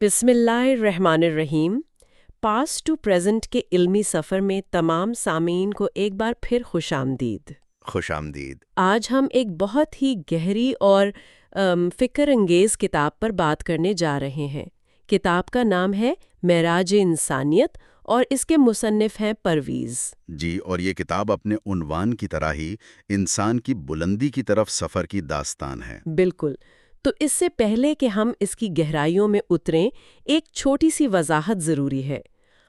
بسم اللہ الرحمن الرحیم۔ پاسٹ ٹو پریزنٹ کے علمی سفر میں تمام سامعین کو ایک بار پھر خوش آمدید۔ خوش آمدید۔ آج ہم ایک بہت ہی گہری اور فکر انگیز کتاب پر بات کرنے جا رہے ہیں۔ کتاب کا نام ہے معراج انسانیت اور اس کے مصنف ہیں پرویز۔ جی، اور یہ کتاب اپنے عنوان کی طرح ہی انسان کی بلندی کی طرف سفر کی داستان ہے۔ بالکل۔ تو اس سے پہلے کہ ہم اس کی گہرائیوں میں اتریں، ایک چھوٹی سی وضاحت ضروری ہے۔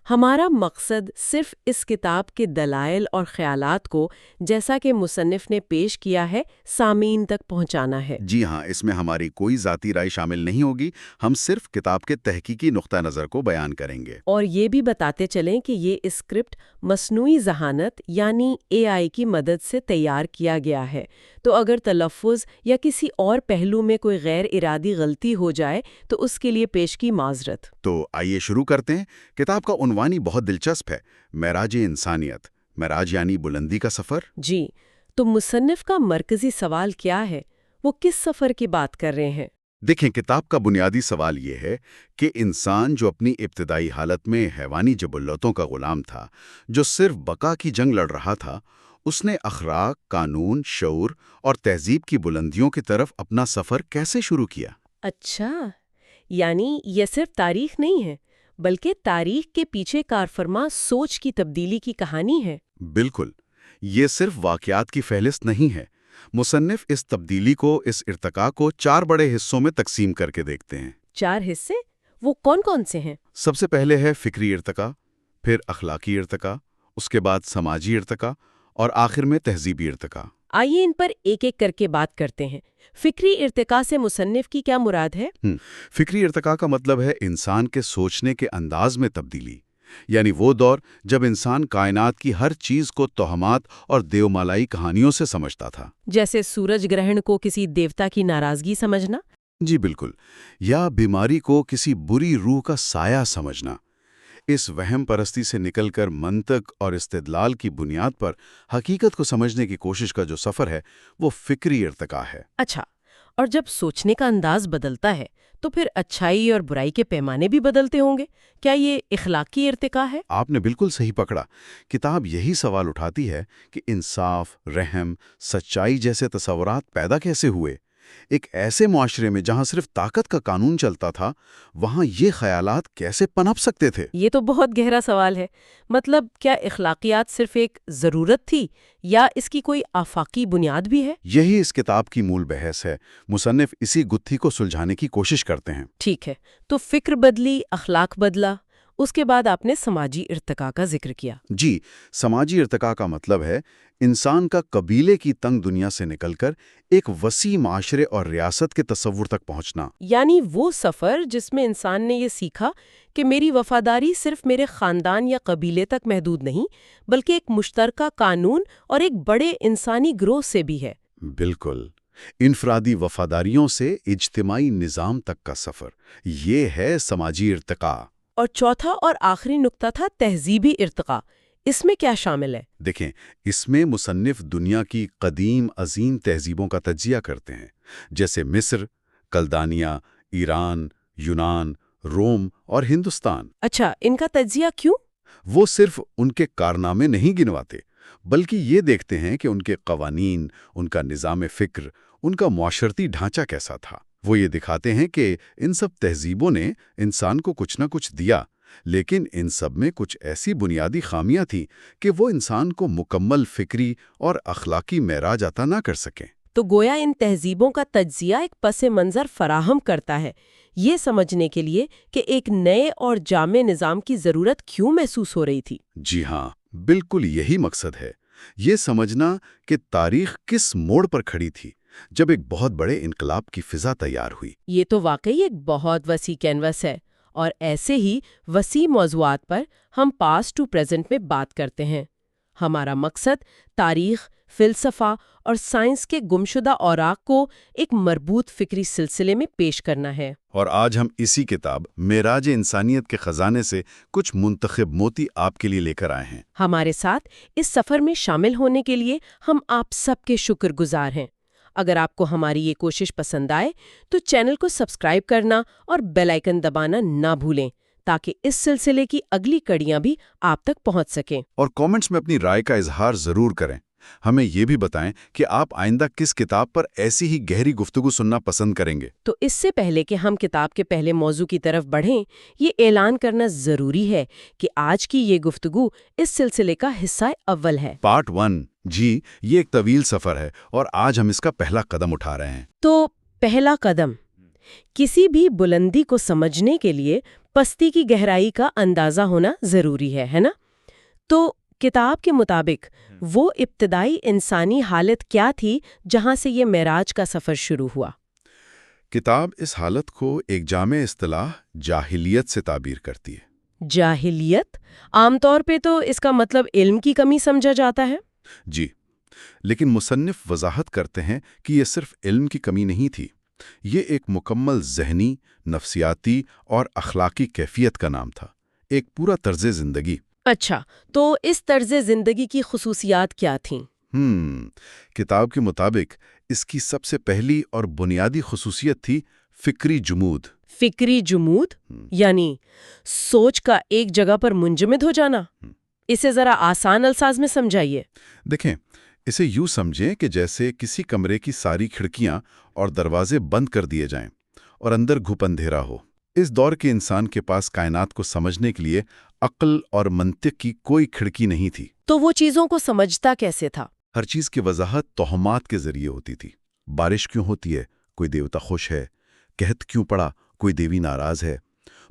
ہمارا مقصد صرف اس کتاب کے دلائل اور خیالات کو، جیسا کہ مصنف نے پیش کیا ہے، سامعین تک پہنچانا ہے۔ جی ہاں، اس میں ہماری کوئی ذاتی رائے شامل نہیں ہوگی، ہم صرف کتاب کے تحقیقی نقطہ نظر کو بیان کریں گے۔ اور یہ بھی بتاتے چلیں کہ یہ اسکرپٹ مصنوعی ذہانت یعنی AI کی مدد سے تیار کیا گیا ہے، تو اگر تلفظ یا کسی اور پہلو میں کوئی غیر ارادی غلطی ہو جائے تو اس کے لیے پیش کی معذرت۔ تو آئیے شروع کرتے ہیں۔ کتاب کا عنوان ہی بہت دلچسپ ہے، معراج انسانیت۔ معراج یعنی بلندی کا سفر۔ جی، تو مصنف کا مرکزی سوال کیا ہے؟ وہ کس سفر کی بات کر رہے ہیں؟ دیکھیں، کتاب کا بنیادی سوال یہ ہے کہ انسان جو اپنی ابتدائی حالت میں حیوانی جبلتوں کا غلام تھا، جو صرف بقا کی جنگ لڑ رہا تھا، اس نے اخلاق، قانون، شعور اور تہذیب کی بلندیوں کی طرف اپنا سفر کیسے شروع کیا؟ اچھا، یعنی یہ صرف تاریخ نہیں ہے، بلکہ تاریخ کے پیچھے کارفرما سوچ کی تبدیلی کی کہانی ہے۔ بالکل، یہ صرف واقعات کی فہرست نہیں ہے۔ مصنف اس تبدیلی کو، اس ارتقاء کو 4 بڑے حصوں میں تقسیم کر کے دیکھتے ہیں۔ 4 حصے؟ وہ کون کون سے ہیں؟ سب سے پہلے ہے فکری ارتقاء، پھر اخلاقی ارتقاء، اس کے بعد سماجی ارتقاء اور آخر میں تہذیبی ارتقاء۔ آئیے ان پر ایک ایک کر کے بات کرتے ہیں۔ فکری ارتقاء سے مصنف کی کیا مراد ہے؟ فکری ارتقاء کا مطلب ہے انسان کے سوچنے کے انداز میں تبدیلی، یعنی وہ دور جب انسان کائنات کی ہر چیز کو توہمات اور دیومالائی کہانیوں سے سمجھتا تھا۔ جیسے سورج گرہن کو کسی دیوتا کی ناراضگی سمجھنا؟ جی بالکل، یا بیماری کو کسی بری روح کا سایہ سمجھنا۔ اس وہم پرستی سے نکل کر منطق اور استدلال کی بنیاد پر حقیقت کو سمجھنے کی کوشش کا جو سفر ہے، وہ فکری ارتقاء ہے۔ اچھا، اور جب سوچنے کا انداز بدلتا ہے تو پھر اچھائی اور برائی کے پیمانے بھی بدلتے ہوں گے؟ کیا یہ اخلاقی ارتقاء ہے؟ آپ نے بالکل صحیح پکڑا۔ کتاب یہی سوال اٹھاتی ہے کہ انصاف، رحم، سچائی جیسے تصورات پیدا کیسے ہوئے؟ ایک ایسے معاشرے میں جہاں صرف طاقت کا قانون چلتا تھا، وہاں یہ خیالات کیسے پنپ سکتے تھے؟ یہ تو بہت گہرا سوال ہے۔ مطلب کیا اخلاقیات صرف ایک ضرورت تھی یا اس کی کوئی آفاقی بنیاد بھی ہے؟ یہی اس کتاب کی مول بحث ہے۔ مصنف اسی گتھی کو سلجھانے کی کوشش کرتے ہیں۔ ٹھیک ہے، تو فکر بدلی، اخلاق بدلا، اس کے بعد آپ نے سماجی ارتقاء کا ذکر کیا۔ جی، سماجی ارتقاء کا مطلب ہے انسان کا قبیلے کی تنگ دنیا سے نکل کر ایک وسیع معاشرے اور ریاست کے تصور تک پہنچنا۔ یعنی وہ سفر جس میں انسان نے یہ سیکھا کہ میری وفاداری صرف میرے خاندان یا قبیلے تک محدود نہیں، بلکہ ایک مشترکہ قانون اور ایک بڑے انسانی گروہ سے بھی ہے۔ بالکل، انفرادی وفاداریوں سے اجتماعی نظام تک کا سفر، یہ ہے سماجی ارتقاء۔ اور چوتھا اور آخری نقطہ تھا تہذیبی ارتقاء۔ اس میں کیا شامل ہے؟ دیکھیں، اس میں مصنف دنیا کی قدیم عظیم تہذیبوں کا تجزیہ کرتے ہیں، جیسے مصر، کلدانیہ، ایران، یونان، روم اور ہندوستان۔ اچھا، ان کا تجزیہ کیوں؟ وہ صرف ان کے کارنامے نہیں گنواتے، بلکہ یہ دیکھتے ہیں کہ ان کے قوانین، ان کا نظام فکر، ان کا معاشرتی ڈھانچہ کیسا تھا۔ وہ یہ دکھاتے ہیں کہ ان سب تہذیبوں نے انسان کو کچھ نہ کچھ دیا، لیکن ان سب میں کچھ ایسی بنیادی خامیاں تھیں کہ وہ انسان کو مکمل فکری اور اخلاقی معراج عطا نہ کر سکیں۔ تو گویا ان تہذیبوں کا تجزیہ ایک پس منظر فراہم کرتا ہے، یہ سمجھنے کے لیے کہ ایک نئے اور جامع نظام کی ضرورت کیوں محسوس ہو رہی تھی۔ جی ہاں، بالکل یہی مقصد ہے، یہ سمجھنا کہ تاریخ کس موڑ پر کھڑی تھی جب ایک بہت بڑے انقلاب کی فضا تیار ہوئی۔ یہ تو واقعی ایک بہت وسیع کینوس ہے، اور ایسے ہی وسیع موضوعات پر ہم پاسٹ ٹو پریزنٹ میں بات کرتے ہیں۔ ہمارا مقصد تاریخ، فلسفہ اور سائنس کے گمشدہ اوراق کو ایک مربوط فکری سلسلے میں پیش کرنا ہے۔ اور آج ہم اسی کتاب معراج انسانیت کے خزانے سے کچھ منتخب موتی آپ کے لیے لے کر آئے ہیں۔ ہمارے ساتھ اس سفر میں شامل ہونے کے لیے ہم آپ سب کے شکر گزار ہیں۔ اگر آپ کو ہماری یہ کوشش پسند آئے تو چینل کو سبسکرائب کرنا اور بیل آئیکن دبانا نہ بھولیں تاکہ اس سلسلے کی اگلی کڑیاں بھی آپ تک پہنچ سکیں۔ اور کامنٹس میں اپنی رائے کا اظہار ضرور کریں۔ ہمیں یہ بھی بتائیں کہ آپ آئندہ کس کتاب پر ایسی ہی گہری گفتگو سننا پسند کریں گے۔ تو اس سے پہلے کہ ہم کتاب کے پہلے موضوع کی طرف بڑھیں، یہ اعلان کرنا ضروری ہے کہ آج کی یہ گفتگو اس سلسلے کا حصہ اول ہے۔ پارٹ 1 جی، یہ ایک طویل سفر ہے اور آج ہم اس کا پہلا قدم اٹھا رہے ہیں۔ تو پہلا قدم، کسی بھی بلندی کو سمجھنے کے لیے پستی کی گہرائی کا اندازہ ہونا ضروری ہے نا؟ تو کتاب کے مطابق وہ ابتدائی انسانی حالت کیا تھی جہاں سے یہ معراج کا سفر شروع ہوا؟ کتاب اس حالت کو ایک جامع اصطلاح جاہلیت سے تعبیر کرتی ہے۔ جاہلیت؟ عام طور پہ تو اس کا مطلب علم کی کمی سمجھا جاتا ہے۔ جی، لیکن مصنف وضاحت کرتے ہیں کہ یہ صرف علم کی کمی نہیں تھی، یہ ایک مکمل ذہنی، نفسیاتی اور اخلاقی کیفیت کا نام تھا، ایک پورا طرز زندگی۔ اچھا، تو اس طرز زندگی کی خصوصیات کیا تھیں؟ کتاب کے مطابق اس کی سب سے پہلی اور بنیادی خصوصیت تھی فکری جمود۔ فکری جمود یعنی سوچ کا ایک جگہ پر منجمد ہو جانا؟ اسے ذرا آسان الفاظ میں سمجھائیے۔ دیکھیں، اسے یوں سمجھیں کہ جیسے کسی کمرے کی ساری کھڑکیاں اور دروازے بند کر دیے جائیں اور اندر گھپ اندھیرا ہو۔ اس دور کے انسان کے پاس کائنات کو سمجھنے کے لیے عقل اور منطق کی کوئی کھڑکی نہیں تھی۔ تو وہ چیزوں کو سمجھتا کیسے تھا؟ ہر چیز کی وضاحت توہمات کے ذریعے ہوتی تھی۔ بارش کیوں ہوتی ہے؟ کوئی دیوتا خوش ہے۔ قحط کیوں پڑا؟ کوئی دیوی ناراض ہے۔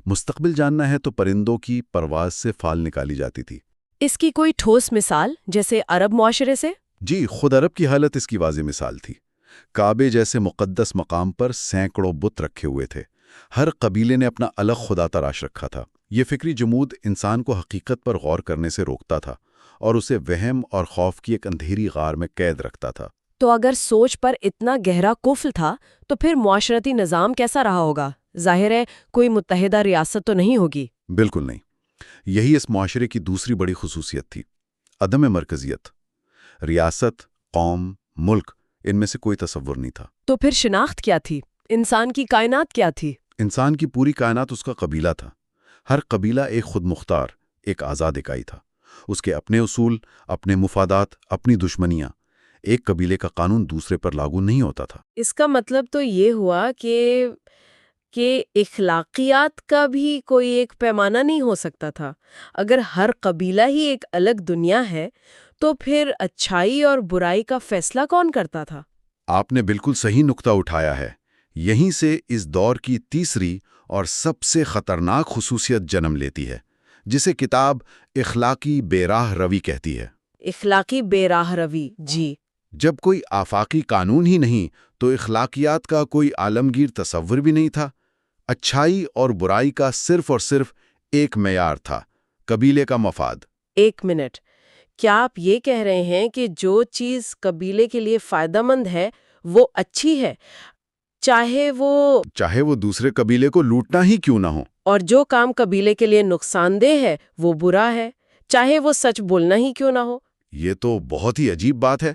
مستقبل جاننا ہے تو پرندوں کی پرواز سے فال نکالی جاتی تھی۔ اس کی کوئی ٹھوس مثال، جیسے عرب معاشرے سے؟ جی، خود عرب کی حالت اس کی واضح مثال تھی۔ کعبے جیسے مقدس مقام پر سینکڑوں بت رکھے ہوئے تھے۔ ہر قبیلے نے اپنا الگ خدا تراش رکھا تھا۔ یہ فکری جمود انسان کو حقیقت پر غور کرنے سے روکتا تھا اور اسے وہم اور خوف کی ایک اندھیری غار میں قید رکھتا تھا۔ تو اگر سوچ پر اتنا گہرا قفل تھا تو پھر معاشرتی نظام کیسا رہا ہوگا؟ ظاہر ہے کوئی متحدہ ریاست تو نہیں ہوگی۔ بالکل نہیں۔ یہی اس معاشرے کی دوسری بڑی خصوصیت تھی، عدم مرکزیت۔ ریاست، قوم، ملک، ان میں سے کوئی تصور نہیں تھا۔ تو پھر شناخت کیا تھی؟ انسان کی کائنات کیا تھی؟ انسان کی پوری کائنات اس کا قبیلہ تھا۔ ہر قبیلہ ایک خود مختار، ایک آزاد اکائی تھا۔ اس کے اپنے اصول، اپنے مفادات، اپنی دشمنیاں۔ ایک قبیلے کا قانون دوسرے پر لاگو نہیں ہوتا تھا۔ اس کا مطلب تو یہ ہوا کہ اخلاقیات کا بھی کوئی ایک پیمانہ نہیں ہو سکتا تھا۔ اگر ہر قبیلہ ہی ایک الگ دنیا ہے تو پھر اچھائی اور برائی کا فیصلہ کون کرتا تھا؟ آپ نے بالکل صحیح نقطہ اٹھایا ہے۔ یہیں سے اس دور کی تیسری اور سب سے خطرناک خصوصیت جنم لیتی ہے، جسے کتاب اخلاقی بے راہ روی کہتی ہے۔ اخلاقی بے راہ روی، جی۔ جب کوئی آفاقی قانون ہی نہیں تو اخلاقیات کا کوئی عالمگیر تصور بھی نہیں تھا۔ اچھائی اور برائی کا صرف اور صرف ایک معیار تھا، قبیلے کا مفاد۔ ایک منٹ، کیا آپ یہ کہہ رہے ہیں کہ جو چیز قبیلے کے لیے فائدہ مند ہے وہ اچھی ہے، چاہے وہ دوسرے قبیلے کو لوٹنا ہی کیوں نہ ہو؟ اور جو کام قبیلے کے لیے نقصان دہ ہے وہ برا ہے، چاہے وہ سچ بولنا ہی کیوں نہ ہو؟ یہ تو بہت ہی عجیب بات ہے۔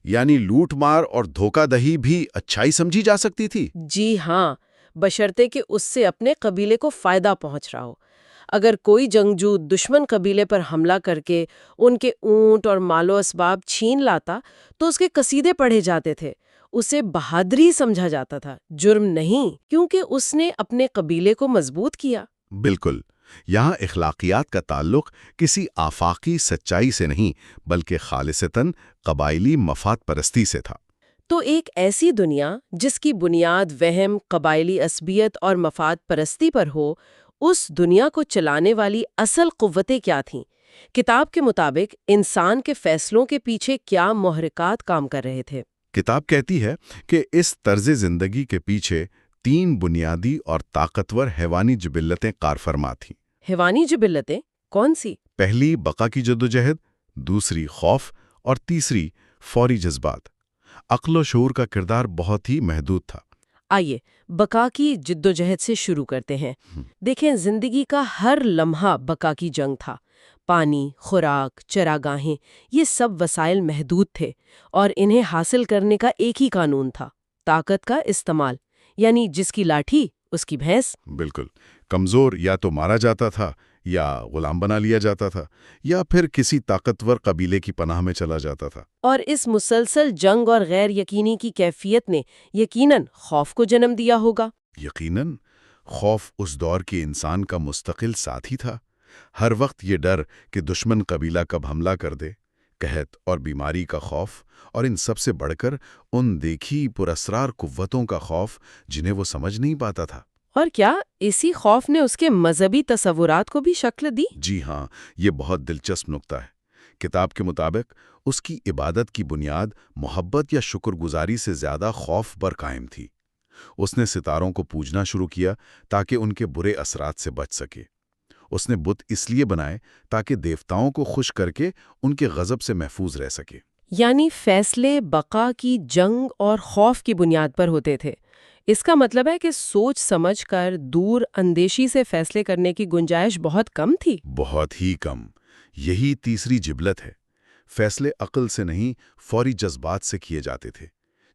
یعنی لوٹ مار اور دھوکہ دہی بھی اچھائی سمجھی جا سکتی تھی؟ جی ہاں، بشرطے کہ اس سے اپنے قبیلے کو فائدہ پہنچ رہا ہو۔ اگر کوئی جنگجو دشمن قبیلے پر حملہ کر کے ان کے اونٹ اور مال و اسباب چھین لاتا تو اس کے قصیدے پڑھے جاتے تھے، اسے بہادری سمجھا جاتا تھا، جرم نہیں، کیونکہ اس نے اپنے قبیلے کو مضبوط کیا۔ بالکل۔ یہاں اخلاقیات کا تعلق کسی آفاقی سچائی سے نہیں بلکہ خالصتاً قبائلی مفاد پرستی سے تھا۔ تو ایک ایسی دنیا جس کی بنیاد وہم، قبائلی عصبیت اور مفاد پرستی پر ہو، اس دنیا کو چلانے والی اصل قوتیں کیا تھیں؟ کتاب کے مطابق انسان کے فیصلوں کے پیچھے کیا محرکات کام کر رہے تھے؟ کتاب کہتی ہے کہ اس طرز زندگی کے پیچھے 3 بنیادی اور طاقتور حیوانی جبلتیں کارفرما تھیں۔ حیوانی جبلتیں کون سی؟ پہلی بقا کی جدوجہد، دوسری خوف اور تیسری فوری جذبات۔ عقل و شعور کا کردار بہت ہی محدود تھا۔ آئیے بقا کی جدوجہد سے شروع کرتے ہیں۔ دیکھیں، زندگی کا ہر لمحہ بقا کی جنگ تھا۔ پانی، خوراک، چراگاہیں، یہ سب وسائل محدود تھے اور انہیں حاصل کرنے کا ایک ہی قانون تھا: طاقت کا استعمال، یعنی جس کی لاٹھی اس کی بھینس۔ بالکل، کمزور یا تو مارا جاتا تھا، یا غلام بنا لیا جاتا تھا، یا پھر کسی طاقتور قبیلے کی پناہ میں چلا جاتا تھا۔ اور اس مسلسل جنگ اور غیر یقینی کی کیفیت نے یقیناً خوف کو جنم دیا ہوگا۔ یقیناً، خوف اس دور کے انسان کا مستقل ساتھی تھا۔ ہر وقت یہ ڈر کہ دشمن قبیلہ کب حملہ کر دے، قحط اور بیماری کا خوف، اور ان سب سے بڑھ کر ان دیکھی پراسرار قوتوں کا خوف جنہیں وہ سمجھ نہیں پاتا تھا۔ اور کیا اسی خوف نے اس کے مذہبی تصورات کو بھی شکل دی؟ جی ہاں، یہ بہت دلچسپ نکتہ ہے۔ کتاب کے مطابق اس کی عبادت کی بنیاد محبت یا شکر گزاری سے زیادہ خوف پر قائم تھی۔ اس نے ستاروں کو پوجنا شروع کیا تاکہ ان کے برے اثرات سے بچ سکے۔ اس نے بت اس لیے بنائے تاکہ دیوتاؤں کو خوش کر کے ان کے غضب سے محفوظ رہ سکے۔ یعنی فیصلے بقا کی جنگ اور خوف کی بنیاد پر ہوتے تھے۔ اس کا مطلب ہے کہ سوچ سمجھ کر دور اندیشی سے فیصلے کرنے کی گنجائش بہت کم تھی۔ بہت ہی کم۔ یہی تیسری جبلت ہے۔ فیصلے عقل سے نہیں، فوری جذبات سے کیے جاتے تھے،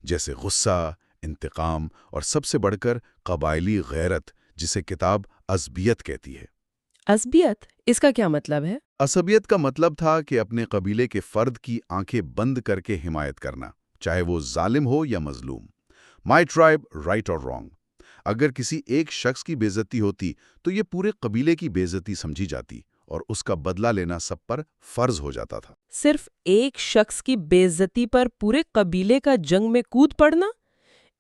جیسے غصہ، انتقام اور سب سے بڑھ کر قبائلی غیرت، جسے کتاب عصبیت کہتی ہے۔ عصبیت، اس کا کیا مطلب ہے؟ عصبیت کا مطلب تھا کہ اپنے قبیلے کے فرد کی آنکھیں بند کر کے حمایت کرنا، چاہے وہ ظالم ہو یا مظلوم۔ مائی ٹرائب، رائٹ اور رانگ۔ اگر کسی ایک شخص کی بے عزتی ہوتی تو یہ پورے قبیلے کی بے عزتی سمجھی جاتی اور اس کا بدلہ لینا سب پر فرض ہو جاتا تھا۔ صرف ایک شخص کی بے عزتی پر پورے قبیلے کا جنگ میں کود پڑنا؟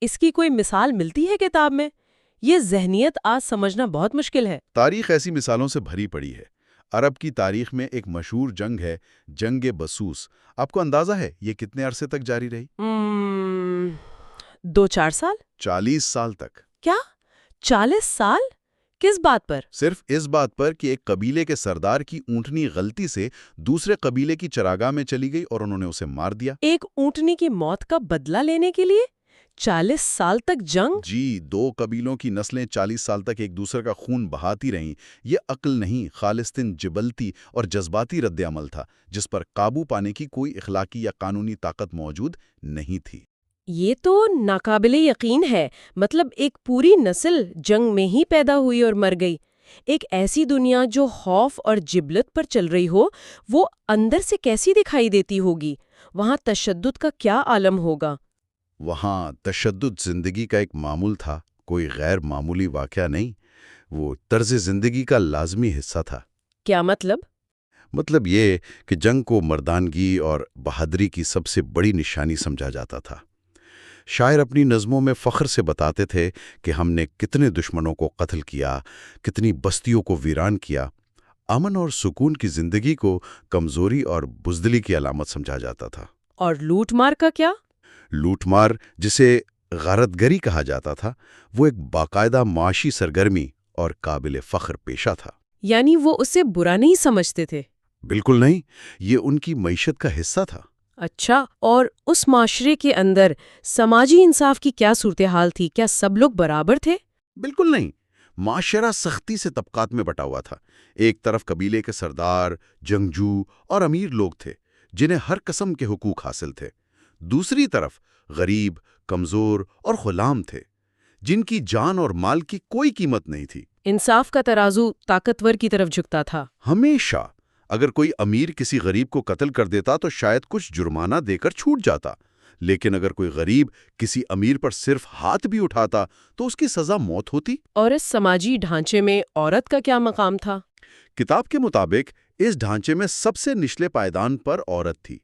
اس کی کوئی مثال ملتی ہے کتاب میں؟ یہ ذہنیت آج سمجھنا بہت مشکل ہے۔ تاریخ ایسی مثالوں سے بھری پڑی ہے۔ عرب کی تاریخ میں ایک مشہور جنگ ہے، جنگ بسوس۔ آپ کو اندازہ ہے یہ کتنے عرصے تک جاری رہی؟ 2-4 سال؟ 40 سال تک۔ کیا 40 سال؟ کس بات پر؟ صرف اس بات پر کہ ایک قبیلے کے سردار کی اونٹنی غلطی سے دوسرے قبیلے کی چراگاہ میں چلی گئی اور انہوں نے اسے مار دیا۔ ایک اونٹنی کی موت کا بدلہ لینے کے لیے 40 سال تک جنگ؟ جی، 2 قبیلوں کی نسلیں 40 سال تک ایک دوسرے کا خون بہاتی رہیں۔ یہ عقل نہیں، خالصتاً جبلتی اور جذباتی رد عمل تھا، جس پر قابو پانے کی کوئی اخلاقی یا قانونی طاقت موجود نہیں تھی۔ یہ تو ناقابل یقین ہے۔ مطلب ایک پوری نسل جنگ میں ہی پیدا ہوئی اور مر گئی۔ ایک ایسی دنیا جو خوف اور جبلت پر چل رہی ہو، وہ اندر سے کیسی دکھائی دیتی ہوگی؟ وہاں تشدد کا کیا عالم ہوگا؟ وہاں تشدد زندگی کا ایک معمول تھا، کوئی غیر معمولی واقعہ نہیں۔ وہ طرز زندگی کا لازمی حصہ تھا۔ کیا مطلب؟ مطلب یہ کہ جنگ کو مردانگی اور بہادری کی سب سے بڑی نشانی سمجھا جاتا تھا۔ شاعر اپنی نظموں میں فخر سے بتاتے تھے کہ ہم نے کتنے دشمنوں کو قتل کیا، کتنی بستیوں کو ویران کیا۔ امن اور سکون کی زندگی کو کمزوری اور بزدلی کی علامت سمجھا جاتا تھا۔ اور لوٹ مار کا کیا؟ لوٹ مار، جسے غارت گری کہا جاتا تھا، وہ ایک باقاعدہ معاشی سرگرمی اور قابل فخر پیشہ تھا۔ یعنی وہ اسے برا نہیں سمجھتے تھے؟ بالکل نہیں، یہ ان کی معیشت کا حصہ تھا۔ اچھا، اور اس معاشرے کے اندر سماجی انصاف کی کیا صورتحال تھی؟ کیا سب لوگ برابر تھے؟ بالکل نہیں، معاشرہ سختی سے طبقات میں بٹا ہوا تھا۔ ایک طرف قبیلے کے سردار، جنگجو اور امیر لوگ تھے جنہیں ہر قسم کے حقوق حاصل تھے۔ دوسری طرف غریب، کمزور اور غلام تھے جن کی جان اور مال کی کوئی قیمت نہیں تھی۔ انصاف کا ترازو طاقتور کی طرف جھکتا تھا ہمیشہ۔ اگر کوئی امیر کسی غریب کو قتل کر دیتا تو شاید کچھ جرمانہ دے کر چھوٹ جاتا، لیکن اگر کوئی غریب کسی امیر پر صرف ہاتھ بھی اٹھاتا تو اس کی سزا موت ہوتی۔ اور اس سماجی ڈھانچے میں عورت کا کیا مقام تھا؟ کتاب کے مطابق اس ڈھانچے میں سب سے نچلے پائیدان پر عورت تھی۔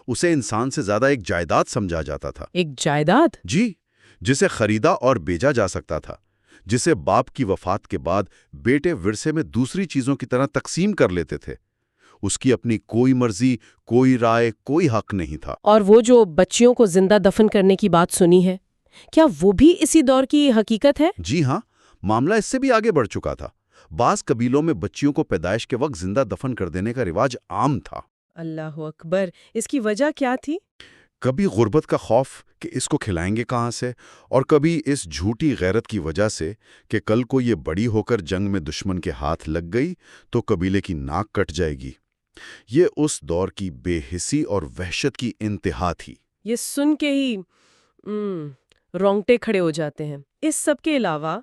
اسے انسان سے زیادہ ایک جائیداد سمجھا جاتا تھا۔ ایک جائیداد؟ جی، جسے خریدا اور بیچا جا سکتا تھا، جسے باپ کی وفات کے بعد بیٹے ورثے میں دوسری چیزوں کی طرح تقسیم کر لیتے تھے۔ اس کی اپنی کوئی مرضی، کوئی رائے، کوئی حق نہیں تھا۔ اور وہ جو بچیوں کو زندہ دفن کرنے کی بات سنی ہے، کیا وہ بھی اسی دور کی حقیقت ہے؟ جی ہاں، معاملہ اس سے بھی آگے بڑھ چکا تھا۔ بعض قبیلوں میں بچیوں کو پیدائش کے وقت زندہ دفن کر دینے کا رواج عام تھا۔ اللہ اکبر! اس کی وجہ کیا تھی؟ کبھی غربت کا خوف کہ اس کو کھلائیں گے کہاں سے، اور کبھی اس جھوٹی غیرت کی وجہ سے کہ کل کو یہ بڑی ہو کر جنگ میں دشمن کے ہاتھ لگ گئی تو قبیلے کی ناک کٹ جائے گی۔ یہ اس دور کی بے حسی اور وحشت کی انتہا تھی۔ یہ سن کے ہی رونگٹے کھڑے ہو جاتے ہیں۔ اس سب کے علاوہ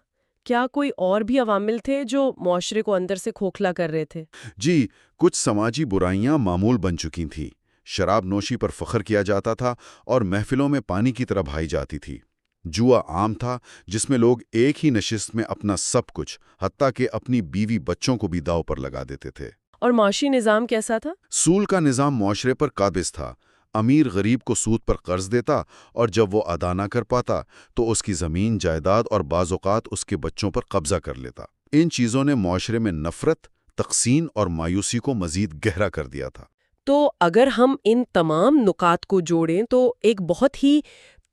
کیا کوئی اور بھی عوامل تھے جو معاشرے کو اندر سے کھوکھلا کر رہے تھے؟ جی، کچھ سماجی برائیاں معمول بن چکی تھیں۔ شراب نوشی پر فخر کیا جاتا تھا اور محفلوں میں پانی کی طرح بہائی جاتی تھی۔ جوا عام تھا، جس میں لوگ ایک ہی نشست میں اپنا سب کچھ، حتیٰ کہ اپنی بیوی بچوں کو بھی داؤ پر لگا دیتے تھے۔ اور معاشی نظام کیسا تھا؟ سود کا نظام معاشرے پر قابض تھا۔ امیر غریب کو سود پر قرض دیتا اور جب وہ ادا نہ کر پاتا تو اس کی زمین جائیداد اور بعض اوقات اس کے بچوں پر قبضہ کر لیتا۔ ان چیزوں نے معاشرے میں نفرت، تقسیم اور مایوسی کو مزید گہرا کر دیا تھا۔ تو اگر ہم ان تمام نکات کو جوڑیں تو ایک بہت ہی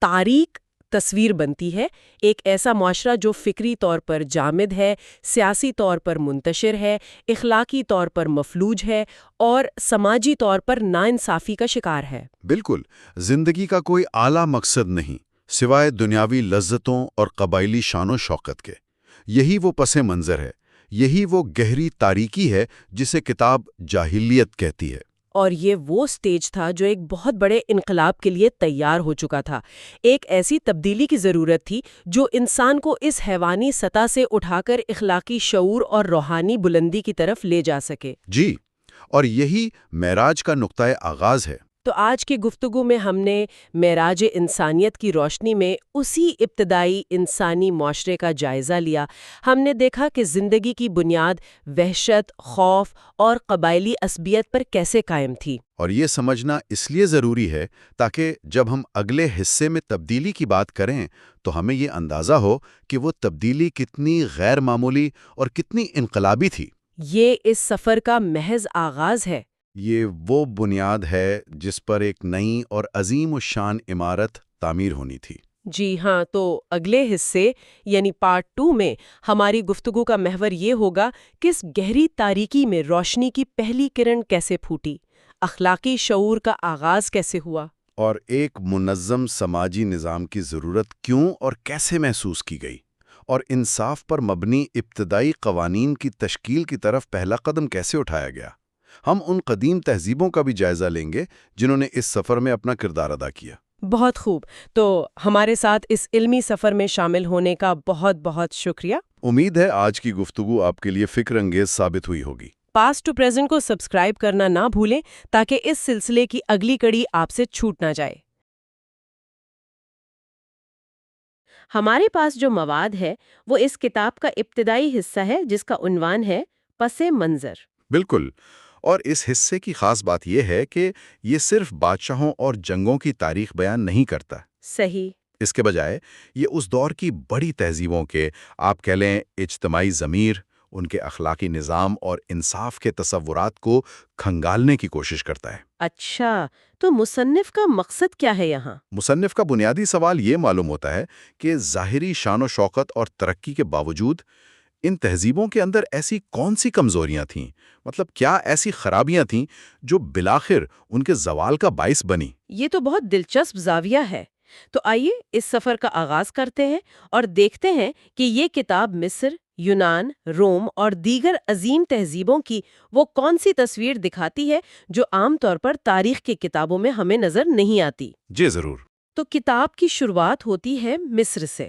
تاریک تصویر بنتی ہے، ایک ایسا معاشرہ جو فکری طور پر جامد ہے، سیاسی طور پر منتشر ہے، اخلاقی طور پر مفلوج ہے اور سماجی طور پر ناانصافی کا شکار ہے۔ بالکل، زندگی کا کوئی اعلیٰ مقصد نہیں سوائے دنیاوی لذتوں اور قبائلی شان و شوکت کے۔ یہی وہ پس منظر ہے، یہی وہ گہری تاریکی ہے جسے کتاب جاہلیت کہتی ہے۔ اور یہ وہ سٹیج تھا جو ایک بہت بڑے انقلاب کے لیے تیار ہو چکا تھا، ایک ایسی تبدیلی کی ضرورت تھی جو انسان کو اس حیوانی سطح سے اٹھا کر اخلاقی شعور اور روحانی بلندی کی طرف لے جا سکے۔ جی، اور یہی معراج کا نقطۂ آغاز ہے۔ تو آج کی گفتگو میں ہم نے معراج انسانیت کی روشنی میں اسی ابتدائی انسانی معاشرے کا جائزہ لیا۔ ہم نے دیکھا کہ زندگی کی بنیاد وحشت، خوف اور قبائلی عصبیت پر کیسے قائم تھی۔ اور یہ سمجھنا اس لیے ضروری ہے تاکہ جب ہم اگلے حصے میں تبدیلی کی بات کریں تو ہمیں یہ اندازہ ہو کہ وہ تبدیلی کتنی غیر معمولی اور کتنی انقلابی تھی۔ یہ اس سفر کا محض آغاز ہے۔ یہ وہ بنیاد ہے جس پر ایک نئی اور عظیم الشان عمارت تعمیر ہونی تھی۔ جی ہاں، تو اگلے حصے یعنی پارٹ 2 میں ہماری گفتگو کا محور یہ ہوگا کہ اس گہری تاریکی میں روشنی کی پہلی کرن کیسے پھوٹی، اخلاقی شعور کا آغاز کیسے ہوا، اور ایک منظم سماجی نظام کی ضرورت کیوں اور کیسے محسوس کی گئی، اور انصاف پر مبنی ابتدائی قوانین کی تشکیل کی طرف پہلا قدم کیسے اٹھایا گیا۔ ہم ان قدیم تہذیبوں کا بھی جائزہ لیں گے جنہوں نے اس سفر میں اپنا کردار ادا کیا۔ بہت خوب، تو ہمارے ساتھ اس علمی سفر میں شامل ہونے کا بہت بہت شکریہ۔ امید ہے آج کی گفتگو آپ کے لیے فکر انگیز ثابت ہوئی ہوگی۔ پاسٹ ٹو پریزنٹ کو سبسکرائب کرنا نہ بھولیں تاکہ اس سلسلے کی اگلی کڑی آپ سے چھوٹ نہ جائے۔ ہمارے پاس جو مواد ہے وہ اس کتاب کا ابتدائی حصہ ہے جس کا عنوان ہے پس منظر۔ بالکل، اور اس حصے کی خاص بات یہ ہے کہ یہ صرف بادشاہوں اور جنگوں کی تاریخ بیان نہیں کرتا۔ صحیح۔ اس کے بجائے یہ اس دور کی بڑی تہذیبوں کے، آپ کہہ لیں، اجتماعی ضمیر، ان کے اخلاقی نظام اور انصاف کے تصورات کو کھنگالنے کی کوشش کرتا ہے۔ اچھا، تو مصنف کا مقصد کیا ہے یہاں؟ مصنف کا بنیادی سوال یہ معلوم ہوتا ہے کہ ظاہری شان و شوکت اور ترقی کے باوجود ان تہذیبوں کے اندر ایسی کون سی کمزوریاں تھیں، مطلب کیا ایسی خرابیاں تھیں جو بالآخر ان کے زوال کا باعث بنی۔ یہ تو بہت دلچسپ زاویہ ہے۔ تو آئیے اس سفر کا آغاز کرتے ہیں اور دیکھتے ہیں کہ یہ کتاب مصر، یونان، روم اور دیگر عظیم تہذیبوں کی وہ کون سی تصویر دکھاتی ہے جو عام طور پر تاریخ کی کتابوں میں ہمیں نظر نہیں آتی۔ جی ضرور۔ تو کتاب کی شروعات ہوتی ہے مصر سے۔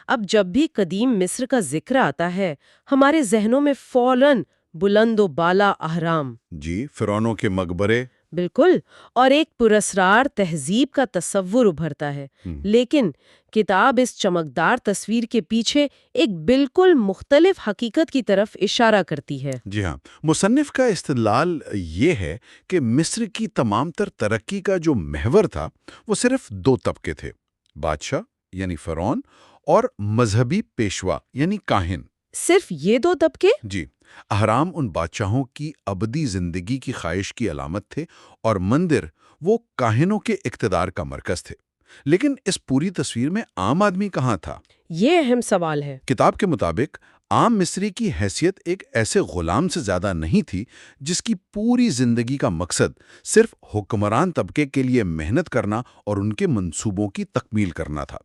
اب جب بھی قدیم مصر کا ذکر آتا ہے ہمارے ذہنوں میں فوراً بلند و بالا اہرام، جی، فرعونوں کے مقبرے۔ بالکل، اور ایک پراسرار تہذیب کا تصور ابھرتا ہے۔ لیکن کتاب اس چمکدار تصویر کے پیچھے ایک بالکل مختلف حقیقت کی طرف اشارہ کرتی ہے۔ جی ہاں، مصنف کا استدلال یہ ہے کہ مصر کی تمام تر ترقی کا جو محور تھا وہ صرف دو طبقے تھے، بادشاہ یعنی فرعون اور مذہبی پیشوا یعنی کاہن۔ صرف یہ دو طبقے؟ جی، اہرام ان بادشاہوں کی ابدی زندگی کی خواہش کی علامت تھے اور مندر وہ کاہنوں کے اقتدار کا مرکز تھے۔ لیکن اس پوری تصویر میں عام آدمی کہاں تھا؟ یہ اہم سوال ہے۔ کتاب کے مطابق عام مصری کی حیثیت ایک ایسے غلام سے زیادہ نہیں تھی جس کی پوری زندگی کا مقصد صرف حکمران طبقے کے لیے محنت کرنا اور ان کے منصوبوں کی تکمیل کرنا تھا۔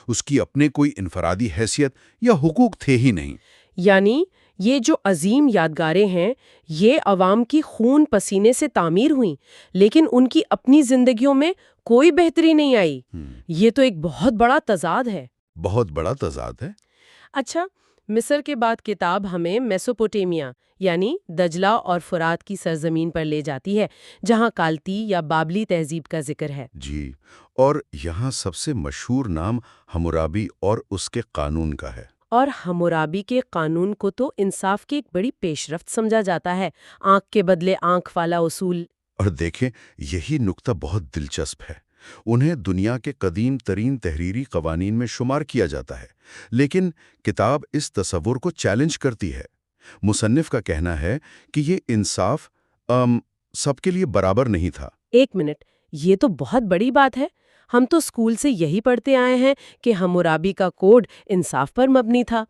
اس کی اپنے کوئی انفرادی حیثیت یا حقوق تھے ہی نہیں۔ یعنی یہ جو عظیم یادگاریں ہیں یہ عوام کی خون پسینے سے تعمیر ہوئیں، لیکن ان کی اپنی زندگیوں میں کوئی بہتری نہیں آئی۔ یہ تو ایک بہت بڑا تضاد ہے۔ بہت بڑا تضاد ہے۔ اچھا، مصر کے بعد کتاب ہمیں میسوپوٹیمیا یعنی دجلہ اور فرات کی سرزمین پر لے جاتی ہے، جہاں کالتی یا بابلی تہذیب کا ذکر ہے۔ جی، اور یہاں سب سے مشہور نام حمورابی اور اس کے قانون کا ہے۔ اور حمورابی کے قانون کو تو انصاف کی ایک بڑی پیش رفت سمجھا جاتا ہے، آنکھ کے بدلے آنکھ والا اصول۔ اور دیکھیں، یہی نکتہ بہت دلچسپ ہے۔ انہیں دنیا کے قدیم ترین تحریری قوانین میں شمار کیا جاتا ہے، لیکن کتاب اس تصور کو چیلنج کرتی ہے۔ مصنف کا کہنا ہے کہ یہ انصاف سب کے لیے برابر نہیں تھا۔ ایک منٹ، یہ تو بہت بڑی بات ہے۔ ہم تو اسکول سے یہی پڑھتے آئے ہیں کہ حمورابی کا کوڈ انصاف پر مبنی تھا۔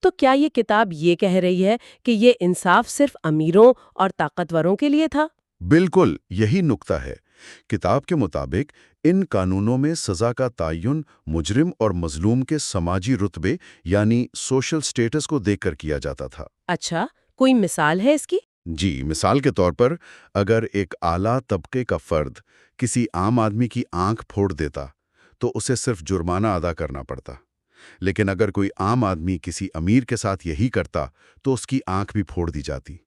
تو کیا یہ کتاب یہ کہہ رہی ہے کہ یہ انصاف صرف امیروں اور طاقتوروں کے لیے تھا؟ بالکل یہی نکتہ ہے۔ کتاب کے مطابق ان قانونوں میں سزا کا تعین مجرم اور مظلوم کے سماجی رتبے یعنی سوشل سٹیٹس کو دیکھ کر کیا جاتا تھا۔ اچھا، کوئی مثال ہے اس کی؟ جی، مثال کے طور پر اگر ایک اعلیٰ طبقے کا فرد کسی عام آدمی کی آنکھ پھوڑ دیتا تو اسے صرف جرمانہ ادا کرنا پڑتا، لیکن اگر کوئی عام آدمی کسی امیر کے ساتھ یہی کرتا تو اس کی آنکھ بھی پھوڑ دی جاتی۔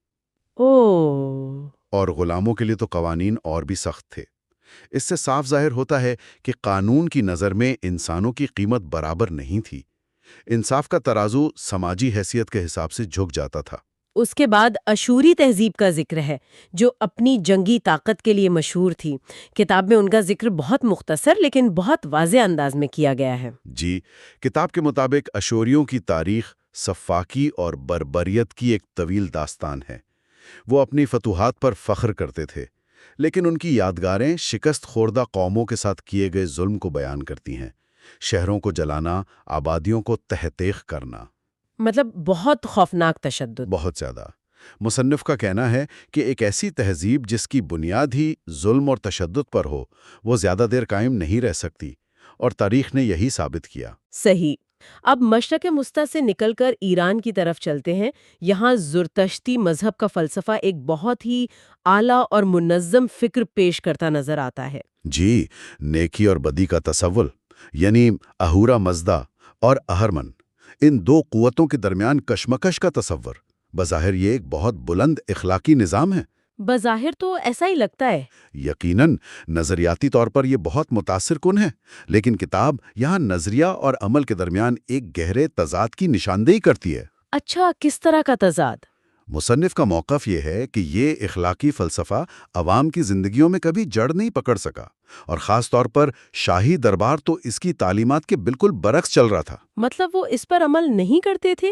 اوہ! اور غلاموں کے لیے تو قوانین اور بھی سخت تھے۔ اس سے صاف ظاہر ہوتا ہے کہ قانون کی نظر میں انسانوں کی قیمت برابر نہیں تھی۔ انصاف کا ترازو سماجی حیثیت کے حساب سے جھک جاتا تھا۔ اس کے بعد اشوری تہذیب کا ذکر ہے، جو اپنی جنگی طاقت کے لیے مشہور تھی۔ کتاب میں ان کا ذکر بہت مختصر لیکن بہت واضح انداز میں کیا گیا ہے۔ جی، کتاب کے مطابق اشوریوں کی تاریخ سفاکی اور بربریت کی ایک طویل داستان ہے۔ وہ اپنی فتوحات پر فخر کرتے تھے، لیکن ان کی یادگاریں شکست خوردہ قوموں کے ساتھ کیے گئے ظلم کو بیان کرتی ہیں۔ شہروں کو جلانا، آبادیوں کو تہہ کرنا۔ مطلب بہت خوفناک تشدد۔ بہت زیادہ۔ مصنف کا کہنا ہے کہ ایک ایسی تہذیب جس کی بنیاد ہی ظلم اور تشدد پر ہو، وہ زیادہ دیر قائم نہیں رہ سکتی، اور تاریخ نے یہی ثابت کیا۔ صحیح۔ اب مشرق وسطیٰ سے نکل کر ایران کی طرف چلتے ہیں۔ یہاں زرتشتی مذہب کا فلسفہ ایک بہت ہی اعلیٰ اور منظم فکر پیش کرتا نظر آتا ہے۔ جی، نیکی اور بدی کا تصور، یعنی اہورا مزدا اور اہرمن، ان دو قوتوں کے درمیان کشمکش کا تصور۔ بظاہر یہ ایک بہت بلند اخلاقی نظام ہے۔ بظاہر تو ایسا ہی لگتا ہے۔ یقیناً نظریاتی طور پر یہ بہت متاثر کن ہے، لیکن کتاب یہاں نظریہ اور عمل کے درمیان ایک گہرے تضاد کی نشاندہی کرتی ہے۔ اچھا، کس طرح کا تضاد؟ مصنف کا موقف یہ ہے کہ یہ اخلاقی فلسفہ عوام کی زندگیوں میں کبھی جڑ نہیں پکڑ سکا، اور خاص طور پر شاہی دربار تو اس کی تعلیمات کے بالکل برعکس چل رہا تھا۔ مطلب وہ اس پر عمل نہیں کرتے تھے؟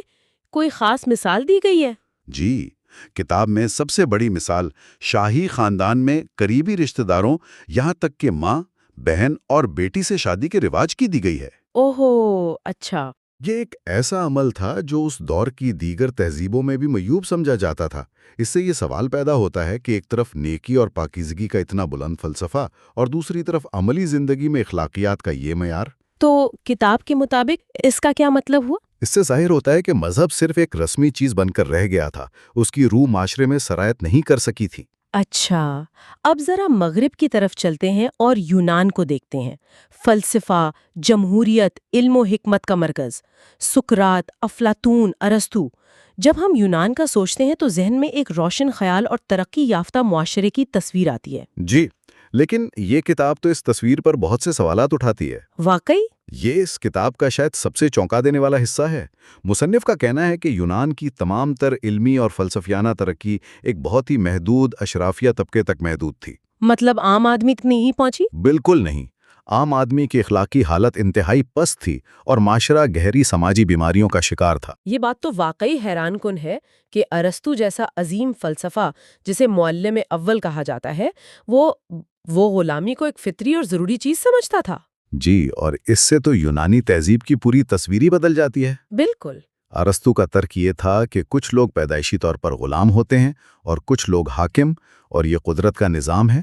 کوئی خاص مثال دی گئی ہے؟ جی، کتاب میں سب سے بڑی مثال شاہی خاندان میں قریبی رشتہ داروں، یہاں تک کہ ماں، بہن اور بیٹی سے شادی کے رواج کی دی گئی ہے۔ اوہو، اچھا۔ یہ ایک ایسا عمل تھا جو اس دور کی دیگر تہذیبوں میں بھی معیوب سمجھا جاتا تھا۔ اس سے یہ سوال پیدا ہوتا ہے کہ ایک طرف نیکی اور پاکیزگی کا اتنا بلند فلسفہ، اور دوسری طرف عملی زندگی میں اخلاقیات کا یہ معیار۔ تو کتاب کے مطابق اس کا کیا مطلب ہوا؟ اس سے ظاہر ہوتا ہے کہ مذہب صرف ایک رسمی چیز بن کر رہ گیا تھا، اس کی روح معاشرے میں سرایت نہیں کر سکی تھی۔ اچھا، اب ذرا مغرب کی طرف چلتے ہیں اور یونان کو دیکھتے ہیں۔ فلسفہ، جمہوریت، علم و حکمت کا مرکز، سقراط، افلاطون، ارسطو۔ جب ہم یونان کا سوچتے ہیں تو ذہن میں ایک روشن خیال اور ترقی یافتہ معاشرے کی تصویر آتی ہے۔ جی، لیکن یہ کتاب تو اس تصویر پر بہت سے سوالات اٹھاتی ہے۔ واقعی؟ یہ اس کتاب کا شاید سب سے چونکا دینے والا حصہ ہے۔ مصنف کا کہنا ہے کہ یونان کی تمام تر علمی اور فلسفیانہ ترقی ایک بہت ہی محدود اشرافیہ طبقے تک محدود تھی۔ مطلب عام آدمی تک نہیں پہنچی؟ بالکل نہیں۔ عام آدمی کی اخلاقی حالت انتہائی پست تھی، اور معاشرہ گہری سماجی بیماریوں کا شکار تھا۔ یہ بات تو واقعی حیران کن ہے کہ ارسطو جیسا عظیم فلسفہ، جسے معلم اول کہا جاتا ہے، وہ غلامی کو ایک فطری اور ضروری چیز سمجھتا تھا۔ جی، اور اس سے تو یونانی تہذیب کی پوری تصویر ہی بدل جاتی ہے۔ بالکل۔ ارسطو کا ترک یہ تھا کہ کچھ لوگ پیدائشی طور پر غلام ہوتے ہیں اور کچھ لوگ حاکم، اور یہ قدرت کا نظام ہے۔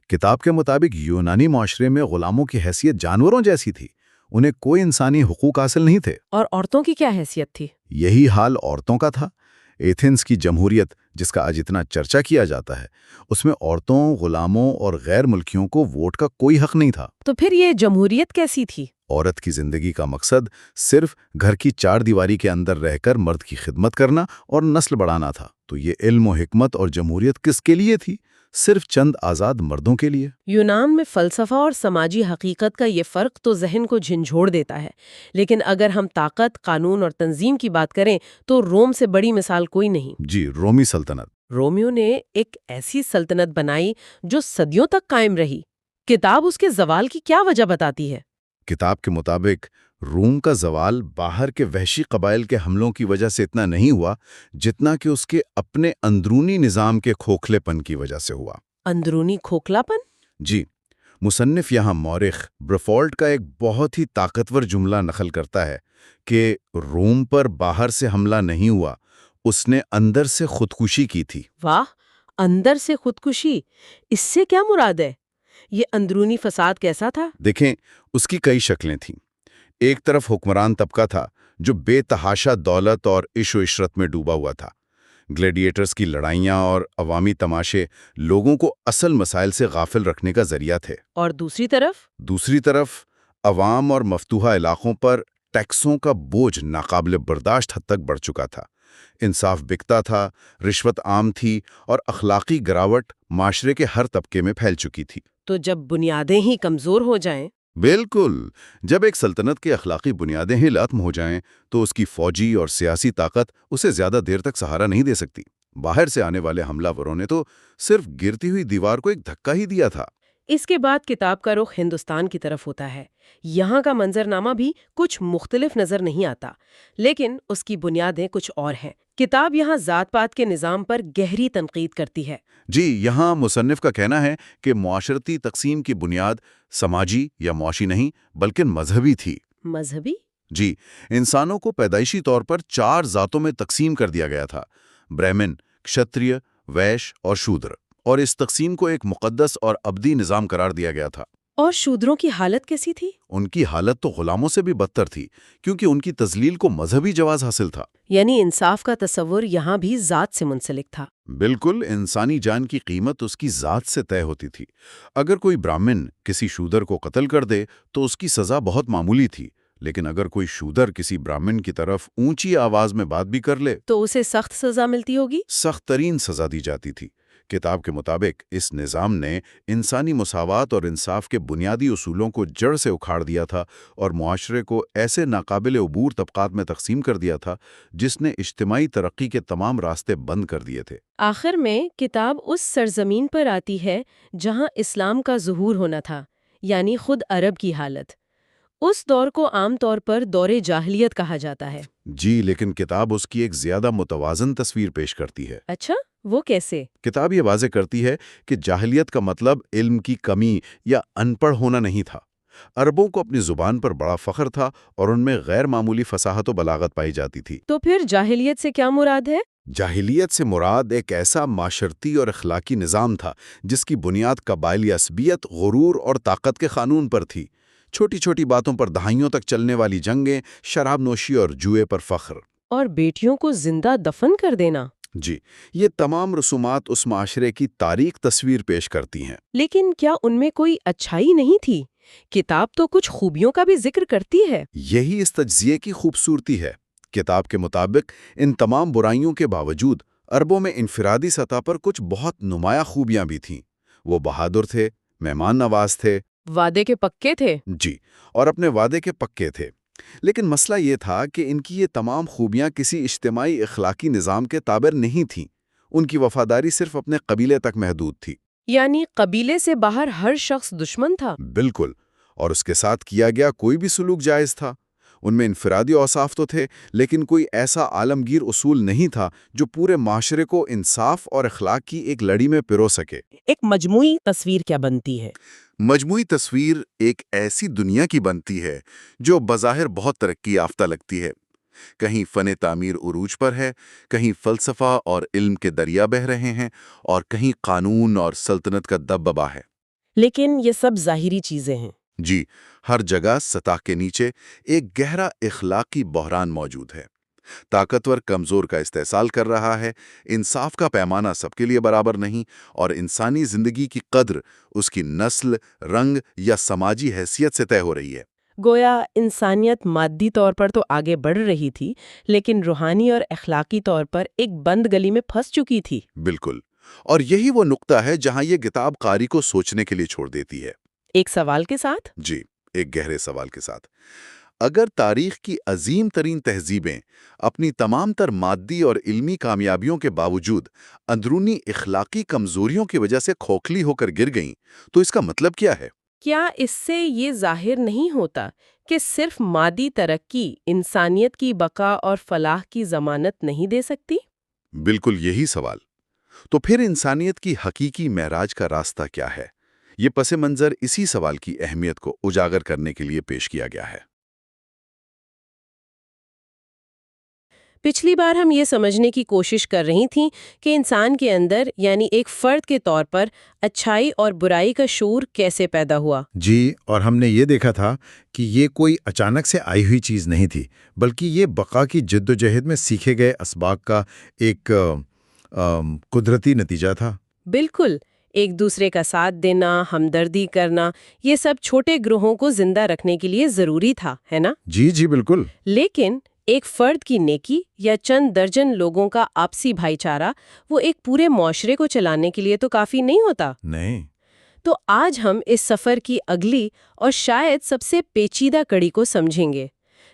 کتاب کے مطابق یونانی معاشرے میں غلاموں کی حیثیت جانوروں جیسی تھی، انہیں کوئی انسانی حقوق حاصل نہیں تھے۔ اور عورتوں کی کیا حیثیت تھی؟ یہی حال عورتوں کا تھا۔ ایتھنز کی جمہوریت جس کا آج اتنا چرچا کیا جاتا ہے، اس میں عورتوں، غلاموں اور غیر ملکیوں کو ووٹ کا کوئی حق نہیں تھا۔ تو پھر یہ جمہوریت کیسی تھی؟ عورت کی زندگی کا مقصد صرف گھر کی چار دیواری کے اندر رہ کر مرد کی خدمت کرنا اور نسل بڑھانا تھا۔ تو یہ علم و حکمت اور جمہوریت کس کے لیے تھی؟ صرف چند آزاد مردوں کے لیے۔ یونان میں فلسفہ اور سماجی حقیقت کا یہ فرق تو ذہن کو جھنجھوڑ دیتا ہے، لیکن اگر ہم طاقت، قانون اور تنظیم کی بات کریں تو روم سے بڑی مثال کوئی نہیں۔ جی، رومی سلطنت۔ رومیو نے ایک ایسی سلطنت بنائی جو صدیوں تک قائم رہی۔ کتاب اس کے زوال کی کیا وجہ بتاتی ہے؟ کتاب کے مطابق روم کا زوال باہر کے وحشی قبائل کے حملوں کی وجہ سے اتنا نہیں ہوا جتنا کہ اس کے اپنے اندرونی نظام کے کھوکھلے پن کی وجہ سے ہوا۔ اندرونی کھوکھلا پن؟ جی، مصنف یہاں مورخ برفولٹ کا ایک بہت ہی طاقتور جملہ نقل کرتا ہے کہ روم پر باہر سے حملہ نہیں ہوا، اس نے اندر سے خودکشی کی تھی۔ واہ، اندر سے خودکشی، اس سے کیا مراد ہے؟ یہ اندرونی فساد کیسا تھا؟ دیکھیں، اس کی کئی شکلیں تھیں۔ ایک طرف حکمران طبقہ تھا جو بے تحاشا دولت اور عیش و عشرت میں ڈوبا ہوا تھا۔ گلیڈیٹرز کی لڑائیاں اور عوامی تماشے لوگوں کو اصل مسائل سے غافل رکھنے کا ذریعہ تھے۔ اور دوسری طرف عوام اور مفتوحہ علاقوں پر ٹیکسوں کا بوجھ ناقابل برداشت حد تک بڑھ چکا تھا۔ انصاف بکتا تھا، رشوت عام تھی اور اخلاقی گراوٹ معاشرے کے ہر طبقے میں پھیل چکی تھی۔ تو جب بنیادیں ہی کمزور ہو جائیں؟ بالکل، جب ایک سلطنت کی اخلاقی بنیادیں ہی لاتم ہو جائیں تو اس کی فوجی اور سیاسی طاقت اسے زیادہ دیر تک سہارا نہیں دے سکتی۔ باہر سے آنے والے حملہ وروں نے تو صرف گرتی ہوئی دیوار کو ایک دھکا ہی دیا تھا۔ اس کے بعد کتاب کا رخ ہندوستان کی طرف ہوتا ہے۔ یہاں کا منظرنامہ بھی کچھ مختلف نظر نہیں آتا، لیکن اس کی بنیادیں کچھ اور ہیں۔ کتاب یہاں ذات پات کے نظام پر گہری تنقید کرتی ہے۔ جی، یہاں مصنف کا کہنا ہے کہ معاشرتی تقسیم کی بنیاد سماجی یا معاشی نہیں بلکہ مذہبی تھی۔ مذہبی؟ جی، انسانوں کو پیدائشی طور پر 4 ذاتوں میں تقسیم کر دیا گیا تھا: برہمن، کشتریہ، ویش اور شودر، اور اس تقسیم کو ایک مقدس اور ابدی نظام قرار دیا گیا تھا۔ اور شودروں کی حالت کیسی تھی؟ ان کی حالت تو غلاموں سے بھی بدتر تھی، کیونکہ ان کی تذلیل کو مذہبی جواز حاصل تھا۔ یعنی انصاف کا تصور یہاں بھی ذات سے منسلک تھا۔ بالکل، انسانی جان کی قیمت اس کی ذات سے طے ہوتی تھی۔ اگر کوئی برہمن کسی شودر کو قتل کر دے تو اس کی سزا بہت معمولی تھی، لیکن اگر کوئی شودر کسی برہمن کی طرف اونچی آواز میں بات بھی کر لے تو اسے سخت سزا ملتی ہوگی؟ سخت ترین سزا دی جاتی تھی۔ کتاب کے مطابق اس نظام نے انسانی مساوات اور انصاف کے بنیادی اصولوں کو جڑ سے اکھاڑ دیا تھا اور معاشرے کو ایسے ناقابل عبور طبقات میں تقسیم کر دیا تھا جس نے اجتماعی ترقی کے تمام راستے بند کر دیے تھے۔ آخر میں کتاب اس سرزمین پر آتی ہے جہاں اسلام کا ظہور ہونا تھا، یعنی خود عرب کی حالت۔ اس دور کو عام طور پر دور جاہلیت کہا جاتا ہے۔ جی، لیکن کتاب اس کی ایک زیادہ متوازن تصویر پیش کرتی ہے۔ اچھا، وہ کیسے؟ کتاب یہ واضح کرتی ہے کہ جاہلیت کا مطلب علم کی کمی یا ان پڑھ ہونا نہیں تھا۔ عربوں کو اپنی زبان پر بڑا فخر تھا اور ان میں غیر معمولی فصاحت و بلاغت پائی جاتی تھی۔ تو پھر جاہلیت سے کیا مراد ہے؟ جاہلیت سے مراد ایک ایسا معاشرتی اور اخلاقی نظام تھا جس کی بنیاد قبائلی عصبیت، غرور اور طاقت کے قانون پر تھی۔ چھوٹی چھوٹی باتوں پر دہائیوں تک چلنے والی جنگیں، شراب نوشی اور جوئے پر فخر، اور بیٹیوں کو زندہ دفن کر دینا۔ جی، یہ تمام رسومات اس معاشرے کی تاریک تصویر پیش کرتی ہیں۔ لیکن کیا ان میں کوئی اچھائی نہیں تھی؟ کتاب تو کچھ خوبیوں کا بھی ذکر کرتی ہے۔ یہی اس تجزیے کی خوبصورتی ہے۔ کتاب کے مطابق ان تمام برائیوں کے باوجود عربوں میں انفرادی سطح پر کچھ بہت نمایاں خوبیاں بھی تھیں۔ وہ بہادر تھے، مہمان نواز تھے، وعدے کے پکے تھے۔ جی، اور اپنے وعدے کے پکے تھے۔ لیکن مسئلہ یہ تھا کہ ان کی یہ تمام خوبیاں کسی اجتماعی اخلاقی نظام کے تابع نہیں تھیں۔ ان کی وفاداری صرف اپنے قبیلے تک محدود تھی۔ یعنی قبیلے سے باہر ہر شخص دشمن تھا؟ بالکل، اور اس کے ساتھ کیا گیا کوئی بھی سلوک جائز تھا۔ ان میں انفرادی اوصاف تو تھے، لیکن کوئی ایسا عالمگیر اصول نہیں تھا جو پورے معاشرے کو انصاف اور اخلاق کی ایک لڑی میں پرو سکے۔ ایک مجموعی تصویر کیا بنتی ہے؟ مجموعی تصویر ایک ایسی دنیا کی بنتی ہے جو بظاہر بہت ترقی یافتہ لگتی ہے۔ کہیں فن تعمیر عروج پر ہے، کہیں فلسفہ اور علم کے دریا بہہ رہے ہیں، اور کہیں قانون اور سلطنت کا دبدبا ہے۔ لیکن یہ سب ظاہری چیزیں ہیں۔ جی، ہر جگہ سطح کے نیچے ایک گہرا اخلاقی بحران موجود ہے۔ طاقتور کمزور کا استحصال کر رہا ہے، انصاف کا پیمانہ سب کے لیے برابر نہیں، اور انسانی زندگی کی قدر اس کی نسل، رنگ یا سماجی حیثیت سے طے ہو رہی ہے۔ گویا انسانیت مادی طور پر تو آگے بڑھ رہی تھی، لیکن روحانی اور اخلاقی طور پر ایک بند گلی میں پھنس چکی تھی۔ بالکل، اور یہی وہ نقطہ ہے جہاں یہ کتاب قاری کو سوچنے کے لیے چھوڑ دیتی ہے۔ ایک سوال کے ساتھ؟ جی، ایک گہرے سوال کے ساتھ۔ اگر تاریخ کی عظیم ترین تہذیبیں اپنی تمام تر مادی اور علمی کامیابیوں کے باوجود اندرونی اخلاقی کمزوریوں کی وجہ سے کھوکھلی ہو کر گر گئیں، تو اس کا مطلب کیا ہے؟ کیا اس سے یہ ظاہر نہیں ہوتا کہ صرف مادی ترقی انسانیت کی بقا اور فلاح کی ضمانت نہیں دے سکتی؟ بالکل یہی سوال۔ تو پھر انسانیت کی حقیقی معراج کا راستہ کیا ہے؟ یہ پس منظر اسی سوال کی اہمیت کو اجاگر کرنے کے لیے پیش کیا گیا ہے۔ پچھلی بار ہم یہ سمجھنے کی کوشش کر رہی تھیں کہ انسان کے اندر، یعنی ایک فرد کے طور پر، اچھائی اور برائی کا شعور کیسے پیدا ہوا۔ جی، اور ہم نے یہ دیکھا تھا کہ یہ کوئی اچانک سے آئی ہوئی چیز نہیں تھی، بلکہ یہ بقا کی جدوجہد میں سیکھے گئے اسباق کا ایک قدرتی نتیجہ تھا۔ بالکل، ایک دوسرے کا ساتھ دینا، ہمدردی کرنا، یہ سب چھوٹے گروہوں کو زندہ رکھنے کے لیے ضروری تھا، ہے نا؟ جی جی بالکل۔ لیکن ایک فرد کی نیکی یا چند درجن لوگوں کا آپسی بھائی چارہ، وہ ایک پورے معاشرے کو چلانے کے لیے تو کافی نہیں ہوتا۔ نہیں۔ تو آج ہم اس سفر کی اگلی اور شاید سب سے پیچیدہ کڑی کو سمجھیں گے۔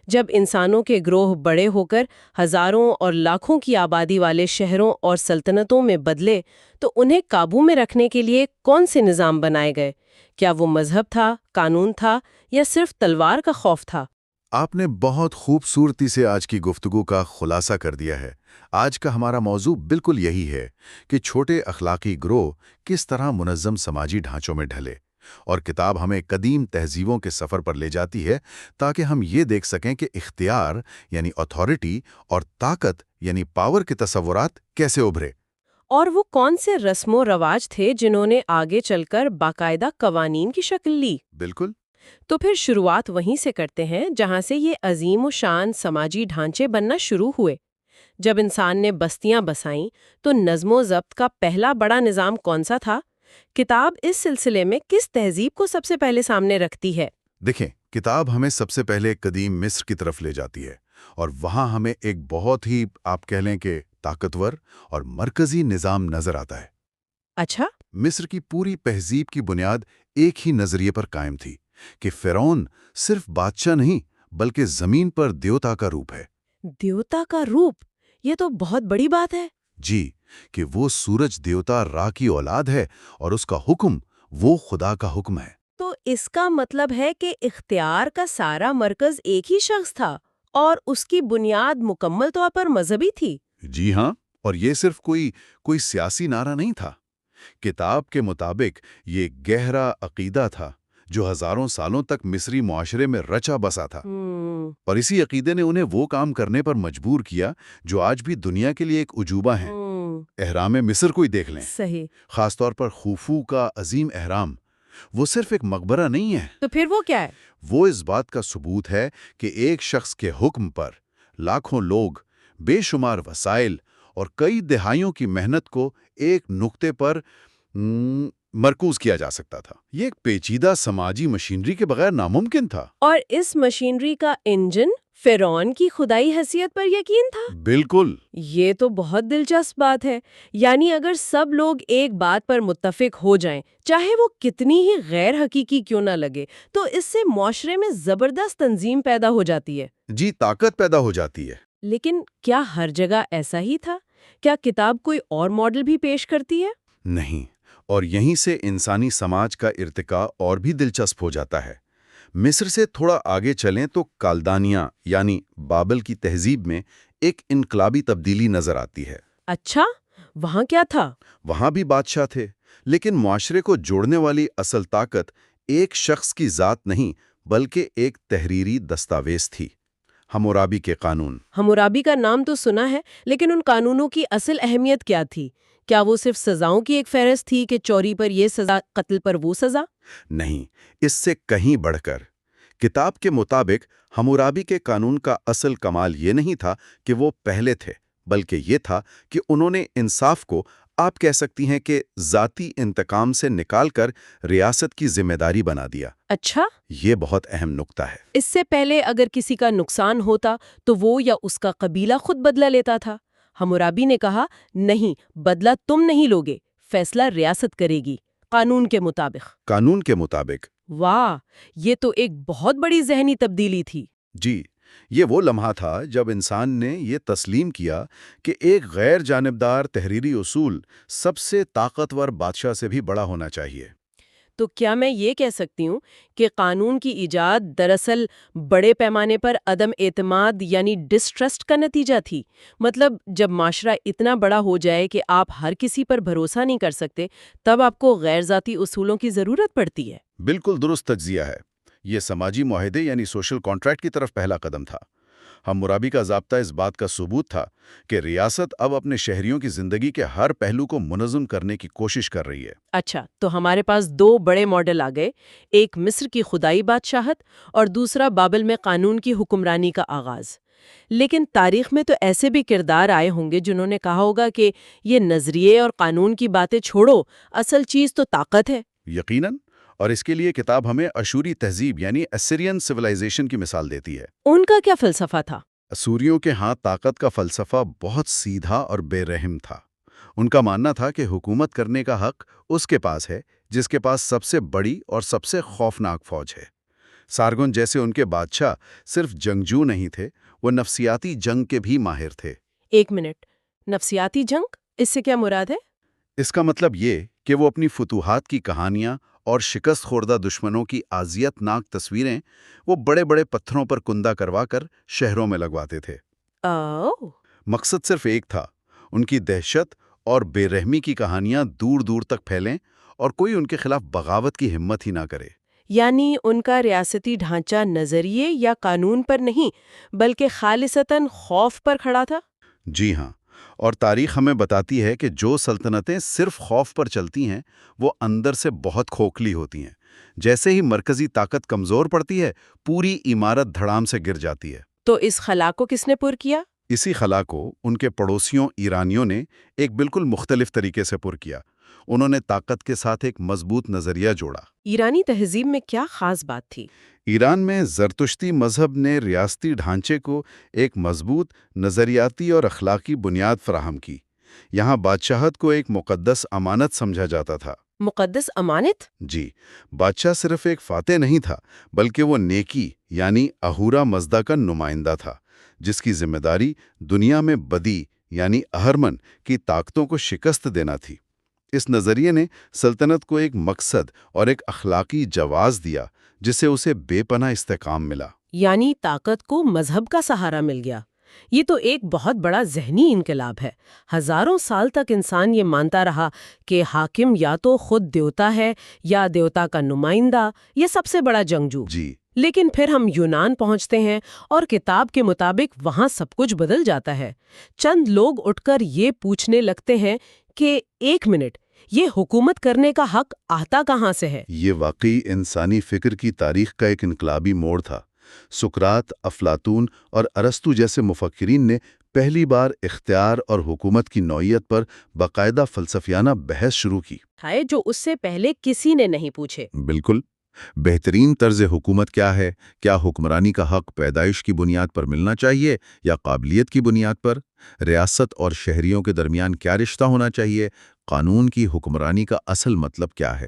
جب انسانوں کے گروہ بڑے ہو کر ہزاروں اور لاکھوں کی آبادی والے شہروں اور سلطنتوں میں بدلے، تو انہیں قابو میں رکھنے کے لیے کون سے نظام بنائے گئے؟ کیا وہ مذہب تھا، قانون تھا، یا صرف تلوار کا خوف تھا؟ آپ نے بہت خوبصورتی سے آج کی گفتگو کا خلاصہ کر دیا ہے۔ آج کا ہمارا موضوع بالکل یہی ہے کہ چھوٹے اخلاقی گروہ کس طرح منظم سماجی ڈھانچوں میں ڈھلے، اور کتاب ہمیں قدیم تہذیبوں کے سفر پر لے جاتی ہے تاکہ ہم یہ دیکھ سکیں کہ اختیار یعنی اتھارٹی اور طاقت یعنی پاور کے تصورات کیسے ابھرے۔ اور وہ کون سے رسم و رواج تھے جنہوں نے آگے چل کر باقاعدہ قوانین کی شکل لی؟ بالکل۔ تو پھر شروعات وہیں سے کرتے ہیں جہاں سے یہ عظیم و شان سماجی ڈھانچے بننا شروع ہوئے۔ جب انسان نے بستیاں بسائیں تو نظم و ضبط کا پہلا بڑا نظام کون سا تھا؟ کتاب اس سلسلے میں کس تہذیب کو سب سے پہلے سامنے رکھتی ہے؟ دیکھیں، کتاب ہمیں سب سے پہلے قدیم مصر کی طرف لے جاتی ہے، اور وہاں ہمیں ایک بہت ہی آپ کہہ لیں کہ طاقتور اور مرکزی نظام نظر آتا ہے۔ اچھا؟ مصر کی پوری تہذیب کی بنیاد ایک ہی نظریے پر قائم تھی کہ فرعون صرف بادشاہ نہیں بلکہ زمین پر دیوتا کا روپ ہے۔ دیوتا کا روپ؟ یہ تو بہت بڑی بات ہے۔ جی، کہ وہ سورج دیوتا را کی اولاد ہے، اور اس کا حکم وہ خدا کا حکم ہے۔ تو اس کا مطلب ہے کہ اختیار کا سارا مرکز ایک ہی شخص تھا، اور اس کی بنیاد مکمل طور پر مذہبی تھی۔ جی ہاں، اور یہ صرف کوئی سیاسی نعرہ نہیں تھا۔ کتاب کے مطابق یہ گہرا عقیدہ تھا جو ہزاروں سالوں تک مصری معاشرے میں رچا بسا تھا، اور اسی عقیدے نے انہیں وہ کام کرنے پر مجبور کیا جو آج بھی دنیا کے لیے ایک عجوبہ ہیں۔ احرام مصر کو ہی دیکھ لیں، صحیح۔ خاص طور پر خوفو کا عظیم احرام، وہ صرف ایک مقبرہ نہیں ہے۔ تو پھر وہ کیا ہے؟ وہ اس بات کا ثبوت ہے کہ ایک شخص کے حکم پر لاکھوں لوگ، بے شمار وسائل اور کئی دہائیوں کی محنت کو ایک نقطے پر مرکوز کیا جا سکتا تھا۔ یہ ایک پیچیدہ سماجی مشینری کے بغیر ناممکن تھا۔ اور اس مشینری کا انجن فرعون کی خدائی حیثیت پر یقین تھا۔ بالکل۔ یہ تو بہت دلچسپ بات ہے۔ یعنی اگر سب لوگ ایک بات پر متفق ہو جائیں، چاہے وہ کتنی ہی غیر حقیقی کیوں نہ لگے، تو اس سے معاشرے میں زبردست تنظیم پیدا ہو جاتی ہے۔ جی، طاقت پیدا ہو جاتی ہے۔ لیکن کیا ہر جگہ ایسا ہی تھا؟ کیا کتاب کوئی اور ماڈل بھی پیش کرتی ہے؟ نہیں، اور یہیں سے انسانی سماج کا ارتقاء اور بھی دلچسپ ہو جاتا ہے۔ مصر سے تھوڑا آگے چلیں تو کالدانیہ یعنی بابل کی تہذیب میں ایک انقلابی تبدیلی نظر آتی ہے۔ اچھا، وہاں کیا تھا؟ وہاں بھی بادشاہ تھے، لیکن معاشرے کو جوڑنے والی اصل طاقت ایک شخص کی ذات نہیں بلکہ ایک تحریری دستاویز تھی، حمورابی کے قانون۔ حمورابی کا نام تو سنا ہے، لیکن ان قانونوں کی اصل اہمیت کیا تھی؟ کیا وہ صرف سزاؤں کی ایک فہرست تھی کہ چوری پر یہ سزا، قتل پر وہ سزا؟ نہیں، اس سے کہیں بڑھ کر کتاب کے مطابق حمورابی کے قانون کا اصل کمال یہ نہیں تھا کہ وہ پہلے تھے، بلکہ یہ تھا کہ انہوں نے انصاف کو، آپ کہہ سکتی ہیں کہ ذاتی انتقام سے نکال کر ریاست کی ذمہ داری بنا دیا۔ اچھا، یہ بہت اہم نقطہ ہے۔ اس سے پہلے اگر کسی کا نقصان ہوتا تو وہ یا اس کا قبیلہ خود بدلہ لیتا تھا۔ حمورابی نے کہا نہیں، بدلہ تم نہیں لوگے، فیصلہ ریاست کرے گی، قانون کے مطابق۔ قانون کے مطابق۔ واہ، یہ تو ایک بہت بڑی ذہنی تبدیلی تھی۔ جی، یہ وہ لمحہ تھا جب انسان نے یہ تسلیم کیا کہ ایک غیر جانبدار تحریری اصول سب سے طاقتور بادشاہ سے بھی بڑا ہونا چاہیے۔ تو کیا میں یہ کہہ سکتی ہوں کہ قانون کی ایجاد دراصل بڑے پیمانے پر عدم اعتماد یعنی ڈسٹرسٹ کا نتیجہ تھی؟ مطلب جب معاشرہ اتنا بڑا ہو جائے کہ آپ ہر کسی پر بھروسہ نہیں کر سکتے، تب آپ کو غیر ذاتی اصولوں کی ضرورت پڑتی ہے۔ بالکل درست تجزیہ ہے۔ یہ سماجی معاہدے یعنی سوشل کانٹریکٹ کی طرف پہلا قدم تھا۔ حمورابی کا ضابطہ اس بات کا ثبوت تھا کہ ریاست اب اپنے شہریوں کی زندگی کے ہر پہلو کو منظم کرنے کی کوشش کر رہی ہے۔ اچھا، تو ہمارے پاس دو بڑے ماڈل آ گئے، ایک مصر کی خدائی بادشاہت اور دوسرا بابل میں قانون کی حکمرانی کا آغاز۔ لیکن تاریخ میں تو ایسے بھی کردار آئے ہوں گے جنہوں نے کہا ہوگا کہ یہ نظریے اور قانون کی باتیں چھوڑو، اصل چیز تو طاقت ہے۔ یقیناً، اور اس کے لیے کتاب ہمیں اشوری تہذیب یعنی اسیرین سویلائزیشن کی مثال دیتی ہے۔ ان کا کیا فلسفہ تھا؟ اسوریوں کے ہاں طاقت کا فلسفہ بہت سیدھا اور بے رحم تھا۔ ان کا ماننا تھا کہ حکومت کرنے کا حق اس کے پاس ہے جس کے پاس سب سے بڑی اور سب سے خوفناک فوج ہے۔ سارگون جیسے ان کے بادشاہ صرف جنگجو نہیں تھے، وہ نفسیاتی جنگ کے بھی ماہر تھے۔ ایک منٹ، نفسیاتی جنگ؟ اس سے کیا مراد ہے؟ اس کا مطلب یہ کہ وہ اپنی فتوحات کی کہانیاں اور شکست خوردہ دشمنوں کی اذیت ناک تصویریں وہ بڑے بڑے پتھروں پر کندہ کروا کر شہروں میں لگواتے تھے۔ مقصد صرف ایک تھا، ان کی دہشت اور بے رحمی کی کہانیاں دور دور تک پھیلیں اور کوئی ان کے خلاف بغاوت کی ہمت ہی نہ کرے۔ یعنی ان کا ریاستی ڈھانچہ نظریے یا قانون پر نہیں بلکہ خالصتاً خوف پر کھڑا تھا؟ جی ہاں، اور تاریخ ہمیں بتاتی ہے کہ جو سلطنتیں صرف خوف پر چلتی ہیں وہ اندر سے بہت کھوکھلی ہوتی ہیں۔ جیسے ہی مرکزی طاقت کمزور پڑتی ہے، پوری عمارت دھڑام سے گر جاتی ہے۔ تو اس خلا کو کس نے پر کیا؟ اسی خلا کو ان کے پڑوسیوں ایرانیوں نے ایک بالکل مختلف طریقے سے پر کیا۔ انہوں نے طاقت کے ساتھ ایک مضبوط نظریہ جوڑا۔ ایرانی تہذیب میں کیا خاص بات تھی؟ ایران میں زرتشتی مذہب نے ریاستی ڈھانچے کو ایک مضبوط نظریاتی اور اخلاقی بنیاد فراہم کی۔ یہاں بادشاہت کو ایک مقدس امانت سمجھا جاتا تھا۔ مقدس امانت؟ جی، بادشاہ صرف ایک فاتح نہیں تھا، بلکہ وہ نیکی یعنی اہورا مزدا کا نمائندہ تھا، جس کی ذمہ داری دنیا میں بدی یعنی اہرمن کی طاقتوں کو شکست دینا تھی۔ اس نظریے نے سلطنت کو ایک مقصد اور ایک اخلاقی جواز دیا جس سے اسے بے پناہ استحکام ملا۔ یعنی طاقت کو مذہب کا سہارا مل گیا۔ یہ تو ایک بہت بڑا ذہنی انقلاب ہے۔ ہزاروں سال تک انسان یہ مانتا رہا کہ حاکم یا تو خود دیوتا ہے یا دیوتا کا نمائندہ یا سب سے بڑا جنگجو۔ جی، لیکن پھر ہم یونان پہنچتے ہیں اور کتاب کے مطابق وہاں سب کچھ بدل جاتا ہے۔ چند لوگ اٹھ کر یہ پوچھنے لگتے ہیں کہ ایک منٹ، یہ حکومت کرنے کا حق آتا کہاں سے ہے؟ یہ واقعی انسانی فکر کی تاریخ کا ایک انقلابی موڑ تھا۔ سقراط، افلاطون اور ارسطو جیسے مفکرین نے پہلی بار اختیار اور حکومت کی نوعیت پر باقاعدہ فلسفیانہ بحث شروع کی۔ ہے جو اس سے پہلے کسی نے نہیں پوچھے۔ بالکل۔ بہترین طرز حکومت کیا ہے؟ کیا حکمرانی کا حق پیدائش کی بنیاد پر ملنا چاہیے یا قابلیت کی بنیاد پر؟ ریاست اور شہریوں کے درمیان کیا رشتہ ہونا چاہیے؟ قانون کی حکمرانی کا اصل مطلب کیا ہے؟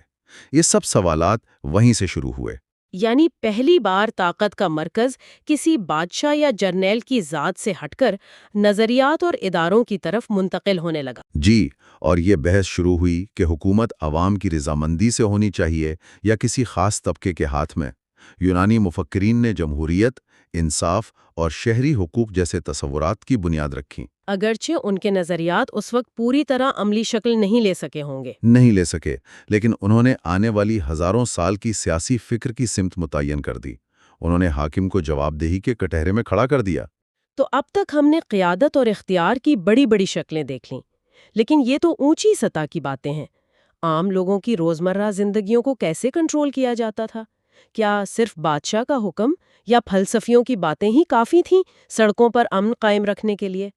یہ سب سوالات وہیں سے شروع ہوئے۔ یعنی پہلی بار طاقت کا مرکز کسی بادشاہ یا جرنیل کی ذات سے ہٹ کر نظریات اور اداروں کی طرف منتقل ہونے لگا۔ جی، اور یہ بحث شروع ہوئی کہ حکومت عوام کی رضامندی سے ہونی چاہیے یا کسی خاص طبقے کے ہاتھ میں۔ یونانی مفکرین نے جمہوریت، انصاف اور شہری حقوق جیسے تصورات کی بنیاد رکھی۔ اگرچہ ان کے نظریات اس وقت پوری طرح عملی شکل نہیں لے سکے ہوں گے۔ نہیں لے سکے، لیکن انہوں نے آنے والی ہزاروں سال کی سیاسی فکر کی سمت متعین کر دی۔ انہوں نے حاکم کو جواب دہی کے کٹہرے میں کھڑا کر دیا۔ تو اب تک ہم نے قیادت اور اختیار کی بڑی بڑی شکلیں دیکھ لیں، لیکن یہ تو اونچی سطح کی باتیں ہیں۔ عام لوگوں کی روزمرہ زندگیوں کو کیسے کنٹرول کیا جاتا تھا؟ کیا صرف بادشاہ کا حکم یا فلسفیوں کی باتیں ہی کافی تھیں سڑکوں پر امن قائم رکھنے کے لیے؟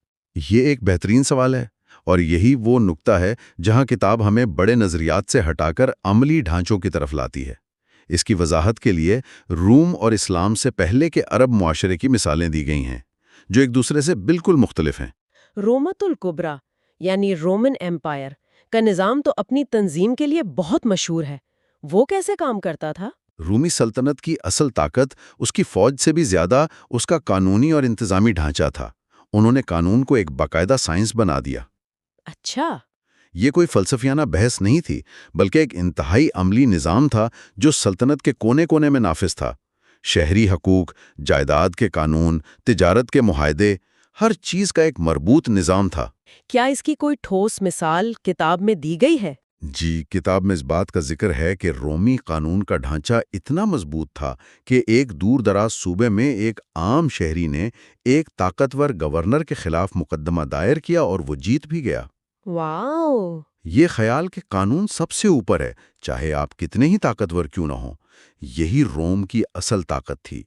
یہ ایک بہترین سوال ہے، اور یہی وہ نقطہ ہے جہاں کتاب ہمیں بڑے نظریات سے ہٹا کر عملی ڈھانچوں کی طرف لاتی ہے۔ اس کی وضاحت کے لیے روم اور اسلام سے پہلے کے عرب معاشرے کی مثالیں دی گئی ہیں، جو ایک دوسرے سے بالکل مختلف ہیں۔ رومت الکبریٰ یعنی رومن ایمپائر کا نظام تو اپنی تنظیم کے لیے بہت مشہور ہے۔ وہ کیسے کام کرتا تھا؟ رومی سلطنت کی اصل طاقت اس کی فوج سے بھی زیادہ اس کا قانونی اور انتظامی ڈھانچہ تھا۔ انہوں نے قانون کو ایک باقاعدہ سائنس بنا دیا۔ اچھا، یہ کوئی فلسفیانہ بحث نہیں تھی، بلکہ ایک انتہائی عملی نظام تھا جو سلطنت کے کونے کونے میں نافذ تھا۔ شہری حقوق، جائیداد کے قانون، تجارت کے معاہدے، ہر چیز کا ایک مربوط نظام تھا۔ کیا اس کی کوئی ٹھوس مثال کتاب میں دی گئی ہے؟ جی، کتاب میں اس بات کا ذکر ہے کہ رومی قانون کا ڈھانچہ اتنا مضبوط تھا کہ ایک دور دراز صوبے میں ایک عام شہری نے ایک طاقتور گورنر کے خلاف مقدمہ دائر کیا اور وہ جیت بھی گیا۔ واؤ! یہ خیال کہ قانون سب سے اوپر ہے، چاہے آپ کتنے ہی طاقتور کیوں نہ ہوں، یہی روم کی اصل طاقت تھی۔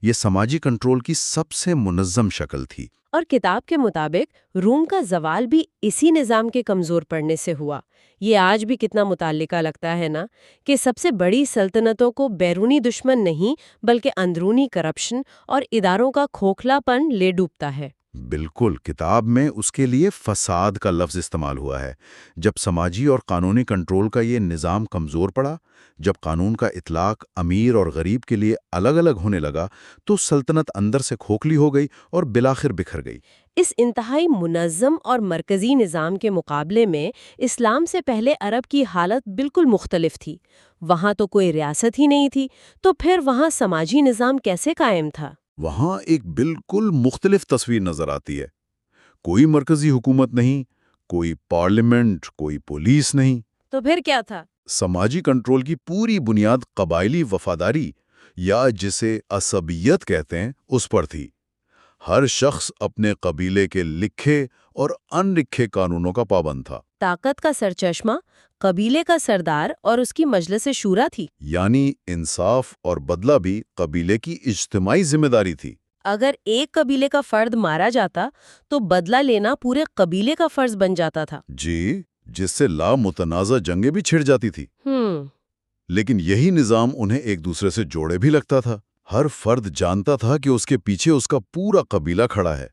یہ سماجی کنٹرول کی سب سے منظم شکل تھی۔ اور کتاب کے مطابق روم کا زوال بھی اسی نظام کے کمزور پڑنے سے ہوا۔ یہ آج بھی کتنا متعلقہ لگتا ہے نا، کہ سب سے بڑی سلطنتوں کو بیرونی دشمن نہیں بلکہ اندرونی کرپشن اور اداروں کا کھوکھلا پن لے ڈوبتا ہے۔ بالکل، کتاب میں اس کے لیے فساد کا لفظ استعمال ہوا ہے۔ جب سماجی اور قانونی کنٹرول کا یہ نظام کمزور پڑا، جب قانون کا اطلاق امیر اور غریب کے لیے الگ الگ ہونے لگا، تو سلطنت اندر سے کھوکھلی ہو گئی اور بالآخر بکھر گئی۔ اس انتہائی منظم اور مرکزی نظام کے مقابلے میں اسلام سے پہلے عرب کی حالت بالکل مختلف تھی۔ وہاں تو کوئی ریاست ہی نہیں تھی، تو پھر وہاں سماجی نظام کیسے قائم تھا؟ وہاں ایک بالکل مختلف تصویر نظر آتی ہے۔ کوئی مرکزی حکومت نہیں، کوئی پارلیمنٹ، کوئی پولیس نہیں۔ تو پھر کیا تھا؟ سماجی کنٹرول کی پوری بنیاد قبائلی وفاداری یا جسے عصبیت کہتے ہیں اس پر تھی۔ ہر شخص اپنے قبیلے کے لکھے اور ان لکھے قانونوں کا پابند تھا۔ طاقت کا سرچشمہ قبیلے کا سردار اور اس کی مجلس شورا تھی۔ یعنی انصاف اور بدلہ بھی قبیلے کی اجتماعی ذمہ داری تھی۔ اگر ایک قبیلے کا فرد مارا جاتا تو بدلہ لینا پورے قبیلے کا فرض بن جاتا تھا۔ جی، جس سے لامتنازع جنگیں بھی چھڑ جاتی تھی۔ لیکن یہی نظام انہیں ایک دوسرے سے جوڑے بھی لگتا تھا۔ ہر فرد جانتا تھا کہ اس کے پیچھے اس کا پورا قبیلہ کھڑا ہے۔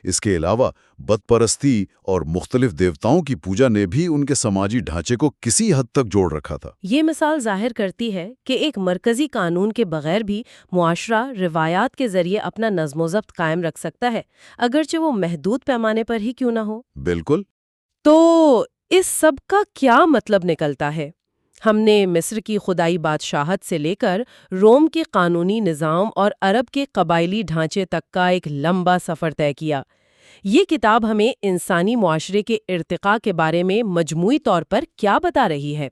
اس کے علاوہ بت پرستی اور مختلف دیوتاؤں کی پوجا نے بھی ان کے سماجی ڈھانچے کو کسی حد تک جوڑ رکھا تھا۔ یہ مثال ظاہر کرتی ہے کہ ایک مرکزی قانون کے بغیر بھی معاشرہ روایات کے ذریعے اپنا نظم و ضبط قائم رکھ سکتا ہے، اگرچہ وہ محدود پیمانے پر ہی کیوں نہ ہو۔ بالکل۔ تو اس سب کا کیا مطلب نکلتا ہے؟ ہم نے مصر کی خدائی بادشاہت سے لے کر روم کے قانونی نظام اور عرب کے قبائلی ڈھانچے تک کا ایک لمبا سفر طے کیا۔ یہ کتاب ہمیں انسانی معاشرے کے ارتقاء کے بارے میں مجموعی طور پر کیا بتا رہی ہے؟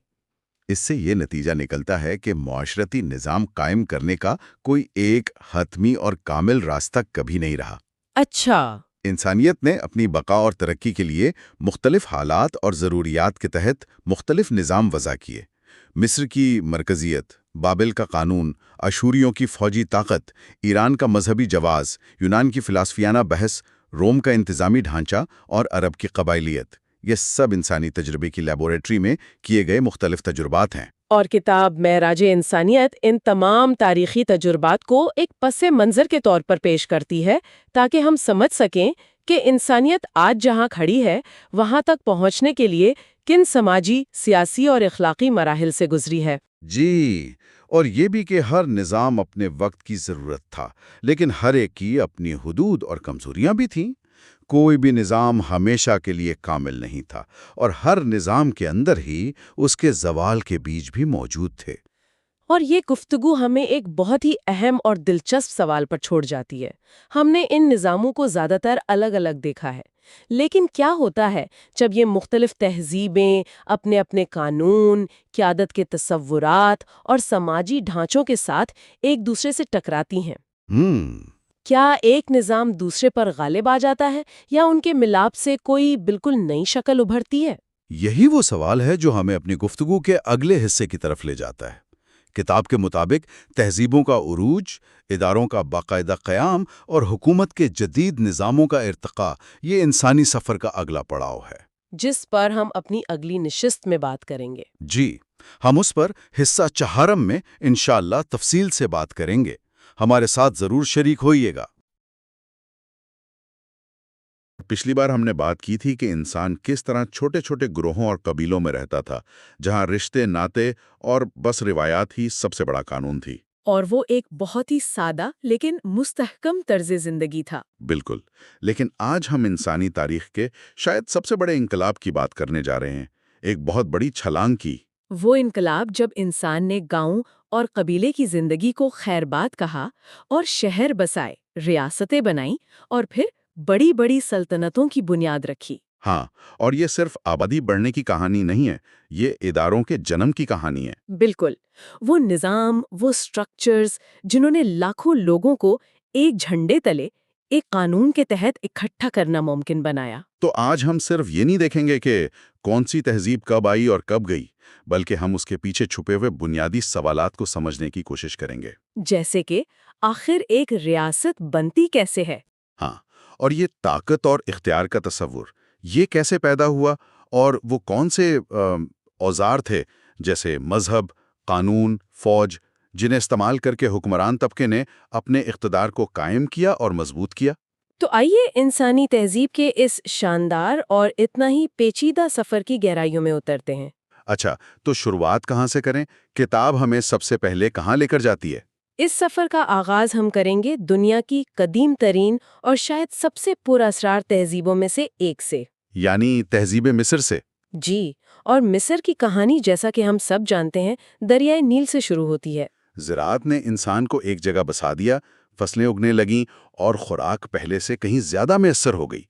اس سے یہ نتیجہ نکلتا ہے کہ معاشرتی نظام قائم کرنے کا کوئی ایک حتمی اور کامل راستہ کبھی نہیں رہا۔ اچھا۔ انسانیت نے اپنی بقا اور ترقی کے لیے مختلف حالات اور ضروریات کے تحت مختلف نظام وضع کیے۔ مصر کی مرکزیت، بابل کا قانون، اشوریوں کی فوجی طاقت، ایران کا مذہبی جواز، یونان کی فلسفیانہ بحث، روم کا انتظامی ڈھانچہ اور عرب کی قبائلیت، یہ سب انسانی تجربے کی لیبارٹری میں کیے گئے مختلف تجربات ہیں۔ اور کتاب معراج انسانیت ان تمام تاریخی تجربات کو ایک پس منظر کے طور پر پیش کرتی ہے تاکہ ہم سمجھ سکیں کہ انسانیت آج جہاں کھڑی ہے وہاں تک پہنچنے کے لیے کن سماجی، سیاسی اور اخلاقی مراحل سے گزری ہے۔ جی، اور یہ بھی کہ ہر نظام اپنے وقت کی ضرورت تھا، لیکن ہر ایک کی اپنی حدود اور کمزوریاں بھی تھیں۔ کوئی بھی نظام ہمیشہ کے لیے کامل نہیں تھا، اور ہر نظام کے اندر ہی اس کے زوال کے بیج بھی موجود تھے۔ اور یہ گفتگو ہمیں ایک بہت ہی اہم اور دلچسپ سوال پر چھوڑ جاتی ہے۔ ہم نے ان نظاموں کو زیادہ تر الگ الگ دیکھا ہے، لیکن کیا ہوتا ہے جب یہ مختلف تہذیبیں اپنے اپنے قانون، قیادت کے تصورات اور سماجی ڈھانچوں کے ساتھ ایک دوسرے سے ٹکراتی ہیں؟ کیا ایک نظام دوسرے پر غالب آ جاتا ہے یا ان کے ملاپ سے کوئی بالکل نئی شکل ابھرتی ہے؟ یہی وہ سوال ہے جو ہمیں اپنی گفتگو کے اگلے حصے کی طرف لے جاتا ہے۔ کتاب کے مطابق تہذیبوں کا عروج، اداروں کا باقاعدہ قیام اور حکومت کے جدید نظاموں کا ارتقاء یہ انسانی سفر کا اگلا پڑاؤ ہے، جس پر ہم اپنی اگلی نشست میں بات کریں گے۔ جی ہم اس پر حصہ چہارم میں انشاءاللہ تفصیل سے بات کریں گے۔ ہمارے ساتھ ضرور شریک ہوئیے گا۔ پچھلی بار ہم نے بات کی تھی کہ انسان کس طرح چھوٹے چھوٹے گروہوں اور قبیلوں میں رہتا تھا، جہاں رشتے، ناطے اور بس روایات ہی سب سے بڑا قانون تھی۔ اور وہ ایک بہت ہی سادہ لیکن مستحکم طرز زندگی تھا۔ بالکل، لیکن آج ہم انسانی تاریخ کے شاید سب سے بڑے انقلاب کی بات کرنے جا رہے ہیں، ایک بہت بڑی چھلانگ کی۔ وہ انقلاب جب انسان نے گاؤں اور قبیلے کی زندگی کو خیرباد کہا اور شہر بسائے، ریاستیں بنائیں اور پھر بڑی بڑی سلطنتوں کی بنیاد رکھی۔ ہاں، اور یہ صرف آبادی بڑھنے کی کہانی نہیں ہے، یہ اداروں کے جنم کی کہانی ہے۔ بالکل، وہ نظام، وہ سٹرکچرز جنہوں نے لاکھوں لوگوں کو ایک جھنڈے تلے ایک قانون کے تحت اکٹھا کرنا ممکن بنایا۔ تو آج ہم صرف یہ نہیں دیکھیں گے کہ کون سی تہذیب کب آئی اور کب گئی، بلکہ ہم اس کے پیچھے چھپے ہوئے بنیادی سوالات کو سمجھنے کی کوشش کریں گے۔ جیسے کہ آخر ایک ریاست بنتی کیسے ہے؟ ہاں، اور یہ طاقت اور اختیار کا تصور یہ کیسے پیدا ہوا، اور وہ کون سے اوزار تھے جیسے مذہب، قانون، فوج، جنہیں استعمال کر کے حکمران طبقے نے اپنے اقتدار کو قائم کیا اور مضبوط کیا۔ تو آئیے انسانی تہذیب کے اس شاندار اور اتنا ہی پیچیدہ سفر کی گہرائیوں میں اترتے ہیں۔ اچھا، تو شروعات کہاں سے کریں؟ کتاب ہمیں سب سے پہلے کہاں لے کر جاتی ہے؟ اس سفر کا آغاز ہم کریں گے دنیا کی قدیم ترین اور شاید سب سے پر اسرار تہذیبوں میں سے ایک سے، یعنی تہذیب مصر سے۔ جی، اور مصر کی کہانی جیسا کہ ہم سب جانتے ہیں دریائے نیل سے شروع ہوتی ہے۔ زراعت نے انسان کو ایک جگہ بسا دیا، فصلیں اگنے لگیں اور خوراک پہلے سے کہیں زیادہ میسر ہو گئی،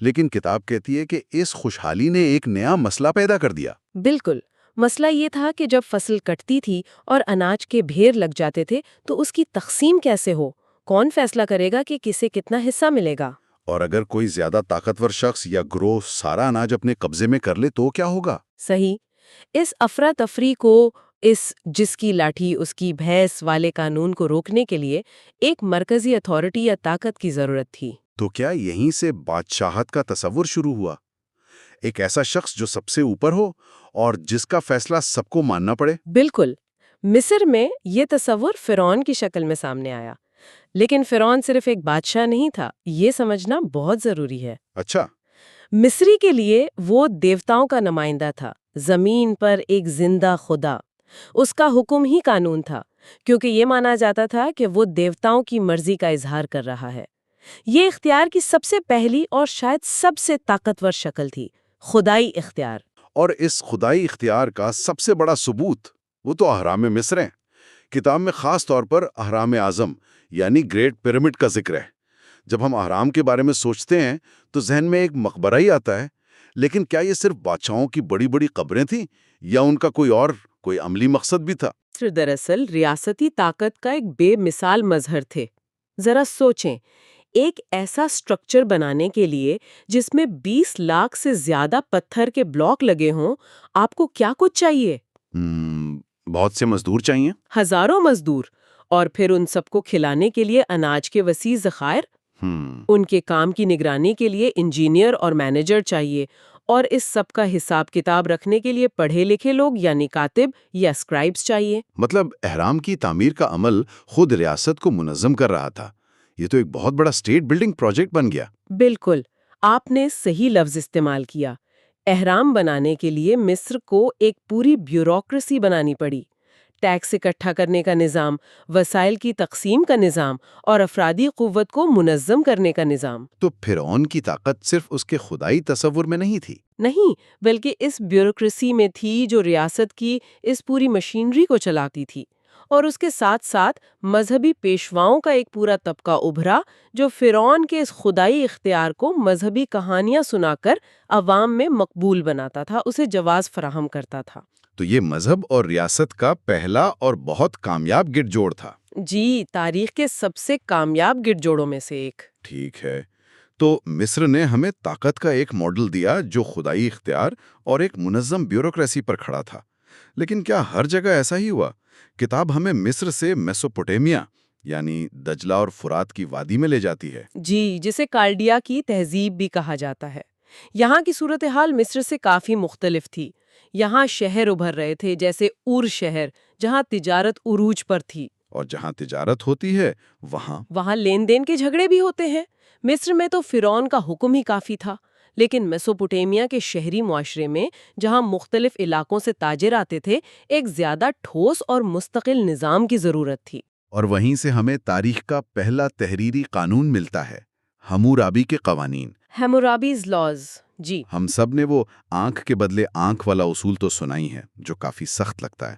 لیکن کتاب کہتی ہے کہ اس خوشحالی نے ایک نیا مسئلہ پیدا کر دیا۔ بالکل، مسئلہ یہ تھا کہ جب فصل کٹتی تھی اور اناج کے ڈھیر لگ جاتے تھے تو اس کی تقسیم کیسے ہو؟ کون فیصلہ کرے گا کہ کسے کتنا حصہ ملے گا؟ اور اگر کوئی زیادہ طاقتور شخص یا گروہ سارا اناج اپنے قبضے میں کر لے تو کیا ہوگا؟ صحیح، اس افراتفری کو، اس جس کی لاٹھی اس کی بھینس والے قانون کو روکنے کے لیے ایک مرکزی اتھارٹی یا طاقت کی ضرورت تھی۔ تو کیا یہیں سے بادشاہت کا تصور شروع ہوا؟ ایک ایسا شخص جو سب سے اوپر ہو اور جس کا فیصلہ سب کو ماننا پڑے؟ بالکل، مصر میں یہ تصور فرعون کی شکل میں سامنے آیا، لیکن فرعون صرف ایک بادشاہ نہیں تھا، یہ سمجھنا بہت ضروری ہے۔ اچھا، مصری کے لیے وہ دیوتاؤں کا نمائندہ تھا، زمین پر ایک زندہ خدا۔ اس کا حکم ہی قانون تھا، کیونکہ یہ مانا جاتا تھا کہ وہ دیوتاؤں کی مرضی کا اظہار کر رہا ہے۔ یہ اختیار کی سب سے پہلی اور شاید سب سے طاقتور شکل تھی، خدائی اختیار۔ اور اس خدائی اختیار کا سب سے بڑا ثبوت وہ تو اہرام مصر ہیں۔ کتاب میں خاص طور پر اہرام اعظم یعنی گریٹ پیرامڈ کا ذکر ہے۔ جب ہم اہرام کے بارے میں سوچتے ہیں تو ذہن میں ایک مقبرہ ہی آتا ہے، لیکن کیا یہ صرف بادشاہوں کی بڑی بڑی قبریں تھیں یا ان کا کوئی عملی مقصد بھی تھا؟ دراصل ریاستی طاقت کا ایک بے مثال مظہر تھے۔ ذرا سوچیں، ایک ایسا سٹرکچر بنانے کے لیے جس میں 20 لاکھ سے زیادہ پتھر کے بلاک لگے ہوں، آپ کو کیا کچھ چاہیے؟ بہت سے مزدور چاہیے۔ ہزاروں مزدور، اور پھر ان سب کو کھلانے کے لیے اناج کے وسیع ذخائر۔ ان کے کام کی نگرانی کے لیے انجینئر اور مینیجر چاہیے، اور اس سب کا حساب کتاب رکھنے کے لیے پڑھے لکھے لوگ یعنی کاتب یا سکرائبز چاہیے۔ مطلب اہرام کی تعمیر کا عمل خود ریاست کو منظم کر رہا تھا۔ یہ تو ایک بہت بڑا اسٹیٹ بلڈنگ پروجیکٹ بن گیا۔ بالکل، آپ نے صحیح لفظ استعمال کیا۔ اہرام بنانے کے لیے مصر کو ایک پوری بیوروکریسی بنانی پڑی۔ ٹیکس اکٹھا کرنے کا نظام، وسائل کی تقسیم کا نظام اور افرادی قوت کو منظم کرنے کا نظام۔ تو فرعون کی طاقت صرف اس کے خدائی تصور میں نہیں تھی؟ نہیں، بلکہ اس بیوروکریسی میں تھی جو ریاست کی اس پوری مشینری کو چلاتی تھی، اور اس کے ساتھ ساتھ مذہبی پیشواؤں کا ایک پورا طبقہ ابھرا جو فرعون کے اس خدائی اختیار کو مذہبی کہانیاں سنا کر عوام میں مقبول بناتا تھا، اسے جواز فراہم کرتا تھا۔ تو یہ مذہب اور ریاست کا پہلا اور بہت کامیاب گٹھ جوڑ تھا۔ جی، تاریخ کے سب سے کامیاب گٹھ جوڑوں میں سے ایک۔ ٹھیک ہے، تو مصر نے ہمیں طاقت کا ایک ماڈل دیا جو خدائی اختیار اور ایک منظم بیوروکریسی پر کھڑا تھا۔ لیکن کیا ہر جگہ ایسا ہی ہوا؟ کتاب ہمیں مصر سے میسوپوٹیمیا یعنی دجلہ اور فرات کی وادی میں لے جاتی ہے۔ جی، جسے کالڈیا کی تہذیب بھی کہا جاتا ہے۔ یہاں کی صورتحال مصر سے کافی مختلف تھی۔ یہاں شہر ابھر رہے تھے، جیسے اور شہر، جہاں تجارت عروج پر تھی۔ اور جہاں تجارت ہوتی ہے وہاں لین دین کے جھگڑے بھی ہوتے ہیں۔ مصر میں تو فرعون کا حکم ہی کافی تھا، لیکن میسوپوٹیمیا کے شہری معاشرے میں، جہاں مختلف علاقوں سے تاجر آتے تھے، ایک زیادہ ٹھوس اور مستقل نظام کی ضرورت تھی۔ اور وہیں سے ہمیں تاریخ کا پہلا تحریری قانون ملتا ہے، حمورابی کے قوانین۔ ہیمورابیز لاز، جی۔ ہم سب نے وہ آنکھ کے بدلے آنکھ والا اصول تو سنا ہی ہے، جو کافی سخت لگتا ہے۔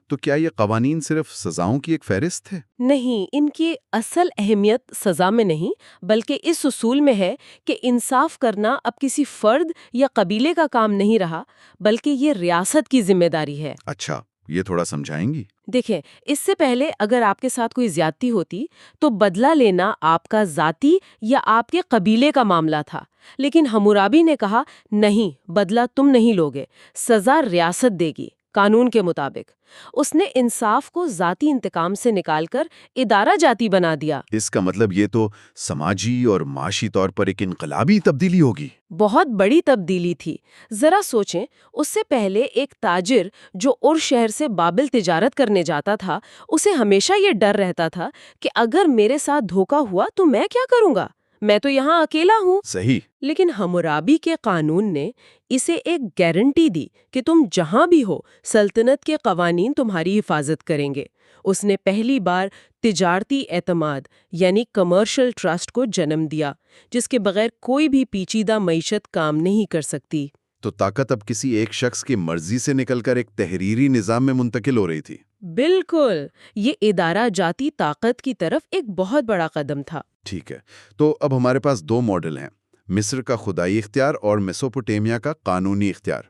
تو کیا یہ قوانین صرف سزاؤں کی ایک فہرست ہے؟ نہیں، ان کی اصل اہمیت سزا میں نہیں، بلکہ اس اصول میں ہے کہ انصاف کرنا اب کسی فرد یا قبیلے کا کام نہیں رہا، بلکہ یہ ریاست کی ذمہ داری ہے۔ اچھا، یہ تھوڑا سمجھائیں گی؟ دیکھیں، اس سے پہلے اگر آپ کے ساتھ کوئی زیادتی ہوتی تو بدلہ لینا آپ کا ذاتی یا آپ کے قبیلے کا معاملہ تھا، لیکن حمورابی نے کہا نہیں، بدلہ تم نہیں لوگے، سزا ریاست دے گی قانون کے مطابق۔ اس نے انصاف کو ذاتی انتقام سے نکال کر ادارہ جاتی بنا دیا۔ اس کا مطلب یہ تو سماجی اور معاشی طور پر ایک انقلابی تبدیلی ہوگی۔ بہت بڑی تبدیلی تھی۔ ذرا سوچیں، اس سے پہلے ایک تاجر جو اور شہر سے بابل تجارت کرنے جاتا تھا، اسے ہمیشہ یہ ڈر رہتا تھا کہ اگر میرے ساتھ دھوکا ہوا تو میں کیا کروں گا، میں تو یہاں اکیلا ہوں۔ صحیح۔ لیکن حمورابی کے قانون نے اسے ایک گارنٹی دی کہ تم جہاں بھی ہو، سلطنت کے قوانین تمہاری حفاظت کریں گے۔ اس نے پہلی بار تجارتی اعتماد یعنی کمرشل ٹرسٹ کو جنم دیا، جس کے بغیر کوئی بھی پیچیدہ معیشت کام نہیں کر سکتی۔ تو طاقت اب کسی ایک شخص کی مرضی سے نکل کر ایک تحریری نظام میں منتقل ہو رہی تھی۔ بالکل، یہ ادارہ جاتی طاقت کی طرف ایک بہت بڑا قدم تھا۔ ٹھیک ہے، تو اب ہمارے پاس دو ماڈل ہیں، مصر کا خدائی اختیار اور میسوپوٹیمیا کا قانونی اختیار۔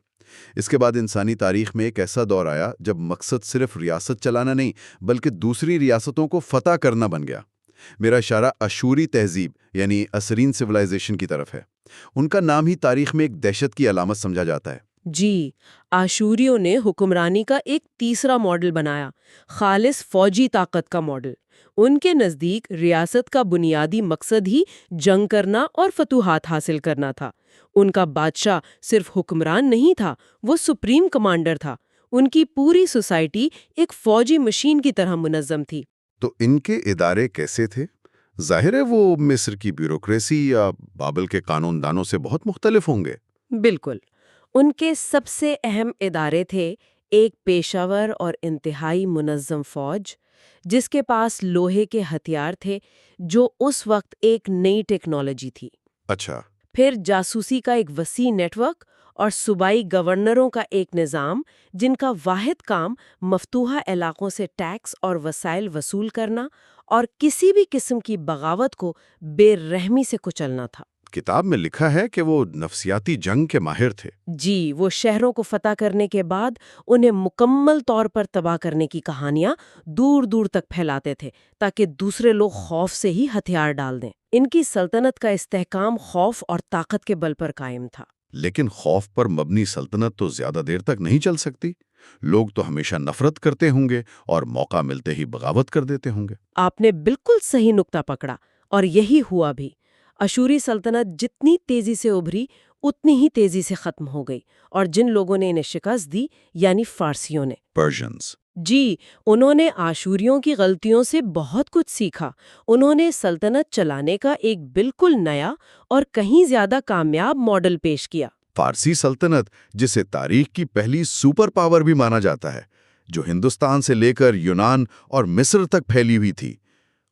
اس کے بعد انسانی تاریخ میں ایک ایسا دور آیا جب مقصد صرف ریاست چلانا نہیں بلکہ دوسری ریاستوں کو فتح کرنا بن گیا۔ میرا اشارہ اشوری تہذیب یعنی اسرین سویلائزیشن کی طرف ہے۔ ان کا نام ہی تاریخ میں ایک دہشت کی علامت سمجھا جاتا ہے۔ جی، آشوریوں نے حکمرانی کا ایک تیسرا ماڈل بنایا، خالص فوجی طاقت کا ماڈل۔ ان کے نزدیک ریاست کا بنیادی مقصد ہی جنگ کرنا اور فتوحات حاصل کرنا تھا۔ ان کا بادشاہ صرف حکمران نہیں تھا، وہ سپریم کمانڈر تھا۔ ان کی پوری سوسائٹی ایک فوجی مشین کی طرح منظم تھی۔ تو ان کے ادارے کیسے تھے؟ ظاہر ہے وہ مصر کی بیوروکریسی یا بابل کے قانون دانوں سے بہت مختلف ہوں گے۔ بالکل، ان کے سب سے اہم ادارے تھے ایک پیشہ ور اور انتہائی منظم فوج، جس کے پاس لوہے کے ہتھیار تھے جو اس وقت ایک نئی ٹیکنالوجی تھی۔ اچھا۔ پھر جاسوسی کا ایک وسیع نیٹ ورک اور صوبائی گورنروں کا ایک نظام جن کا واحد کام مفتوحہ علاقوں سے ٹیکس اور وسائل وصول کرنا اور کسی بھی قسم کی بغاوت کو بے رحمی سے کچلنا تھا۔ کتاب میں لکھا ہے کہ وہ نفسیاتی جنگ کے ماہر تھے۔ جی، وہ شہروں کو فتح کرنے کے بعد انہیں مکمل طور پر تباہ کرنے کی کہانیاں دور دور تک پھیلاتے تھے تاکہ دوسرے لوگ خوف سے ہی ہتھیار ڈال دیں۔ ان کی سلطنت کا استحکام خوف اور طاقت کے بل پر قائم تھا۔ لیکن خوف پر مبنی سلطنت تو زیادہ دیر تک نہیں چل سکتی۔ لوگ تو ہمیشہ نفرت کرتے ہوں گے اور موقع ملتے ہی بغاوت کر دیتے ہوں گے۔ آپ نے بالکل صحیح نقطہ پکڑا، اور یہی ہوا بھی۔ اشوری سلطنت جتنی تیزی سے ابھری اتنی ہی تیزی سے ختم ہو گئی، اور جن لوگوں نے انہیں شکست دی یعنی فارسیوں نے، پرشینز، جی، انہوں نے آشوریوں کی غلطیوں سے بہت کچھ سیکھا۔ انہوں نے سلطنت چلانے کا ایک بالکل نیا اور کہیں زیادہ کامیاب ماڈل پیش کیا۔ فارسی سلطنت، جسے تاریخ کی پہلی سپر پاور بھی مانا جاتا ہے، جو ہندوستان سے لے کر یونان اور مصر تک پھیلی ہوئی تھی،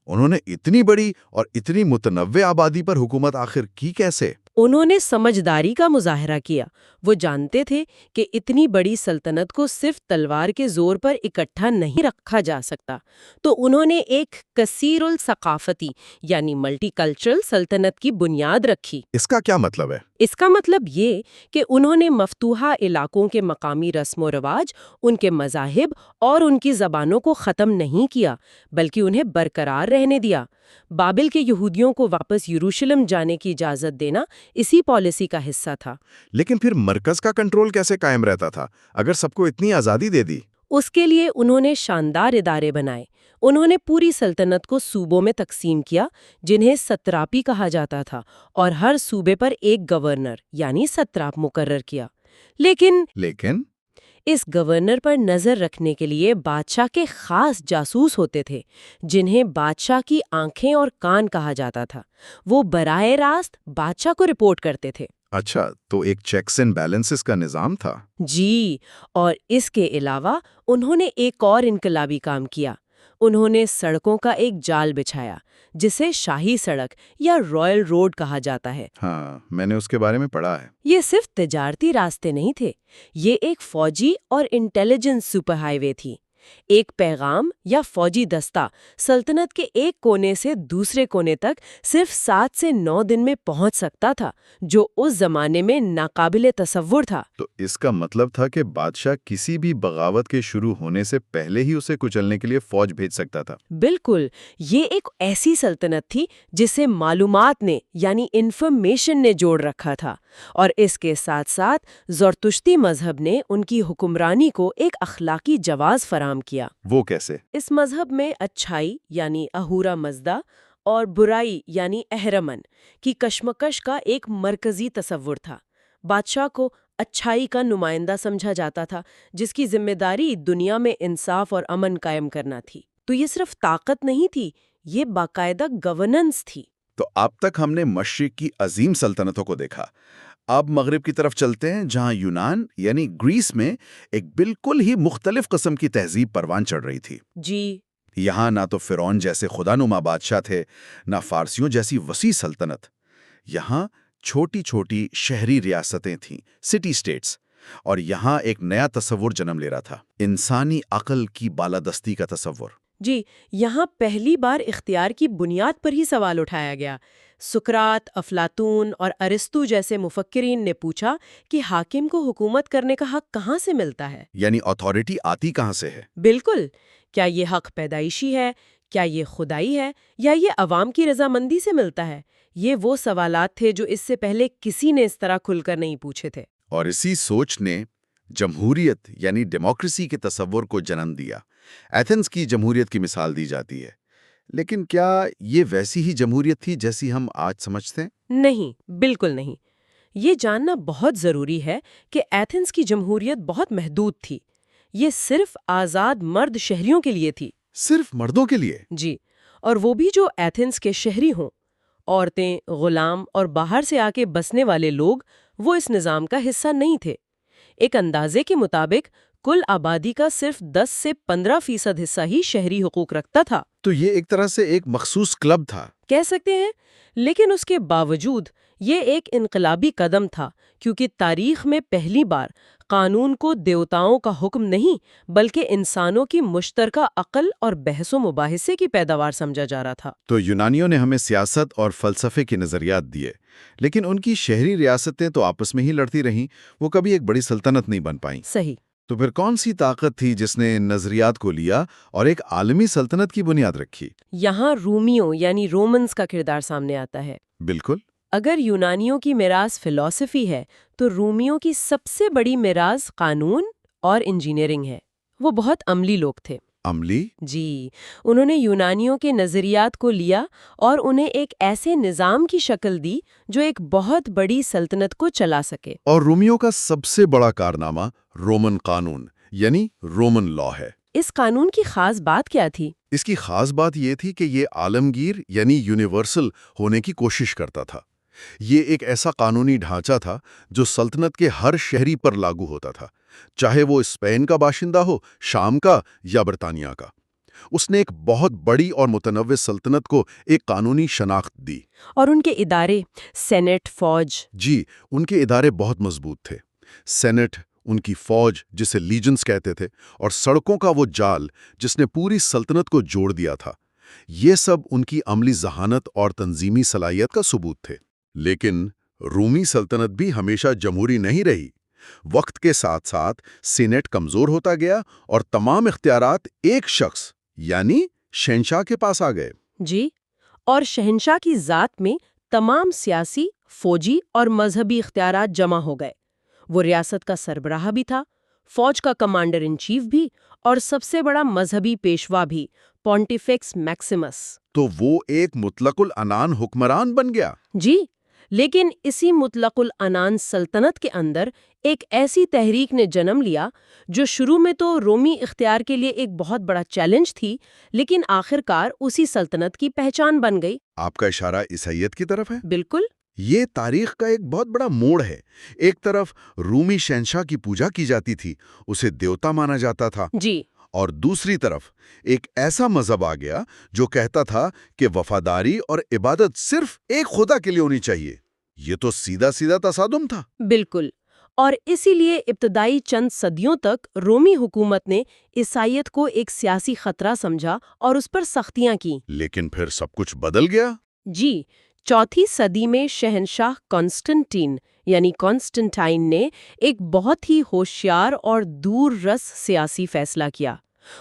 انہوں نے اتنی بڑی اور اتنی متنوع آبادی پر حکومت آخر کی کیسے؟ انہوں نے سمجھداری کا مظاہرہ کیا۔ وہ جانتے تھے کہ اتنی بڑی سلطنت کو صرف تلوار کے زور پر اکٹھا نہیں رکھا جا سکتا، تو انہوں نے ایک کثیر الثقافتی یعنی ملٹی کلچرل سلطنت کی بنیاد رکھی۔ اس کا کیا مطلب ہے؟ اس کا مطلب یہ کہ انہوں نے مفتوحہ علاقوں کے مقامی رسم و رواج، ان کے مذاہب اور ان کی زبانوں کو ختم نہیں کیا، بلکہ انہیں برقرار رہنے دیا۔ بابل کے یہودیوں کو واپس یروشلم جانے کی اجازت دینا اسی پالیسی کا حصہ تھا۔ لیکن پھر مرکز کا کنٹرول کیسے قائم رہتا تھا اگر سب کو اتنی آزادی دے دی؟ اس کے لیے انہوں نے شاندار ادارے بنائے۔ انہوں نے پوری سلطنت کو صوبوں میں تقسیم کیا جنہیں ستراپی کہا جاتا تھا، اور ہر صوبے پر ایک گورنر یعنی ستراپ مقرر کیا۔ لیکن اس گورنر پر نظر رکھنے کے لیے بادشاہ کے خاص جاسوس ہوتے تھے جنہیں بادشاہ کی آنکھیں اور کان کہا جاتا تھا۔ وہ براہ راست بادشاہ کو رپورٹ کرتے تھے۔ اچھا، تو ایک چیکس اینڈ بیلنسز کا نظام تھا۔ جی، اور اس کے علاوہ انہوں نے ایک اور انقلابی کام کیا۔ انہوں نے سڑکوں کا ایک جال بچھایا جسے شاہی سڑک یا رائل روڈ کہا جاتا ہے۔ ہاں، میں نے اس کے بارے میں پڑھا ہے۔ یہ صرف تجارتی راستے نہیں تھے، یہ ایک فوجی اور انٹیلیجنس سپر ہائی وے تھی۔ ایک پیغام یا فوجی دستہ سلطنت کے ایک کونے سے دوسرے کونے تک صرف 7 سے 9 دن میں پہنچ سکتا تھا، جو اس زمانے میں ناقابل تصور تھا۔ تو اس کا مطلب تھا کہ بادشاہ کسی بھی بغاوت کے شروع ہونے سے پہلے ہی اسے کچلنے کے لیے فوج بھیج سکتا تھا۔ بالکل، یہ ایک ایسی سلطنت تھی جسے معلومات نے یعنی انفارمیشن نے جوڑ رکھا تھا، اور اس کے ساتھ ساتھ زرتشتی مذہب نے ان کی حکمرانی کو ایک اخلاقی جواز فراہم کیا۔ وہ کیسے؟ اس مذہب میں اچھائی یعنی اہورا مزدا اور برائی یعنی اہرمن کی کشمکش کا ایک مرکزی تصور تھا۔ بادشاہ کو اچھائی کا نمائندہ سمجھا جاتا تھا جس کی ذمہ داری دنیا میں انصاف اور امن قائم کرنا تھی۔ تو یہ صرف طاقت نہیں تھی، یہ باقاعدہ گورننس تھی۔ تو اب تک ہم نے مشرق کی عظیم سلطنتوں کو دیکھا، اب مغرب کی طرف چلتے ہیں جہاں یونان یعنی گریس میں ایک بالکل ہی مختلف قسم کی تہذیب پروان چڑھ رہی تھی۔ جی، یہاں نہ تو فرعون جیسے خدا نما بادشاہ تھے، نہ فارسیوں جیسی وسیع سلطنت۔ یہاں چھوٹی چھوٹی شہری ریاستیں تھیں، سٹی سٹیٹس، اور یہاں ایک نیا تصور جنم لے رہا تھا، انسانی عقل کی بالادستی کا تصور۔ جی، یہاں پہلی بار اختیار کی بنیاد پر ہی سوال اٹھایا گیا۔ سقراط، افلاطون اور ارسطو جیسے مفکرین نے پوچھا کہ حاکم کو حکومت کرنے کا حق کہاں سے ملتا ہے؟ یعنی اتھارٹی آتی کہاں سے ہے؟ بالکل، کیا یہ حق پیدائشی ہے، کیا یہ خدائی ہے، یا یہ عوام کی رضامندی سے ملتا ہے؟ یہ وہ سوالات تھے جو اس سے پہلے کسی نے اس طرح کھل کر نہیں پوچھے تھے۔ اور اسی سوچ نے جمہوریت یعنی ڈیموکریسی کے تصور کو جنم دیا۔ ایتھنز کی جمہوریت کی مثال دی جاتی ہے، لیکن کیا یہ ویسی ہی جمہوریت تھی جیسی ہم آج سمجھتے ہیں؟ نہیں، بالکل نہیں۔ یہ جاننا بہت ضروری ہے کہ ایتھنز کی جمہوریت بہت محدود تھی۔ یہ صرف آزاد مرد شہریوں کے لیے تھی۔ صرف مردوں کے لیے؟ جی، اور وہ بھی جو ایتھنز کے شہری ہوں۔ عورتیں، غلام اور باہر سے آ کے بسنے والے لوگ وہ اس نظام کا حصہ نہیں تھے۔ ایک اندازے کے مطابق کل آبادی کا صرف 10 سے 15% حصہ ہی شہری حقوق رکھتا تھا۔ تو یہ ایک طرح سے ایک مخصوص کلب تھا، کہہ سکتے ہیں، لیکن اس کے باوجود یہ ایک انقلابی قدم تھا، کیونکہ تاریخ میں پہلی بار قانون کو دیوتاؤں کا حکم نہیں بلکہ انسانوں کی مشترکہ عقل اور بحث و مباحثے کی پیداوار سمجھا جا رہا تھا۔ تو یونانیوں نے ہمیں سیاست اور فلسفے کے نظریات دیے، لیکن ان کی شہری ریاستیں تو آپس میں ہی لڑتی رہیں، وہ کبھی ایک بڑی سلطنت نہیں بن پائیں۔ صحیح۔ تو پھر کون سی طاقت تھی جس نے نظریات کو لیا اور ایک عالمی سلطنت کی بنیاد رکھی؟ یہاں رومیوں یعنی رومنز کا کردار سامنے آتا ہے۔ بالکل۔ اگر یونانیوں کی میراث فلسفی ہے تو رومیوں کی سب سے بڑی میراث قانون اور انجینئرنگ ہے۔ وہ بہت عملی لوگ تھے۔ عملی؟ جی، انہوں نے یونانیوں کے نظریات کو لیا اور انہیں ایک ایسے نظام کی شکل دی جو ایک بہت بڑی سلطنت کو چلا سکے۔ اور رومیوں کا سب سے بڑا کارنامہ رومن قانون یعنی رومن لا ہے۔ اس قانون کی خاص بات کیا تھی؟ اس کی خاص بات یہ تھی کہ یہ عالمگیر یعنی یونیورسل ہونے کی کوشش کرتا تھا۔ یہ ایک ایسا قانونی ڈھانچہ تھا جو سلطنت کے ہر شہری پر لاگو ہوتا تھا، چاہے وہ اسپین کا باشندہ ہو، شام کا یا برطانیہ کا۔ اس نے ایک بہت بڑی اور متنوع سلطنت کو ایک قانونی شناخت دی۔ اور ان کے ادارے، سینٹ، فوج؟ جی، ان کے ادارے بہت مضبوط تھے۔ سینٹ، ان کی فوج جسے لیجنز کہتے تھے، اور سڑکوں کا وہ جال جس نے پوری سلطنت کو جوڑ دیا تھا، یہ سب ان کی عملی ذہانت اور تنظیمی صلاحیت کا ثبوت تھے۔ لیکن رومی سلطنت بھی ہمیشہ جمہوری نہیں رہی۔ وقت کے ساتھ ساتھ سینٹ کمزور ہوتا گیا اور تمام اختیارات ایک شخص یعنی شہنشاہ کے پاس آ گئے۔ جی، اور شہنشاہ کی ذات میں تمام سیاسی، فوجی اور مذہبی اختیارات جمع ہو گئے۔ وہ ریاست کا سربراہ بھی تھا، فوج کا کمانڈر ان چیف بھی، اور سب سے بڑا مذہبی پیشوا بھی، پونٹیفکس میکسیمس۔ تو وہ ایک مطلق العنان حکمران بن گیا۔ جی، لیکن اسی مطلق العنان سلطنت کے اندر ایک ایسی تحریک نے جنم لیا جو شروع میں تو رومی اختیار کے لیے ایک بہت بڑا چیلنج تھی، لیکن آخرکار اسی سلطنت کی پہچان بن گئی۔ آپ کا اشارہ عیسائیت کی طرف ہے؟ بالکل۔ یہ تاریخ کا ایک بہت بڑا موڑ ہے۔ ایک طرف رومی شہنشاہ کی پوجا کی جاتی تھی، اسے دیوتا مانا جاتا تھا، جی، اور دوسری طرف ایک ایسا مذہب آ گیا جو کہتا تھا کہ وفاداری اور عبادت صرف ایک خدا کے لیے ہونی چاہیے۔ یہ تو سیدھا سیدھا تصادم تھا۔ بالکل، اور اسی لیے ابتدائی چند صدیوں تک رومی حکومت نے عیسائیت کو ایک سیاسی خطرہ سمجھا اور اس پر سختیاں کیں۔ لیکن پھر سب کچھ بدل گیا۔ جی، چوتھی صدی میں شہنشاہ کانسٹنٹین یعنی کانسٹنٹائن نے ایک بہت ہی ہوشیار اور دور رس سیاسی فیصلہ کیا۔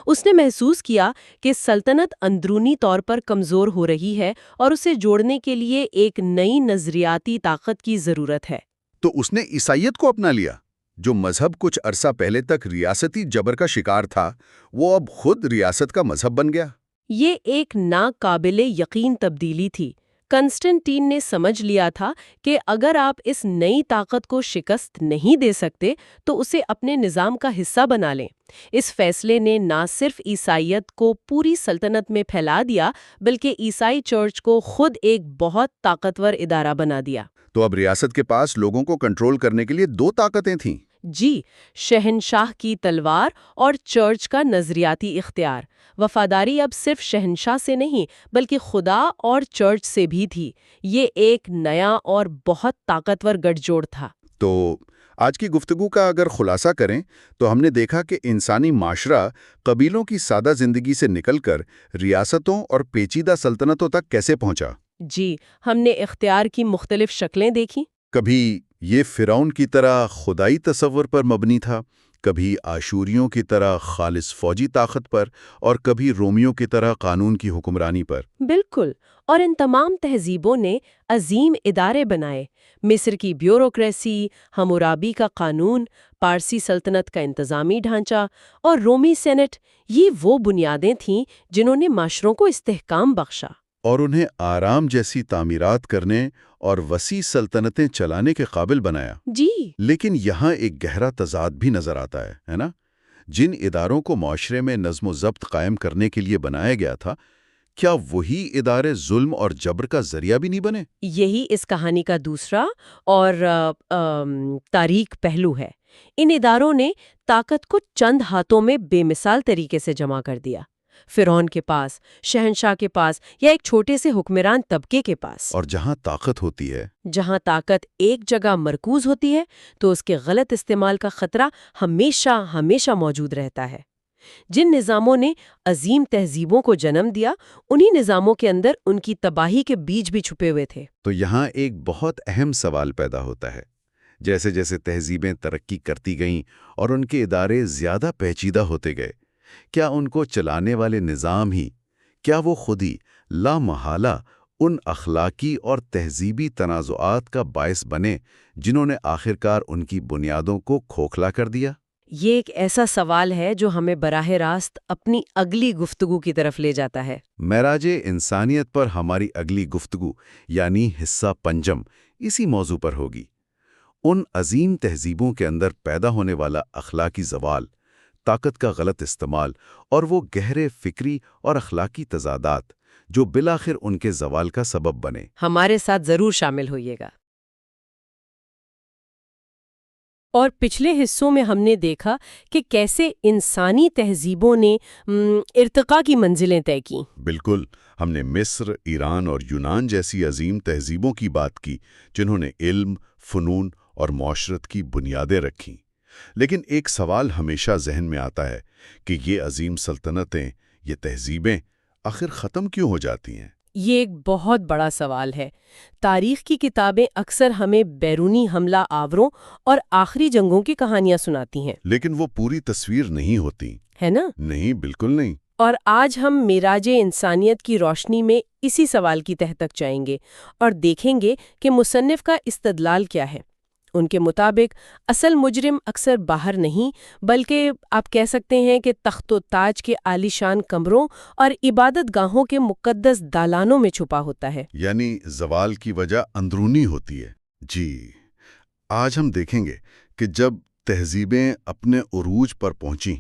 اس نے محسوس کیا کہ سلطنت اندرونی طور پر کمزور ہو رہی ہے اور اسے جوڑنے کے لیے ایک نئی نظریاتی طاقت کی ضرورت ہے۔ تو اس نے عیسائیت کو اپنا لیا، جو مذہب کچھ عرصہ پہلے تک ریاستی جبر کا شکار تھا، وہ اب خود ریاست کا مذہب بن گیا۔ یہ ایک ناقابل یقین تبدیلی تھی۔ کنسٹنٹین نے سمجھ لیا تھا کہ اگر آپ اس نئی طاقت کو شکست نہیں دے سکتے تو اسے اپنے نظام کا حصہ بنا لیں۔ اس فیصلے نے نہ صرف عیسائیت کو پوری سلطنت میں پھیلا دیا بلکہ عیسائی چرچ کو خود ایک بہت طاقتور ادارہ بنا دیا۔ تو اب ریاست کے پاس لوگوں کو کنٹرول کرنے کے لیے دو طاقتیں تھیں۔ جی، شہنشاہ کی تلوار اور چرچ کا نظریاتی اختیار۔ وفاداری اب صرف شہنشاہ سے نہیں بلکہ خدا اور چرچ سے بھی تھی۔ یہ ایک نیا اور بہت طاقتور گٹھ جوڑ تھا۔ تو آج کی گفتگو کا اگر خلاصہ کریں تو ہم نے دیکھا کہ انسانی معاشرہ قبیلوں کی سادہ زندگی سے نکل کر ریاستوں اور پیچیدہ سلطنتوں تک کیسے پہنچا۔ جی، ہم نے اختیار کی مختلف شکلیں دیکھی۔ کبھی یہ فرعون کی طرح خدائی تصور پر مبنی تھا، کبھی آشوریوں کی طرح خالص فوجی طاقت پر، اور کبھی رومیوں کی طرح قانون کی حکمرانی پر۔ بالکل، اور ان تمام تہذیبوں نے عظیم ادارے بنائے۔ مصر کی بیوروکریسی، حمورابی کا قانون، پارسی سلطنت کا انتظامی ڈھانچہ اور رومی سینٹ، یہ وہ بنیادیں تھیں جنہوں نے معاشروں کو استحکام بخشا اور انہیں آرام جیسی تعمیرات کرنے اور وسیع سلطنتیں چلانے کے قابل بنایا۔ جی، لیکن یہاں ایک گہرا تضاد بھی نظر آتا ہے نا؟ جن اداروں کو معاشرے میں نظم و ضبط قائم کرنے کے لیے بنایا گیا تھا، کیا وہی ادارے ظلم اور جبر کا ذریعہ بھی نہیں بنے؟ یہی اس کہانی کا دوسرا اور تاریک پہلو ہے۔ ان اداروں نے طاقت کو چند ہاتھوں میں بے مثال طریقے سے جمع کر دیا۔ فرعون کے پاس، شہنشاہ کے پاس، یا ایک چھوٹے سے حکمران طبقے کے پاس۔ اور جہاں طاقت ہوتی ہے، جہاں طاقت ایک جگہ مرکوز ہوتی ہے تو اس کے غلط استعمال کا خطرہ ہمیشہ موجود رہتا ہے۔ جن نظاموں نے عظیم تہذیبوں کو جنم دیا، انہی نظاموں کے اندر ان کی تباہی کے بیج بھی چھپے ہوئے تھے۔ تو یہاں ایک بہت اہم سوال پیدا ہوتا ہے۔ جیسے جیسے تہذیبیں ترقی کرتی گئیں اور ان کے ادارے زیادہ پیچیدہ ہوتے گئے، کیا ان کو چلانے والے نظام ہی، کیا وہ خود ہی لامحالہ ان اخلاقی اور تہذیبی تنازعات کا باعث بنے جنہوں نے آخرکار ان کی بنیادوں کو کھوکھلا کر دیا؟ یہ ایک ایسا سوال ہے جو ہمیں براہ راست اپنی اگلی گفتگو کی طرف لے جاتا ہے۔ معراج انسانیت پر ہماری اگلی گفتگو یعنی حصہ پنجم اسی موضوع پر ہوگی۔ ان عظیم تہذیبوں کے اندر پیدا ہونے والا اخلاقی زوال، طاقت کا غلط استعمال اور وہ گہرے فکری اور اخلاقی تضادات جو بالآخر ان کے زوال کا سبب بنے۔ ہمارے ساتھ ضرور شامل ہوئیے گا۔ اور پچھلے حصوں میں ہم نے دیکھا کہ کیسے انسانی تہذیبوں نے ارتقاء کی منزلیں طے کیں۔ بالکل، ہم نے مصر، ایران اور یونان جیسی عظیم تہذیبوں کی بات کی جنہوں نے علم، فنون اور معاشرت کی بنیادیں رکھیں۔ لیکن ایک سوال ہمیشہ ذہن میں آتا ہے کہ یہ عظیم سلطنتیں، یہ تہذیبیں آخر ختم کیوں ہو جاتی ہیں؟ یہ ایک بہت بڑا سوال ہے۔ تاریخ کی کتابیں اکثر ہمیں بیرونی حملہ آوروں اور آخری جنگوں کی کہانیاں سناتی ہیں، لیکن وہ پوری تصویر نہیں ہوتی، ہے نا؟ نہیں، بالکل نہیں۔ اور آج ہم معراج انسانیت کی روشنی میں اسی سوال کی تہ تک جائیں گے اور دیکھیں گے کہ مصنف کا استدلال کیا ہے۔ ان کے مطابق اصل مجرم اکثر باہر نہیں بلکہ آپ کہہ سکتے ہیں کہ تخت و تاج کے عالیشان کمروں اور عبادت گاہوں کے مقدس دالانوں میں چھپا ہوتا ہے۔ یعنی زوال کی وجہ اندرونی ہوتی ہے۔ جی، آج ہم دیکھیں گے کہ جب تہذیبیں اپنے عروج پر پہنچیں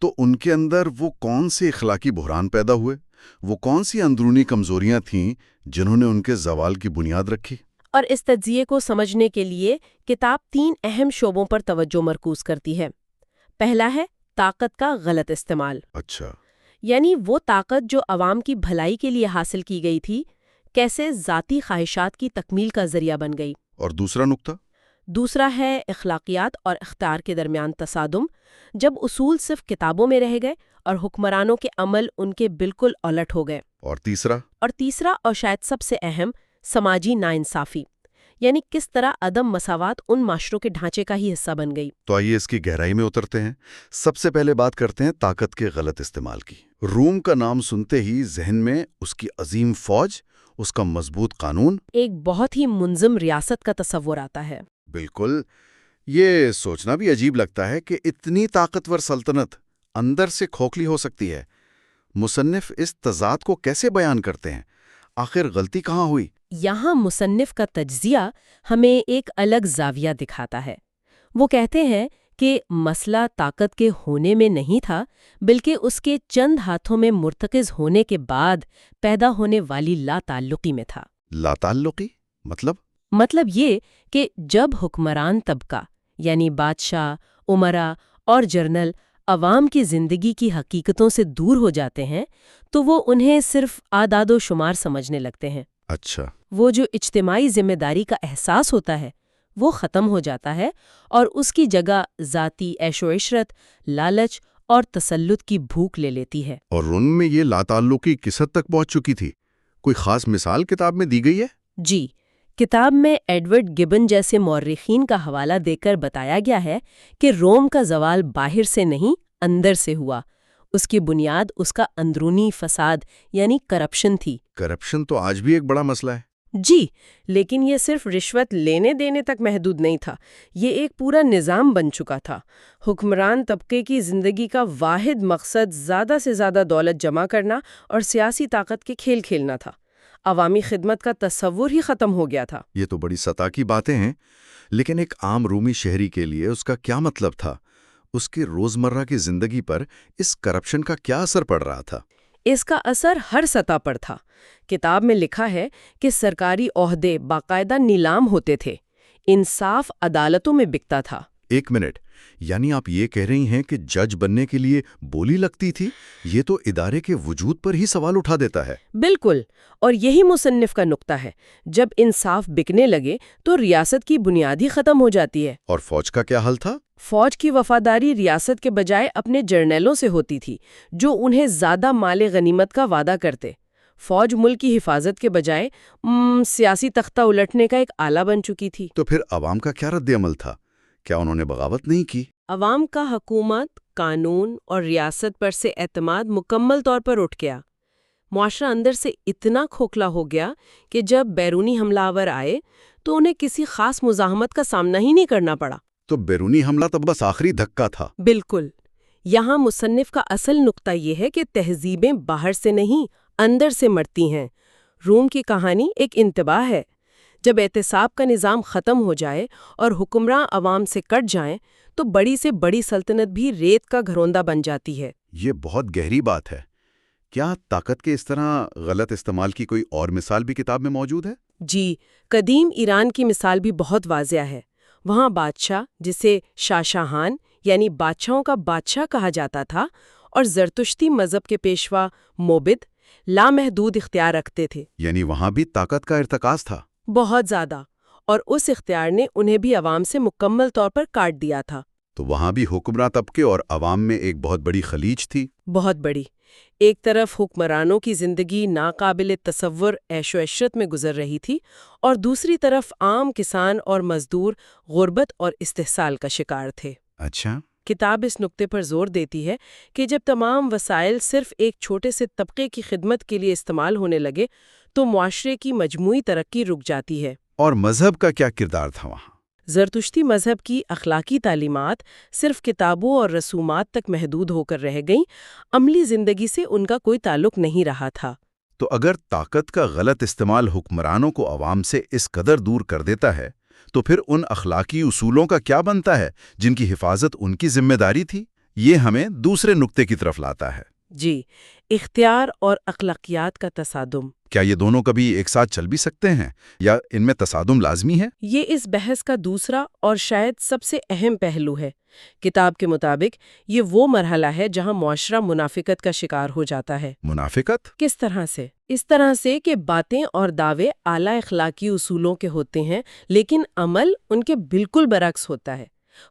تو ان کے اندر وہ کون سے اخلاقی بحران پیدا ہوئے، وہ کون سی اندرونی کمزوریاں تھیں جنہوں نے ان کے زوال کی بنیاد رکھی۔ اور اس تجزیے کو سمجھنے کے لیے کتاب 3 اہم شعبوں پر توجہ مرکوز کرتی ہے۔ پہلا ہے طاقت کا غلط استعمال۔ اچھا، یعنی وہ طاقت جو عوام کی بھلائی کے لیے حاصل کی گئی تھی کیسے ذاتی خواہشات کی تکمیل کا ذریعہ بن گئی۔ اور دوسرا نقطہ؟ دوسرا ہے اخلاقیات اور اختیار کے درمیان تصادم، جب اصول صرف کتابوں میں رہ گئے اور حکمرانوں کے عمل ان کے بالکل الٹ ہو گئے۔ اور تیسرا؟ اور تیسرا اور شاید سب سے اہم، سماجی ناانصافی، یعنی کس طرح عدم مساوات ان معاشروں کے ڈھانچے کا ہی حصہ بن گئی۔ تو آئیے اس کی گہرائی میں اترتے ہیں۔ سب سے پہلے بات کرتے ہیں طاقت کے غلط استعمال کی۔ روم کا نام سنتے ہی ذہن میں اس کی عظیم فوج، اس کا مضبوط قانون، ایک بہت ہی منظم ریاست کا تصور آتا ہے۔ بالکل۔ یہ سوچنا بھی عجیب لگتا ہے کہ اتنی طاقتور سلطنت اندر سے کھوکھلی ہو سکتی ہے۔ مصنف اس تضاد کو کیسے بیان کرتے ہیں؟ آخر غلطی کہاں ہوئی؟ یہاں مصنف کا تجزیہ ہمیں ایک الگ زاویہ دکھاتا ہے۔ وہ کہتے ہیں کہ مسئلہ طاقت کے ہونے میں نہیں تھا بلکہ اس کے چند ہاتھوں میں مرتکز ہونے کے بعد پیدا ہونے والی لا تعلقی میں تھا۔ لا تعلقی؟ مطلب یہ کہ جب حکمران طبقہ یعنی بادشاہ، امراء اور جرنل عوام کی زندگی کی حقیقتوں سے دور ہو جاتے ہیں تو وہ انہیں صرف اعداد و شمار سمجھنے لگتے ہیں۔ اچھا۔ وہ جو اجتماعی ذمہ داری کا احساس ہوتا ہے وہ ختم ہو جاتا ہے اور اس کی جگہ ذاتی عیش و عشرت، لالچ اور تسلط کی بھوک لے لیتی ہے۔ اور ان میں یہ لا تعلقی کس حد تک پہنچ چکی تھی؟ کوئی خاص مثال کتاب میں دی گئی ہے؟ جی، کتاب میں ایڈورڈ گبن جیسے مورخین کا حوالہ دے کر بتایا گیا ہے کہ روم کا زوال باہر سے نہیں اندر سے ہوا۔ اس کی بنیاد اس کا اندرونی فساد یعنی کرپشن تھی۔ کرپشن تو آج بھی ایک بڑا مسئلہ ہے۔ جی، لیکن یہ صرف رشوت لینے دینے تک محدود نہیں تھا، یہ ایک پورا نظام بن چکا تھا۔ حکمران طبقے کی زندگی کا واحد مقصد زیادہ سے زیادہ دولت جمع کرنا اور سیاسی طاقت کے کھیل کھیلنا تھا۔ عوامی خدمت کا تصور ہی ختم ہو گیا تھا۔ یہ تو بڑی سطح کی باتیں ہیں، لیکن ایک عام رومی شہری کے لیے اس کا کیا مطلب تھا؟ اس کی روزمرہ کی زندگی پر اس کرپشن کا کیا اثر پڑ رہا تھا؟ اس کا اثر ہر سطح پر تھا۔ کتاب میں لکھا ہے کہ سرکاری عہدے باقاعدہ نیلام ہوتے تھے، انصاف عدالتوں میں بکتا تھا۔ ایک منٹ، یعنی آپ یہ کہہ رہی ہیں کہ جج بننے کے لیے بولی لگتی تھی؟ یہ تو ادارے کے وجود پر ہی سوال اٹھا دیتا ہے۔ بالکل، اور یہی مصنف کا نقطہ ہے۔ جب انصاف بکنے لگے تو ریاست کی بنیاد ہی ختم ہو جاتی ہے۔ اور فوج کا کیا حل تھا؟ فوج کی وفاداری ریاست کے بجائے اپنے جرنیلوں سے ہوتی تھی جو انہیں زیادہ مال غنیمت کا وعدہ کرتے۔ فوج ملک کی حفاظت کے بجائے سیاسی تختہ الٹنے کا ایک آلہ بن چکی تھی۔ تو پھر عوام کا کیا رد عمل تھا؟ کیا انہوں نے بغاوت نہیں کی؟ عوام کا حکومت، قانون اور ریاست پر سے اعتماد مکمل طور پر اٹھ گیا۔ معاشرہ اندر سے اتنا کھوکھلا ہو گیا کہ جب بیرونی حملہ آور آئے تو انہیں کسی خاص مزاحمت کا سامنا ہی نہیں کرنا پڑا۔ تو بیرونی حملہ تب بس آخری دھکا تھا۔ بالکل۔ یہاں مصنف کا اصل نقطہ یہ ہے کہ تہذیبیں باہر سے نہیں اندر سے مرتی ہیں۔ روم کی کہانی ایک انتباہ ہے۔ جب احتساب کا نظام ختم ہو جائے اور حکمراں عوام سے کٹ جائیں تو بڑی سے بڑی سلطنت بھی ریت کا گھروندہ بن جاتی ہے۔ یہ بہت گہری بات ہے۔ کیا طاقت کے اس طرح غلط استعمال کی کوئی اور مثال بھی کتاب میں موجود ہے؟ جی، قدیم ایران کی مثال بھی بہت واضح ہے۔ وہاں بادشاہ، جسے شاہان یعنی بادشاہوں کا بادشاہ کہا جاتا تھا، اور زرتشتی مذہب کے پیشوا موبد لامحدود اختیار رکھتے تھے۔ یعنی وہاں بھی طاقت کا ارتکاز تھا؟ بہت زیادہ، اور اس اختیار نے انہیں بھی عوام سے مکمل طور پر کاٹ دیا تھا۔ تو وہاں بھی حکمراں طبقے اور عوام میں ایک بہت بڑی خلیج تھی۔ بہت بڑی۔ ایک طرف حکمرانوں کی زندگی ناقابل تصور عیش و عشرت میں گزر رہی تھی، اور دوسری طرف عام کسان اور مزدور غربت اور استحصال کا شکار تھے۔ اچھا۔ کتاب اس نقطے پر زور دیتی ہے کہ جب تمام وسائل صرف ایک چھوٹے سے طبقے کی خدمت کے لیے استعمال ہونے لگے تو معاشرے کی مجموعی ترقی رک جاتی ہے۔ اور مذہب کا کیا کردار تھا وہاں؟ زرتشتی مذہب کی اخلاقی تعلیمات صرف کتابوں اور رسومات تک محدود ہو کر رہ گئیں، عملی زندگی سے ان کا کوئی تعلق نہیں رہا تھا۔ تو اگر طاقت کا غلط استعمال حکمرانوں کو عوام سے اس قدر دور کر دیتا ہے تو پھر ان اخلاقی اصولوں کا کیا بنتا ہے جن کی حفاظت ان کی ذمہ داری تھی؟ یہ ہمیں دوسرے نقطے کی طرف لاتا ہے۔ جی، اختیار اور اخلاقیات کا تصادم۔ کیا یہ دونوں کبھی ایک ساتھ چل بھی سکتے ہیں یا ان میں تصادم لازمی ہے؟ یہ اس بحث کا دوسرا اور شاید سب سے اہم پہلو ہے۔ کتاب کے مطابق یہ وہ مرحلہ ہے جہاں معاشرہ منافقت کا شکار ہو جاتا ہے۔ منافقت؟ کس طرح سے؟ اس طرح سے کہ باتیں اور دعوے اعلیٰ اخلاقی اصولوں کے ہوتے ہیں لیکن عمل ان کے بالکل برعکس ہوتا ہے۔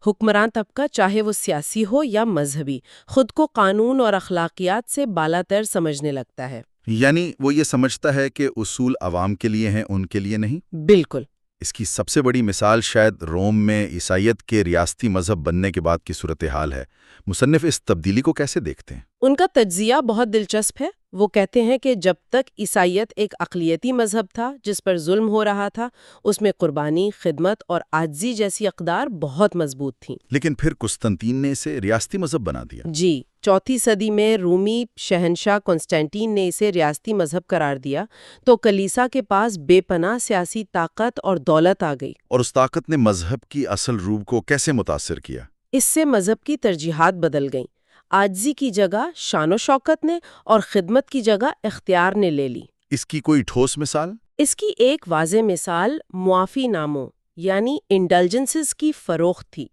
حکمران طبقہ چاہے وہ سیاسی ہو یا مذہبی، خود کو قانون اور اخلاقیات سے بالاتر سمجھنے لگتا ہے۔ یعنی وہ یہ سمجھتا ہے کہ اصول عوام کے لیے ہیں، ان کے لیے نہیں؟ بالکل۔ اس کی سب سے بڑی مثال شاید روم میں عیسائیت کے ریاستی مذہب بننے کے بعد کی صورتحال ہے۔ مصنف اس تبدیلی کو کیسے دیکھتے ہیں؟ ان کا تجزیہ بہت دلچسپ ہے۔ وہ کہتے ہیں کہ جب تک عیسائیت ایک اقلیتی مذہب تھا جس پر ظلم ہو رہا تھا، اس میں قربانی، خدمت اور عاجزی جیسی اقدار بہت مضبوط تھیں۔ لیکن پھر قسطنطین نے اسے ریاستی مذہب بنا دیا۔ جی، 4 صدی میں رومی شہنشاہ کنسٹینٹین نے اسے ریاستی مذہب قرار دیا تو کلیسا کے پاس بے پناہ سیاسی طاقت اور دولت آ گئی۔ اور اس طاقت نے مذہب کی اصل روح کو کیسے متاثر کیا؟ اس سے مذہب کی ترجیحات بدل گئیں۔ عاجزی کی جگہ شان و شوکت نے اور خدمت کی جگہ اختیار نے لے لی۔ اس کی کوئی ٹھوس مثال؟ اس کی ایک واضح مثال معافی ناموں یعنی انڈلجنسز کی فروخت تھی۔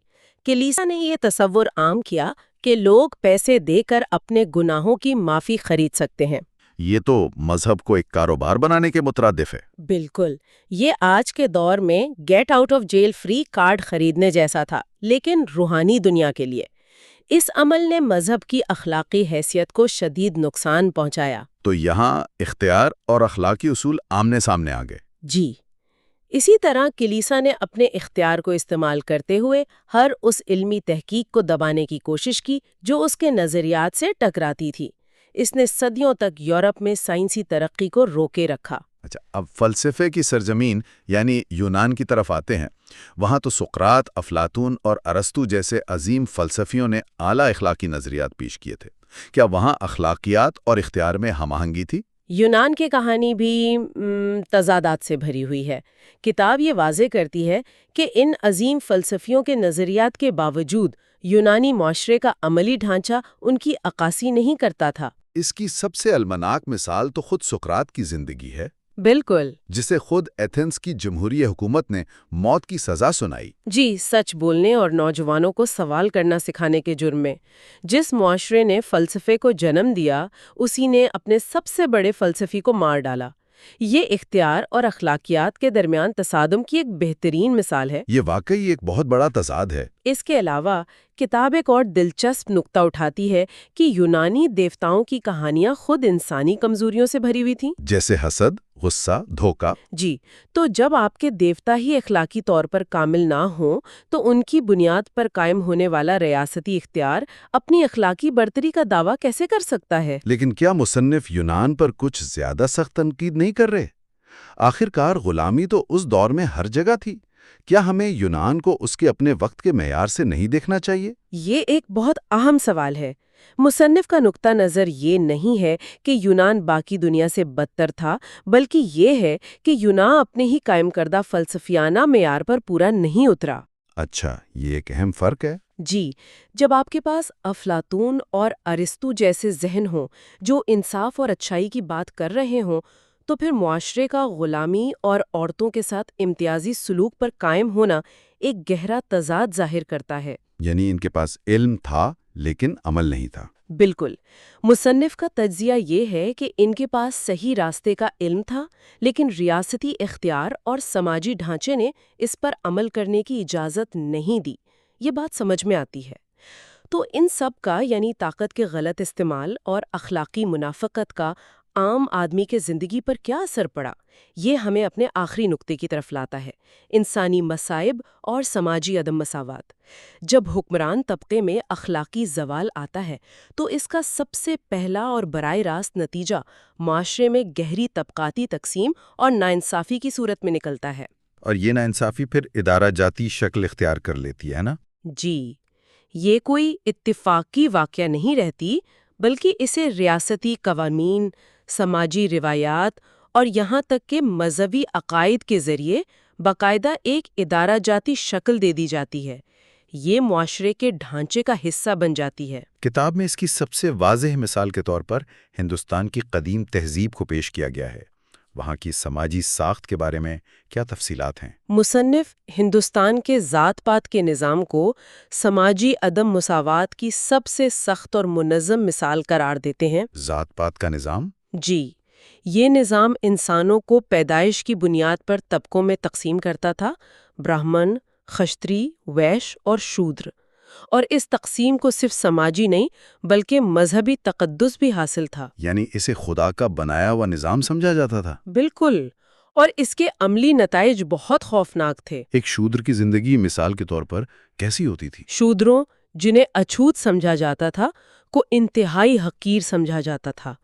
کلیسا نے یہ تصور عام کیا کہ لوگ پیسے دے کر اپنے گناہوں کی معافی خرید سکتے ہیں۔ یہ تو مذہب کو ایک کاروبار بنانے کے مترادف ہے۔ بالکل، یہ آج کے دور میں get out of jail free card خریدنے جیسا تھا، لیکن روحانی دنیا کے لیے۔ اس عمل نے مذہب کی اخلاقی حیثیت کو شدید نقصان پہنچایا۔ تو یہاں اختیار اور اخلاقی اصول آمنے سامنے آ گئے۔ جی، اسی طرح کلیسا نے اپنے اختیار کو استعمال کرتے ہوئے ہر اس علمی تحقیق کو دبانے کی کوشش کی جو اس کے نظریات سے ٹکراتی تھی۔ اس نے صدیوں تک یورپ میں سائنسی ترقی کو روکے رکھا۔ اچھا، اب فلسفے کی سرزمین یعنی یونان کی طرف آتے ہیں۔ وہاں تو سقراط، افلاطون اور ارسطو جیسے عظیم فلسفیوں نے اعلیٰ اخلاقی نظریات پیش کیے تھے۔ کیا وہاں اخلاقیات اور اختیار میں ہم آہنگی تھی؟ یونان کی کہانی بھی تضادات سے بھری ہوئی ہے۔ کتاب یہ واضح کرتی ہے کہ ان عظیم فلسفیوں کے نظریات کے باوجود یونانی معاشرے کا عملی ڈھانچہ ان کی عکاسی نہیں کرتا تھا۔ اس کی سب سے المناک مثال تو خود سقراط کی زندگی ہے، بالکل، جسے خود ایتھنز کی جمہوری حکومت نے موت کی سزا سنائی۔ جی، سچ بولنے اور نوجوانوں کو سوال کرنا سکھانے کے جرم میں۔ جس معاشرے نے فلسفے کو جنم دیا، اسی نے اپنے سب سے بڑے فلسفی کو مار ڈالا۔ یہ اختیار اور اخلاقیات کے درمیان تصادم کی ایک بہترین مثال ہے۔ یہ واقعی ایک بہت بڑا تضاد ہے۔ اس کے علاوہ کتاب ایک اور دلچسپ نقطہ اٹھاتی ہے کہ یونانی دیوتاؤں کی کہانیاں خود انسانی کمزوریوں سے بھری ہوئی تھیں، جیسے حسد، غصہ، دھوکہ۔ جی، تو جب آپ کے دیوتا ہی اخلاقی طور پر کامل نہ ہوں تو ان کی بنیاد پر قائم ہونے والا ریاستی اختیار اپنی اخلاقی برتری کا دعویٰ کیسے کر سکتا ہے؟ لیکن کیا مصنف یونان پر کچھ زیادہ سخت تنقید نہیں کر رہے؟ آخرکار غلامی تو اس دور میں ہر جگہ تھی۔ کیا ہمیں یونان کو اس کے اپنے وقت کے معیار سے نہیں دیکھنا چاہیے؟ یہ ایک بہت اہم سوال ہے۔ مصنف کا نقطہ نظر یہ نہیں ہے کہ یونان باقی دنیا سے بدتر تھا، بلکہ یہ ہے کہ یونان اپنے ہی قائم کردہ فلسفیانہ معیار پر پورا نہیں اترا۔ اچھا، یہ ایک اہم فرق ہے۔ جی، جب آپ کے پاس افلاطون اور ارسطو جیسے ذہن ہوں جو انصاف اور اچھائی کی بات کر رہے ہوں، تو پھر معاشرے کا غلامی اور عورتوں کے ساتھ امتیازی سلوک پر قائم ہونا ایک گہرا تضاد ظاہر کرتا ہے۔ یعنی ان کے پاس علم تھا لیکن عمل نہیں تھا۔ بالکل، مصنف کا تجزیہ یہ ہے کہ ان کے پاس صحیح راستے کا علم تھا، لیکن ریاستی اختیار اور سماجی ڈھانچے نے اس پر عمل کرنے کی اجازت نہیں دی۔ یہ بات سمجھ میں آتی ہے۔ تو ان سب کا یعنی طاقت کے غلط استعمال اور اخلاقی منافقت کا عام آدمی کے زندگی پر کیا اثر پڑا، یہ ہمیں اپنے آخری نقطے کی طرف لاتا ہے: انسانی مصائب اور سماجی عدم مساوات۔ جب حکمران طبقے میں اخلاقی زوال آتا ہے تو اس کا سب سے پہلا اور براہ راست نتیجہ معاشرے میں گہری طبقاتی تقسیم اور ناانصافی کی صورت میں نکلتا ہے۔ اور یہ ناانصافی پھر ادارہ جاتی شکل اختیار کر لیتی ہے نا؟ جی، یہ کوئی اتفاقی واقعہ نہیں رہتی، بلکہ اسے ریاستی قوانین، سماجی روایات اور یہاں تک کہ مذہبی عقائد کے ذریعے باقاعدہ ایک ادارہ جاتی شکل دے دی جاتی ہے۔ یہ معاشرے کے ڈھانچے کا حصہ بن جاتی ہے۔ کتاب میں اس کی سب سے واضح مثال کے طور پر ہندوستان کی قدیم تہذیب کو پیش کیا گیا ہے۔ وہاں کی سماجی ساخت کے بارے میں کیا تفصیلات ہیں؟ مصنف ہندوستان کے ذات پات کے نظام کو سماجی عدم مساوات کی سب سے سخت اور منظم مثال قرار دیتے ہیں۔ ذات پات کا نظام؟ جی، یہ نظام انسانوں کو پیدائش کی بنیاد پر طبقوں میں تقسیم کرتا تھا: برہمن، کھشتری، ویش اور شودر۔ اور اس تقسیم کو صرف سماجی نہیں بلکہ مذہبی تقدس بھی حاصل تھا۔ یعنی اسے خدا کا بنایا ہوا نظام سمجھا جاتا تھا؟ بالکل، اور اس کے عملی نتائج بہت خوفناک تھے۔ ایک شودر کی زندگی مثال کے طور پر کیسی ہوتی تھی؟ شودروں، جنہیں اچھوت سمجھا جاتا تھا، کو انتہائی حقیر سمجھا جاتا تھا۔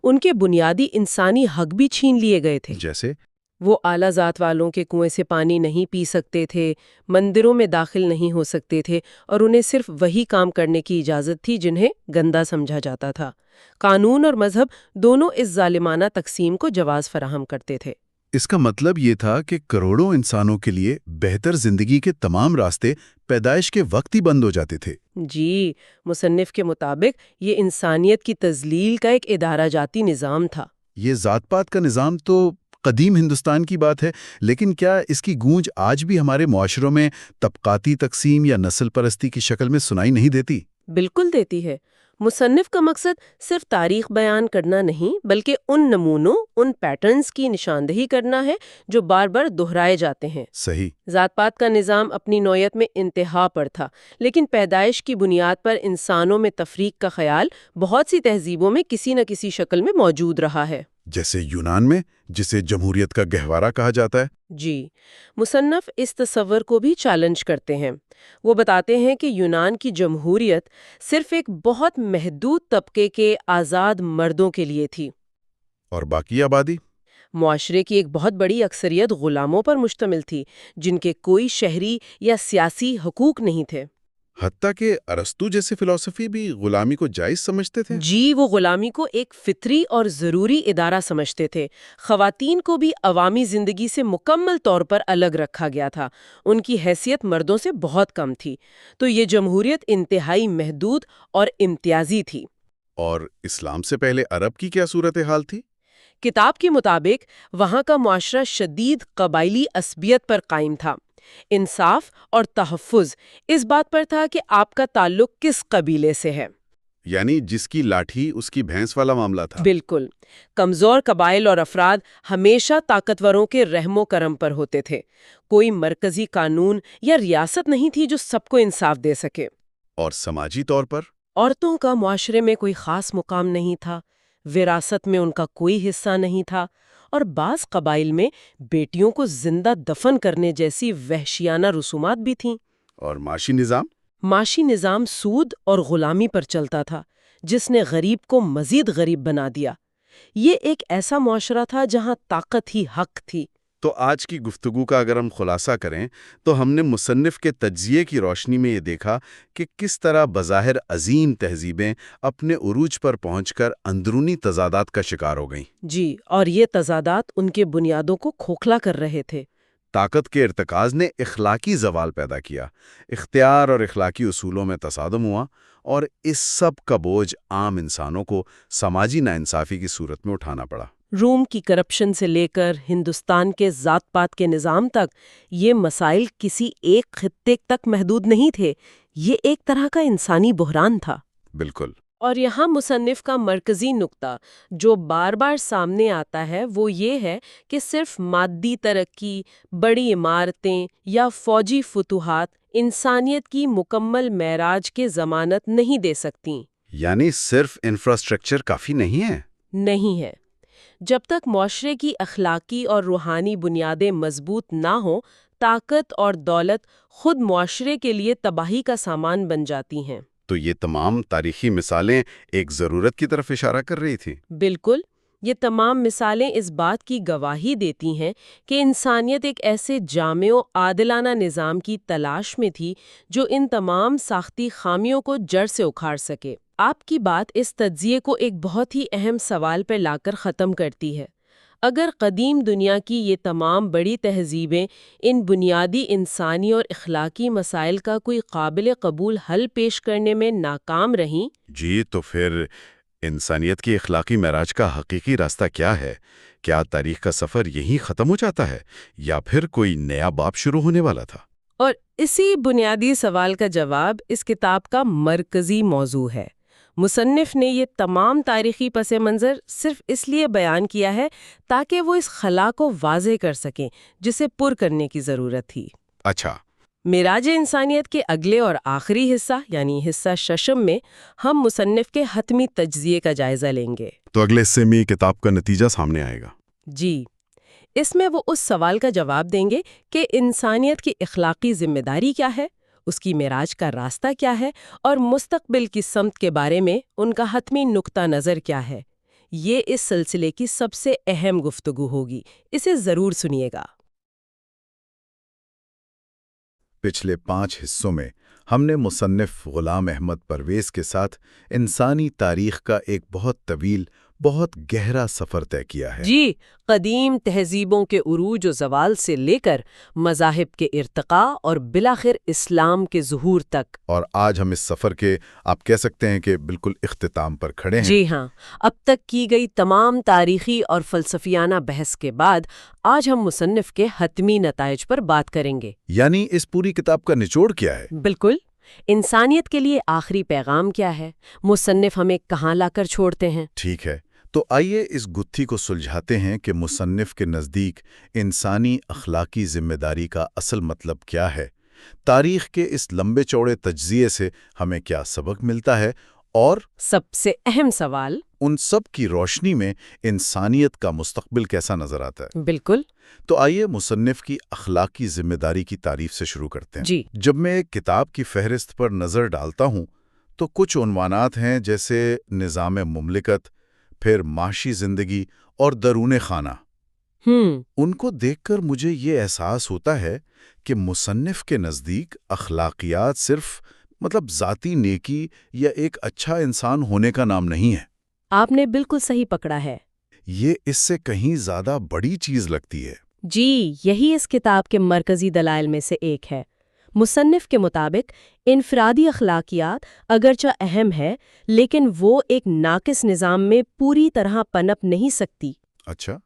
ان کے بنیادی انسانی حق بھی چھین لیے گئے تھے۔ جیسے؟ وہ اعلیٰ ذات والوں کے کنویں سے پانی نہیں پی سکتے تھے، مندروں میں داخل نہیں ہو سکتے تھے، اور انہیں صرف وہی کام کرنے کی اجازت تھی جنہیں گندا سمجھا جاتا تھا۔ قانون اور مذہب دونوں اس ظالمانہ تقسیم کو جواز فراہم کرتے تھے۔ اس کا مطلب یہ تھا کہ کروڑوں انسانوں کے لیے بہتر زندگی کے تمام راستے پیدائش کے وقت ہی بند ہو جاتے تھے۔ جی، مصنف کے مطابق یہ انسانیت کی تذلیل کا ایک ادارہ جاتی نظام تھا۔ یہ ذات پات کا نظام تو قدیم ہندوستان کی بات ہے، لیکن کیا اس کی گونج آج بھی ہمارے معاشروں میں طبقاتی تقسیم یا نسل پرستی کی شکل میں سنائی نہیں دیتی؟ بالکل دیتی ہے۔ مصنف کا مقصد صرف تاریخ بیان کرنا نہیں بلکہ ان نمونوں، ان پیٹرنز کی نشاندہی کرنا ہے جو بار بار دہرائے جاتے ہیں۔ صحیح۔ ذات پات کا نظام اپنی نوعیت میں انتہا پر تھا، لیکن پیدائش کی بنیاد پر انسانوں میں تفریق کا خیال بہت سی تہذیبوں میں کسی نہ کسی شکل میں موجود رہا ہے۔ جیسے یونان میں، جسے جمہوریت کا گہوارہ کہا جاتا ہے۔ جی، مصنف اس تصور کو بھی چیلنج کرتے ہیں۔ وہ بتاتے ہیں کہ یونان کی جمہوریت صرف ایک بہت محدود طبقے کے آزاد مردوں کے لیے تھی۔ اور باقی آبادی؟ معاشرے کی ایک بہت بڑی اکثریت غلاموں پر مشتمل تھی، جن کے کوئی شہری یا سیاسی حقوق نہیں تھے۔ حتیٰ کہ ارسطو جیسے فلسفی بھی غلامی کو جائز سمجھتے تھے۔ جی، وہ غلامی کو ایک فطری اور ضروری ادارہ سمجھتے تھے۔ خواتین کو بھی عوامی زندگی سے مکمل طور پر الگ رکھا گیا تھا، ان کی حیثیت مردوں سے بہت کم تھی۔ تو یہ جمہوریت انتہائی محدود اور امتیازی تھی۔ اور اسلام سے پہلے عرب کی کیا صورتحال تھی؟ کتاب کے مطابق وہاں کا معاشرہ شدید قبائلی عصبیت پر قائم تھا۔ انصاف اور تحفظ اس بات پر تھا کہ آپ کا تعلق کس قبیلے سے ہے۔ یعنی جس کی لاٹھی اس کی بھینس والا معاملہ تھا۔ بالکل، کمزور قبائل اور افراد ہمیشہ طاقتوروں کے رحم و کرم پر ہوتے تھے۔ کوئی مرکزی قانون یا ریاست نہیں تھی جو سب کو انصاف دے سکے۔ اور سماجی طور پر؟ عورتوں کا معاشرے میں کوئی خاص مقام نہیں تھا، وراثت میں ان کا کوئی حصہ نہیں تھا، اور بعض قبائل میں بیٹیوں کو زندہ دفن کرنے جیسی وحشیانہ رسومات بھی تھیں۔ اور معاشی نظام؟ معاشی نظام سود اور غلامی پر چلتا تھا، جس نے غریب کو مزید غریب بنا دیا۔ یہ ایک ایسا معاشرہ تھا جہاں طاقت ہی حق تھی۔ تو آج کی گفتگو کا اگر ہم خلاصہ کریں تو ہم نے مصنف کے تجزیے کی روشنی میں یہ دیکھا کہ کس طرح بظاہر عظیم تہذیبیں اپنے عروج پر پہنچ کر اندرونی تضادات کا شکار ہو گئیں۔ جی، اور یہ تضادات ان کے بنیادوں کو کھوکھلا کر رہے تھے۔ طاقت کے ارتکاز نے اخلاقی زوال پیدا کیا، اختیار اور اخلاقی اصولوں میں تصادم ہوا، اور اس سب کا بوجھ عام انسانوں کو سماجی ناانصافی کی صورت میں اٹھانا پڑا۔ روم کی کرپشن سے لے کر ہندوستان کے ذات پات کے نظام تک یہ مسائل کسی ایک خطے تک محدود نہیں تھے، یہ ایک طرح کا انسانی بحران تھا۔ بالکل۔ اور یہاں مصنف کا مرکزی نقطہ جو بار بار سامنے آتا ہے وہ یہ ہے کہ صرف مادی ترقی، بڑی عمارتیں یا فوجی فتوحات انسانیت کی مکمل معراج کے ضمانت نہیں دے سکتیں۔ یعنی صرف انفراسٹرکچر کافی نہیں ہے؟ نہیں ہے۔ جب تک معاشرے کی اخلاقی اور روحانی بنیادیں مضبوط نہ ہوں، طاقت اور دولت خود معاشرے کے لیے تباہی کا سامان بن جاتی ہیں۔ تو یہ تمام تاریخی مثالیں ایک ضرورت کی طرف اشارہ کر رہی تھیں۔ بالکل، یہ تمام مثالیں اس بات کی گواہی دیتی ہیں کہ انسانیت ایک ایسے جامع و عادلانہ نظام کی تلاش میں تھی جو ان تمام ساختی خامیوں کو جڑ سے اکھاڑ سکے۔ آپ کی بات اس تجزیے کو ایک بہت ہی اہم سوال پر لا کر ختم کرتی ہے۔ اگر قدیم دنیا کی یہ تمام بڑی تہذیبیں ان بنیادی انسانی اور اخلاقی مسائل کا کوئی قابل قبول حل پیش کرنے میں ناکام رہیں، جی، تو پھر انسانیت کی اخلاقی معراج کا حقیقی راستہ کیا ہے؟ کیا تاریخ کا سفر یہیں ختم ہو جاتا ہے یا پھر کوئی نیا باب شروع ہونے والا تھا؟ اور اسی بنیادی سوال کا جواب اس کتاب کا مرکزی موضوع ہے۔ مصنف نے یہ تمام تاریخی پس منظر صرف اس لیے بیان کیا ہے تاکہ وہ اس خلا کو واضح کر سکیں جسے پر کرنے کی ضرورت تھی۔ اچھا، معراج انسانیت کے اگلے اور آخری حصہ یعنی حصہ ششم میں ہم مصنف کے حتمی تجزیے کا جائزہ لیں گے۔ تو اگلے حصے میں کتاب کا نتیجہ سامنے آئے گا۔ جی، اس میں وہ اس سوال کا جواب دیں گے کہ انسانیت کی اخلاقی ذمہ داری کیا ہے، اس کی معراج کا راستہ کیا ہے اور مستقبل کی سمت کے بارے میں ان کا حتمی نقطہ نظر کیا ہے۔ یہ اس سلسلے کی سب سے اہم گفتگو ہوگی، اسے ضرور سنیے گا۔ پچھلے 5 حصوں میں ہم نے مصنف غلام احمد پرویز کے ساتھ انسانی تاریخ کا ایک بہت طویل، بہت گہرا سفر طے کیا ہے۔ جی، قدیم تہذیبوں کے عروج و زوال سے لے کر مذاہب کے ارتقاء اور بالآخر اسلام کے ظہور تک۔ اور آج ہم اس سفر کے آپ کہہ سکتے ہیں کہ بالکل اختتام پر کھڑے ہیں۔ جی ہاں، اب تک کی گئی تمام تاریخی اور فلسفیانہ بحث کے بعد آج ہم مصنف کے حتمی نتائج پر بات کریں گے۔ یعنی اس پوری کتاب کا نچوڑ کیا ہے؟ بالکل، انسانیت کے لیے آخری پیغام کیا ہے، مصنف ہمیں کہاں لا کر چھوڑتے ہیں۔ ٹھیک ہے، تو آئیے اس گتھی کو سلجھاتے ہیں کہ مصنف کے نزدیک انسانی اخلاقی ذمہ داری کا اصل مطلب کیا ہے، تاریخ کے اس لمبے چوڑے تجزیے سے ہمیں کیا سبق ملتا ہے، اور سب سے اہم سوال، ان سب کی روشنی میں انسانیت کا مستقبل کیسا نظر آتا ہے۔ بالکل، تو آئیے مصنف کی اخلاقی ذمہ داری کی تعریف سے شروع کرتے ہیں۔ جی، جب میں ایک کتاب کی فہرست پر نظر ڈالتا ہوں تو کچھ عنوانات ہیں جیسے نظام مملکت، پھر معاشی زندگی اور درون خانہ۔ ان کو دیکھ کر مجھے یہ احساس ہوتا ہے کہ مصنف کے نزدیک اخلاقیات صرف ذاتی نیکی یا ایک اچھا انسان ہونے کا نام نہیں ہے۔ آپ نے بالکل صحیح پکڑا ہے۔ یہ اس سے کہیں زیادہ بڑی چیز لگتی ہے۔ جی، یہی اس کتاب کے مرکزی دلائل میں سے ایک ہے۔ مصنف کے مطابق انفرادی اخلاقیات اگرچہ اہم ہے، لیکن وہ ایک ناقص نظام میں پوری طرح پنپ نہیں سکتی۔ اچھا،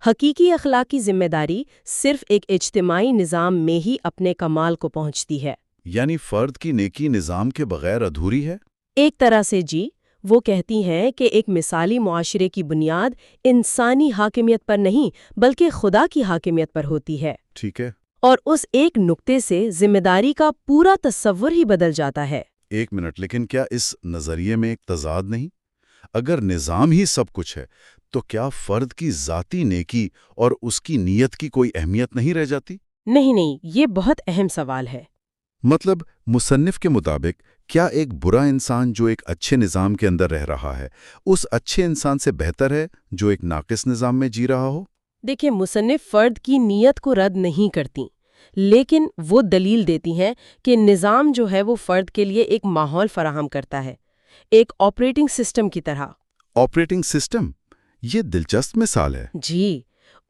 حقیقی اخلاقی ذمہ داری صرف ایک اجتماعی نظام میں ہی اپنے کمال کو پہنچتی ہے۔ یعنی فرد کی نیکی نظام کے بغیر ادھوری ہے؟ ایک طرح سے جی، وہ کہتی ہیں کہ ایک مثالی معاشرے کی بنیاد انسانی حاکمیت پر نہیں بلکہ خدا کی حاکمیت پر ہوتی ہے۔ ٹھیک ہے، اور اس ایک نقطے سے ذمہ داری کا پورا تصور ہی بدل جاتا ہے۔ ایک منٹ، لیکن کیا اس نظریے میں ایک تضاد نہیں؟ اگر نظام ہی سب کچھ ہے تو کیا فرد کی ذاتی نیکی اور اس کی نیت کی کوئی اہمیت نہیں رہ جاتی؟ نہیں، یہ بہت اہم سوال ہے۔ مصنف کے مطابق کیا ایک برا انسان جو ایک اچھے نظام کے اندر رہ رہا ہے اس اچھے انسان سے بہتر ہے جو ایک ناقص نظام میں جی رہا ہو؟ دیکھیں، مصنف فرد کی نیت کو رد نہیں کرتی، لیکن وہ دلیل دیتی ہیں کہ نظام جو ہے وہ فرد کے لیے ایک ماحول فراہم کرتا ہے، ایک آپریٹنگ سسٹم کی طرح۔ آپریٹنگ سسٹم، یہ دلچسپ مثال ہے۔ جی،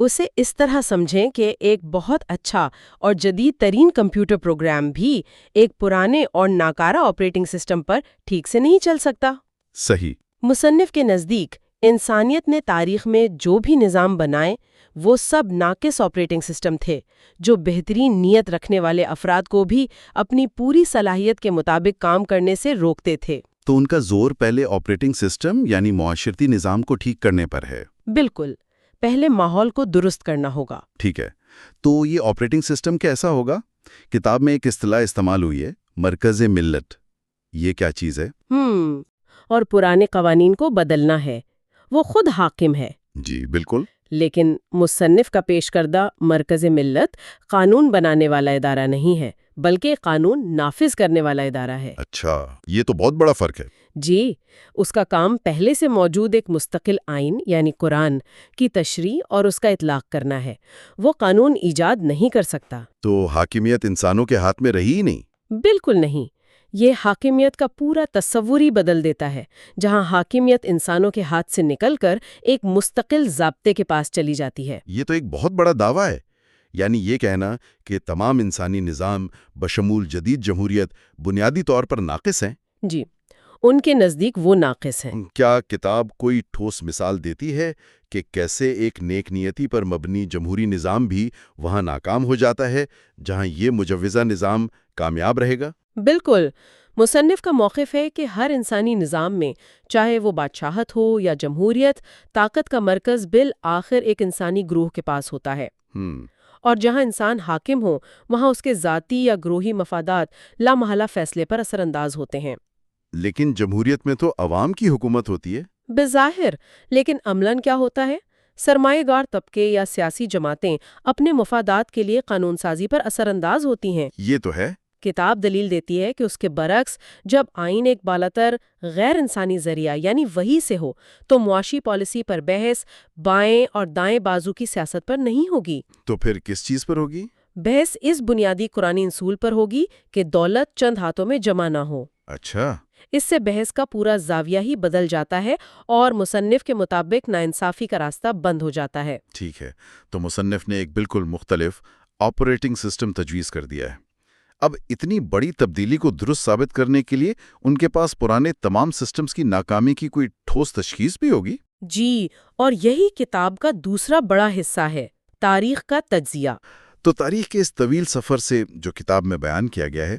اسے اس طرح سمجھیں کہ ایک بہت اچھا اور جدید ترین کمپیوٹر پروگرام بھی ایک پرانے اور ناکارہ آپریٹنگ سسٹم پر ٹھیک سے نہیں چل سکتا۔ صحیح۔ مصنف کے نزدیک انسانیت نے تاریخ میں جو بھی نظام بنائے وہ سب ناقص آپریٹنگ سسٹم تھے جو بہترین نیت رکھنے والے افراد کو بھی اپنی پوری صلاحیت کے مطابق کام کرنے سے روکتے تھے۔ تو ان کا زور پہلے آپریٹنگ سسٹم یعنی معاشرتی نظام کو ٹھیک کرنے پر ہے۔ بالکل، پہلے ماحول کو درست کرنا ہوگا۔ ٹھیک ہے، تو یہ آپریٹنگ سسٹم کیسا ہوگا؟ کتاب میں ایک اصطلاح استعمال ہوئی ہے، مرکز ملت۔ یہ کیا چیز ہے؟ اور پرانے قوانین کو بدلنا ہے، وہ خود حاکم ہے۔ جی بالکل. لیکن مصنف کا پیش کردہ مرکز ملت قانون بنانے والا ادارہ نہیں ہے، بلکہ قانون نافذ کرنے والا ادارہ ہے۔ اچھا، یہ تو بہت بڑا فرق ہے. جی، اس کا کام پہلے سے موجود ایک مستقل آئین یعنی قرآن کی تشریح اور اس کا اطلاق کرنا ہے۔ وہ قانون ایجاد نہیں کر سکتا۔ تو حاکمیت انسانوں کے ہاتھ میں رہی ہی نہیں؟ بالکل نہیں۔ یہ حاکمیت کا پورا تصور ہی بدل دیتا ہے، جہاں حاکمیت انسانوں کے ہاتھ سے نکل کر ایک مستقل ضابطے کے پاس چلی جاتی ہے۔ یہ تو ایک بہت بڑا دعویٰ ہے. یعنی یہ کہنا کہ تمام انسانی نظام بشمول جدید جمہوریت بنیادی طور پر ناقص ہیں. جی، ان کے نزدیک وہ ناقص ہیں۔ کیا کتاب کوئی ٹھوس مثال دیتی ہے کہ کیسے ایک نیک نیتی پر مبنی جمہوری نظام بھی وہاں ناکام ہو جاتا ہے جہاں یہ مجوزہ نظام کامیاب رہے گا؟ بالکل۔ مصنف کا موقف ہے کہ ہر انسانی نظام میں، چاہے وہ بادشاہت ہو یا جمہوریت، طاقت کا مرکز بالآخر ایک انسانی گروہ کے پاس ہوتا ہے۔ اور جہاں انسان حاکم ہو، وہاں اس کے ذاتی یا گروہی مفادات لامحالہ فیصلے پر اثر انداز ہوتے ہیں۔ لیکن جمہوریت میں تو عوام کی حکومت ہوتی ہے۔ بظاہر، لیکن عملاً کیا ہوتا ہے؟ سرمایہ گار طبقے یا سیاسی جماعتیں اپنے مفادات کے لیے قانون سازی پر اثر انداز ہوتی ہیں۔ یہ تو ہے۔ کتاب دلیل دیتی ہے کہ اس کے برعکس جب آئین ایک بالاتر غیر انسانی ذریعہ یعنی وحی سے ہو تو معاشی پالیسی پر بحث بائیں اور دائیں بازو کی سیاست پر نہیں ہوگی۔ تو پھر کس چیز پر ہوگی؟ بحث اس بنیادی قرآنی اصول پر ہوگی کہ دولت چند ہاتھوں میں جمع نہ ہو۔ اچھا۔ اس سے بحث کا پورا زاویہ ہی بدل جاتا ہے اور مصنف کے مطابق ناانصافی کا راستہ بند ہو جاتا ہے۔ ٹھیک ہے، تو مصنف نے ایک بالکل مختلف آپریٹنگ سسٹم تجویز کر دیا ہے۔ اب اتنی بڑی تبدیلی کو درست ثابت کرنے کے لیے ان کے پاس پرانے تمام سسٹمز کی ناکامی کی کوئی ٹھوس تشخیص بھی ہوگی؟ جی، اور یہی کتاب کا دوسرا بڑا حصہ ہے، تاریخ کا تجزیہ۔ تو تاریخ کے اس طویل سفر سے جو کتاب میں بیان کیا گیا ہے،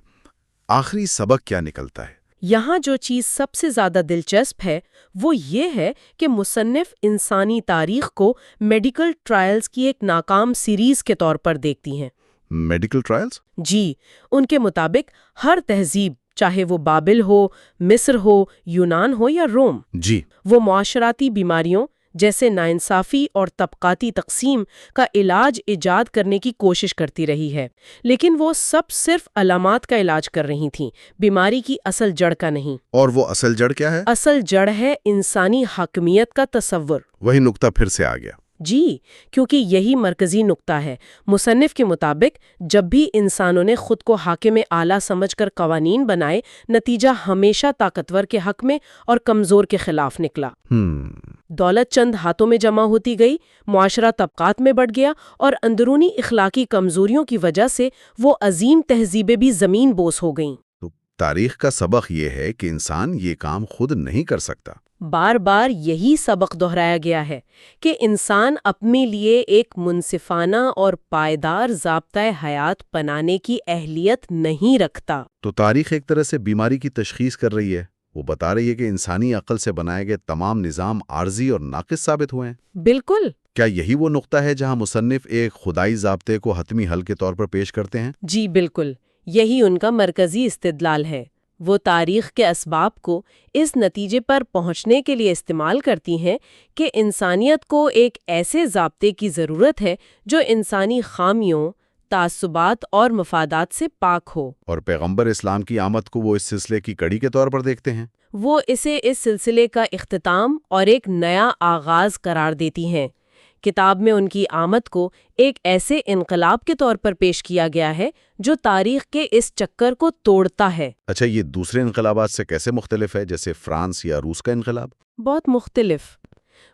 آخری سبق کیا نکلتا ہے؟ یہاں جو چیز سب سے زیادہ دلچسپ ہے وہ یہ ہے کہ مصنف انسانی تاریخ کو میڈیکل ٹرائلز کی ایک ناکام سیریز کے طور پر دیکھتی ہیں۔ Medical trials? جی، ان کے مطابق ہر تہذیب، چاہے وہ بابل ہو، مصر ہو، یونان ہو یا روم، جی، وہ معاشراتی بیماریوں جیسے ناانصافی اور طبقاتی تقسیم کا علاج ایجاد کرنے کی کوشش کرتی رہی ہے، لیکن وہ سب صرف علامات کا علاج کر رہی تھیں، بیماری کی اصل جڑ کا نہیں۔ اور وہ اصل جڑ کیا ہے؟ اصل جڑ ہے انسانی حاکمیت کا تصور۔ وہی نقطہ پھر سے آ گیا۔ جی، کیونکہ یہی مرکزی نقطہ ہے۔ مصنف کے مطابق جب بھی انسانوں نے خود کو حاکم اعلیٰ سمجھ کر قوانین بنائے، نتیجہ ہمیشہ طاقتور کے حق میں اور کمزور کے خلاف نکلا۔ دولت چند ہاتھوں میں جمع ہوتی گئی، معاشرہ طبقات میں بٹ گیا اور اندرونی اخلاقی کمزوریوں کی وجہ سے وہ عظیم تہذیبیں بھی زمین بوس ہو گئیں۔ تو تاریخ کا سبق یہ ہے کہ انسان یہ کام خود نہیں کر سکتا۔ بار بار یہی سبق دہرایا گیا ہے کہ انسان اپنے لیے ایک منصفانہ اور پائیدار ضابطۂ حیات بنانے کی اہلیت نہیں رکھتا۔ تو تاریخ ایک طرح سے بیماری کی تشخیص کر رہی ہے۔ وہ بتا رہی ہے کہ انسانی عقل سے بنائے گئے تمام نظام عارضی اور ناقص ثابت ہوئے ہیں۔ بالکل۔ کیا یہی وہ نقطہ ہے جہاں مصنف ایک خدائی ضابطے کو حتمی حل کے طور پر پیش کرتے ہیں؟ جی بالکل، یہی ان کا مرکزی استدلال ہے۔ وہ تاریخ کے اسباب کو اس نتیجے پر پہنچنے کے لیے استعمال کرتی ہیں کہ انسانیت کو ایک ایسے ضابطے کی ضرورت ہے جو انسانی خامیوں، تعصبات اور مفادات سے پاک ہو۔ اور پیغمبر اسلام کی آمد کو وہ اس سلسلے کی کڑی کے طور پر دیکھتے ہیں۔ وہ اسے اس سلسلے کا اختتام اور ایک نیا آغاز قرار دیتی ہیں۔ کتاب میں ان کی آمد کو ایک ایسے انقلاب کے طور پر پیش کیا گیا ہے جو تاریخ کے اس چکر کو توڑتا ہے۔ اچھا، یہ دوسرے انقلابات سے کیسے مختلف ہے، جیسے فرانس یا روس کا انقلاب؟ بہت مختلف۔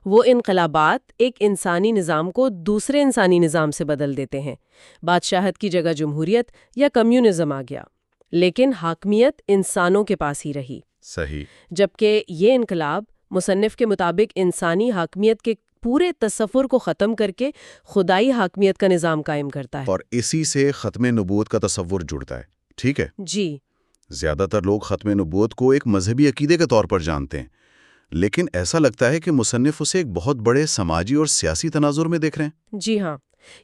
وہ انقلابات ایک انسانی نظام کو دوسرے انسانی نظام سے بدل دیتے ہیں۔ بادشاہت کی جگہ جمہوریت یا کمیونزم آ گیا، لیکن حاکمیت انسانوں کے پاس ہی رہی۔ صحیح۔ جبکہ یہ انقلاب مصنف کے مطابق انسانی حاکمیت کے پورے تصور کو ختم کر کے خدائی حاکمیت کا نظام قائم کرتا ہے۔ اور اسی سے ختم نبوت کا تصور جڑتا ہے۔ ٹھیک ہے۔ جی، زیادہ تر لوگ ختم نبوت کو ایک مذہبی عقیدے کے طور پر جانتے ہیں، لیکن ایسا لگتا ہے کہ مصنف اسے ایک بہت بڑے سماجی اور سیاسی تناظر میں دیکھ رہے ہیں۔ جی ہاں،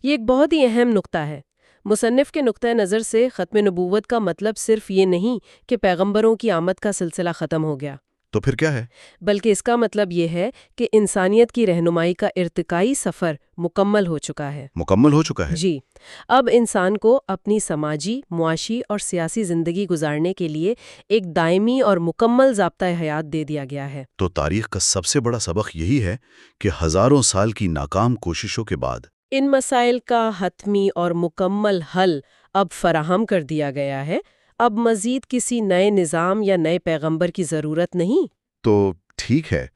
یہ ایک بہت ہی اہم نقطہ ہے۔ مصنف کے نقطۂ نظر سے ختم نبوت کا مطلب صرف یہ نہیں کہ پیغمبروں کی آمد کا سلسلہ ختم ہو گیا۔ تو پھر کیا ہے؟ بلکہ اس کا مطلب یہ ہے کہ انسانیت کی رہنمائی کا ارتقائی سفر مکمل ہو چکا ہے۔ مکمل ہو چکا ہے؟ جی، اب انسان کو اپنی سماجی، معاشی اور سیاسی زندگی گزارنے کے لیے ایک دائمی اور مکمل ضابطۂ حیات دے دیا گیا ہے۔ تو تاریخ کا سب سے بڑا سبق یہی ہے کہ ہزاروں سال کی ناکام کوششوں کے بعد ان مسائل کا حتمی اور مکمل حل اب فراہم کر دیا گیا ہے۔ اب مزید کسی نئے نظام یا نئے پیغمبر کی ضرورت نہیں۔ تو ٹھیک ہے،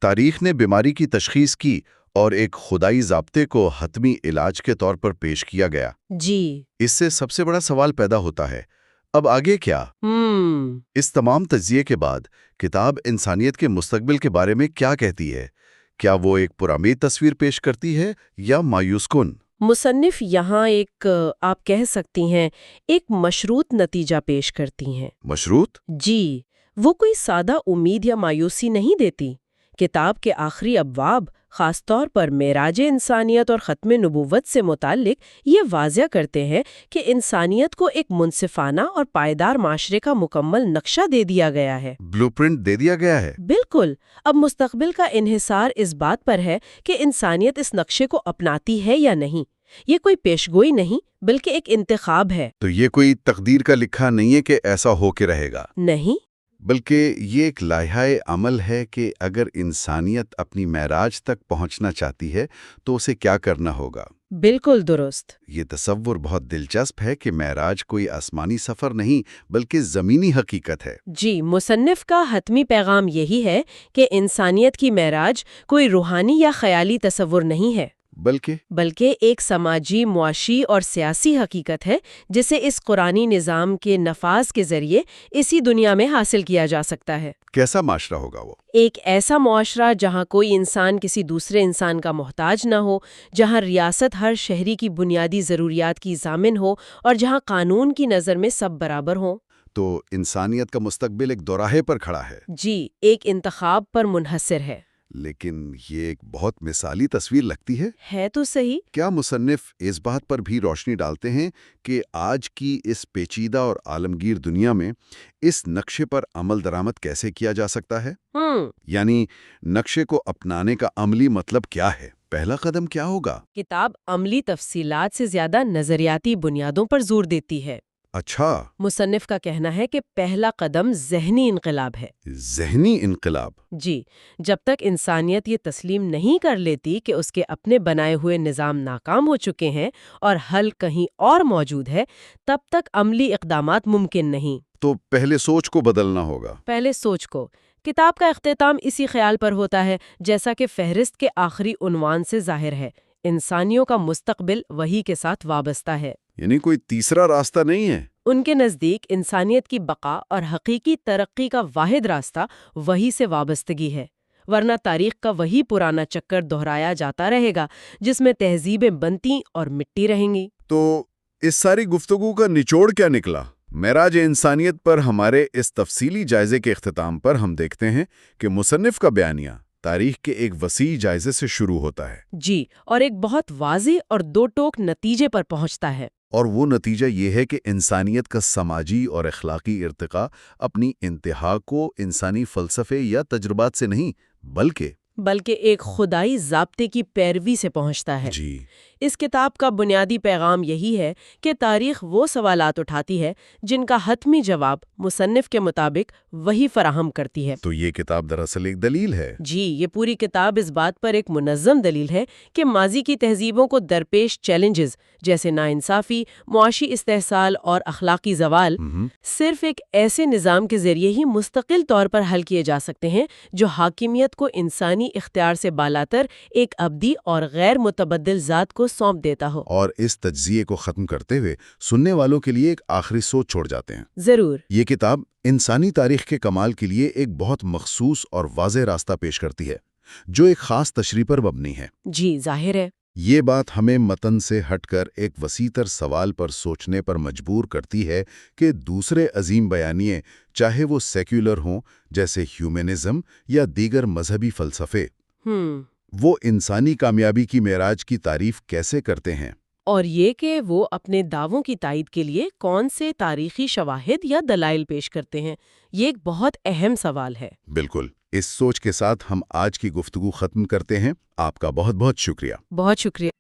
تاریخ نے بیماری کی تشخیص کی اور ایک خدائی ضابطے کو حتمی علاج کے طور پر پیش کیا گیا۔ جی۔ اس سے سب سے بڑا سوال پیدا ہوتا ہے، اب آگے کیا؟ اس تمام تجزیے کے بعد کتاب انسانیت کے مستقبل کے بارے میں کیا کہتی ہے؟ کیا وہ ایک پرامید تصویر پیش کرتی ہے یا مایوس کن؟ مصنف یہاں ایک آپ کہہ سکتی ہیں ایک مشروط نتیجہ پیش کرتی ہیں۔ مشروط؟ جی، وہ کوئی سادہ امید یا مایوسی نہیں دیتی۔ کتاب کے آخری ابواب خاص طور پر معراج انسانیت اور ختم نبوت سے متعلق یہ واضح کرتے ہیں کہ انسانیت کو ایک منصفانہ اور پائیدار معاشرے کا مکمل نقشہ دے دیا گیا ہے۔ بلو پرنٹ دے دیا گیا ہے؟ بالکل۔ اب مستقبل کا انحصار اس بات پر ہے کہ انسانیت اس نقشے کو اپناتی ہے یا نہیں۔ یہ کوئی پیشگوئی نہیں بلکہ ایک انتخاب ہے۔ تو یہ کوئی تقدیر کا لکھا نہیں ہے کہ ایسا ہو کے رہے گا، نہیں، بلکہ یہ ایک لائحہ عمل ہے کہ اگر انسانیت اپنی معراج تک پہنچنا چاہتی ہے تو اسے کیا کرنا ہوگا۔ بالکل درست۔ یہ تصور بہت دلچسپ ہے کہ معراج کوئی آسمانی سفر نہیں بلکہ زمینی حقیقت ہے۔ جی، مصنف کا حتمی پیغام یہی ہے کہ انسانیت کی معراج کوئی روحانی یا خیالی تصور نہیں ہے، بلکہ ایک سماجی، معاشی اور سیاسی حقیقت ہے جسے اس قرآنی نظام کے نفاذ کے ذریعے اسی دنیا میں حاصل کیا جا سکتا ہے۔ کیسا معاشرہ ہوگا وہ؟ ایک ایسا معاشرہ جہاں کوئی انسان کسی دوسرے انسان کا محتاج نہ ہو، جہاں ریاست ہر شہری کی بنیادی ضروریات کی ضامن ہو اور جہاں قانون کی نظر میں سب برابر ہوں۔ تو انسانیت کا مستقبل ایک دوراہے پر کھڑا ہے۔ جی، ایک انتخاب پر منحصر ہے۔ لیکن یہ ایک بہت مثالی تصویر لگتی ہے تو صحیح۔ کیا مصنف اس بات پر بھی روشنی ڈالتے ہیں کہ آج کی اس پیچیدہ اور عالمگیر دنیا میں اس نقشے پر عمل درآمد کیسے کیا جا سکتا ہے؟ یعنی نقشے کو اپنانے کا عملی مطلب کیا ہے؟ پہلا قدم کیا ہوگا؟ کتاب عملی تفصیلات سے زیادہ نظریاتی بنیادوں پر زور دیتی ہے۔ اچھا۔ مصنف کا کہنا ہے کہ پہلا قدم ذہنی انقلاب ہے۔ ذہنی انقلاب؟ جی، جب تک انسانیت یہ تسلیم نہیں کر لیتی کہ اس کے اپنے بنائے ہوئے نظام ناکام ہو چکے ہیں اور حل کہیں اور موجود ہے، تب تک عملی اقدامات ممکن نہیں۔ تو پہلے سوچ کو بدلنا ہوگا۔ پہلے سوچ کو۔ کتاب کا اختتام اسی خیال پر ہوتا ہے، جیسا کہ فہرست کے آخری عنوان سے ظاہر ہے، انسانیوں کا مستقبل وحی کے ساتھ وابستہ ہے۔ یعنی کوئی تیسرا راستہ نہیں ہے؟ ان کے نزدیک انسانیت کی بقا اور حقیقی ترقی کا واحد راستہ وحی سے وابستگی ہے، ورنہ تاریخ کا وہی پرانا چکر دہرایا جاتا رہے گا جس میں تہذیبیں بنتی اور مٹی رہیں گی۔ تو اس ساری گفتگو کا نچوڑ کیا نکلا؟ معراج انسانیت پر ہمارے اس تفصیلی جائزے کے اختتام پر ہم دیکھتے ہیں کہ مصنف کا بیانیہ تاریخ کے ایک وسیع جائزے سے شروع ہوتا ہے۔ جی، اور ایک بہت واضح اور دو ٹوک نتیجے پر پہنچتا ہے۔ اور وہ نتیجہ یہ ہے کہ انسانیت کا سماجی اور اخلاقی ارتقاء اپنی انتہا کو انسانی فلسفے یا تجربات سے نہیں بلکہ ایک خدائی ضابطے کی پیروی سے پہنچتا ہے۔ جی، اس کتاب کا بنیادی پیغام یہی ہے کہ تاریخ وہ سوالات اٹھاتی ہے جن کا حتمی جواب مصنف کے مطابق وہی فراہم کرتی ہے۔ تو یہ کتاب دراصل ایک دلیل ہے۔ جی، یہ پوری کتاب اس بات پر ایک منظم دلیل ہے کہ ماضی کی تہذیبوں کو درپیش چیلنجز جیسے ناانصافی، معاشی استحصال اور اخلاقی زوال صرف ایک ایسے نظام کے ذریعے ہی مستقل طور پر حل کیے جا سکتے ہیں جو حاکمیت کو انسانی اختیار سے بالاتر ایک ابدی اور غیر متبدل ذات کو سونپ دیتا ہو۔ اور اس تجزیے کو ختم کرتے ہوئے سننے والوں کے لیے ایک آخری سوچ چھوڑ جاتے ہیں۔ ضرور۔ یہ کتاب انسانی تاریخ کے کمال کے لیے ایک بہت مخصوص اور واضح راستہ پیش کرتی ہے جو ایک خاص تشریح پر مبنی ہے۔ جی، ظاہر ہے۔ یہ بات ہمیں متن سے ہٹ کر ایک وسیع تر سوال پر سوچنے پر مجبور کرتی ہے کہ دوسرے عظیم بیانیے، چاہے وہ سیکولر ہوں جیسے ہیومنزم یا دیگر مذہبی فلسفے، وہ انسانی کامیابی کی معراج کی تعریف کیسے کرتے ہیں اور یہ کہ وہ اپنے دعووں کی تائید کے لیے کون سے تاریخی شواہد یا دلائل پیش کرتے ہیں، یہ ایک بہت اہم سوال ہے۔ بالکل، اس سوچ کے ساتھ ہم آج کی گفتگو ختم کرتے ہیں۔ آپ کا بہت بہت شکریہ۔ بہت شکریہ۔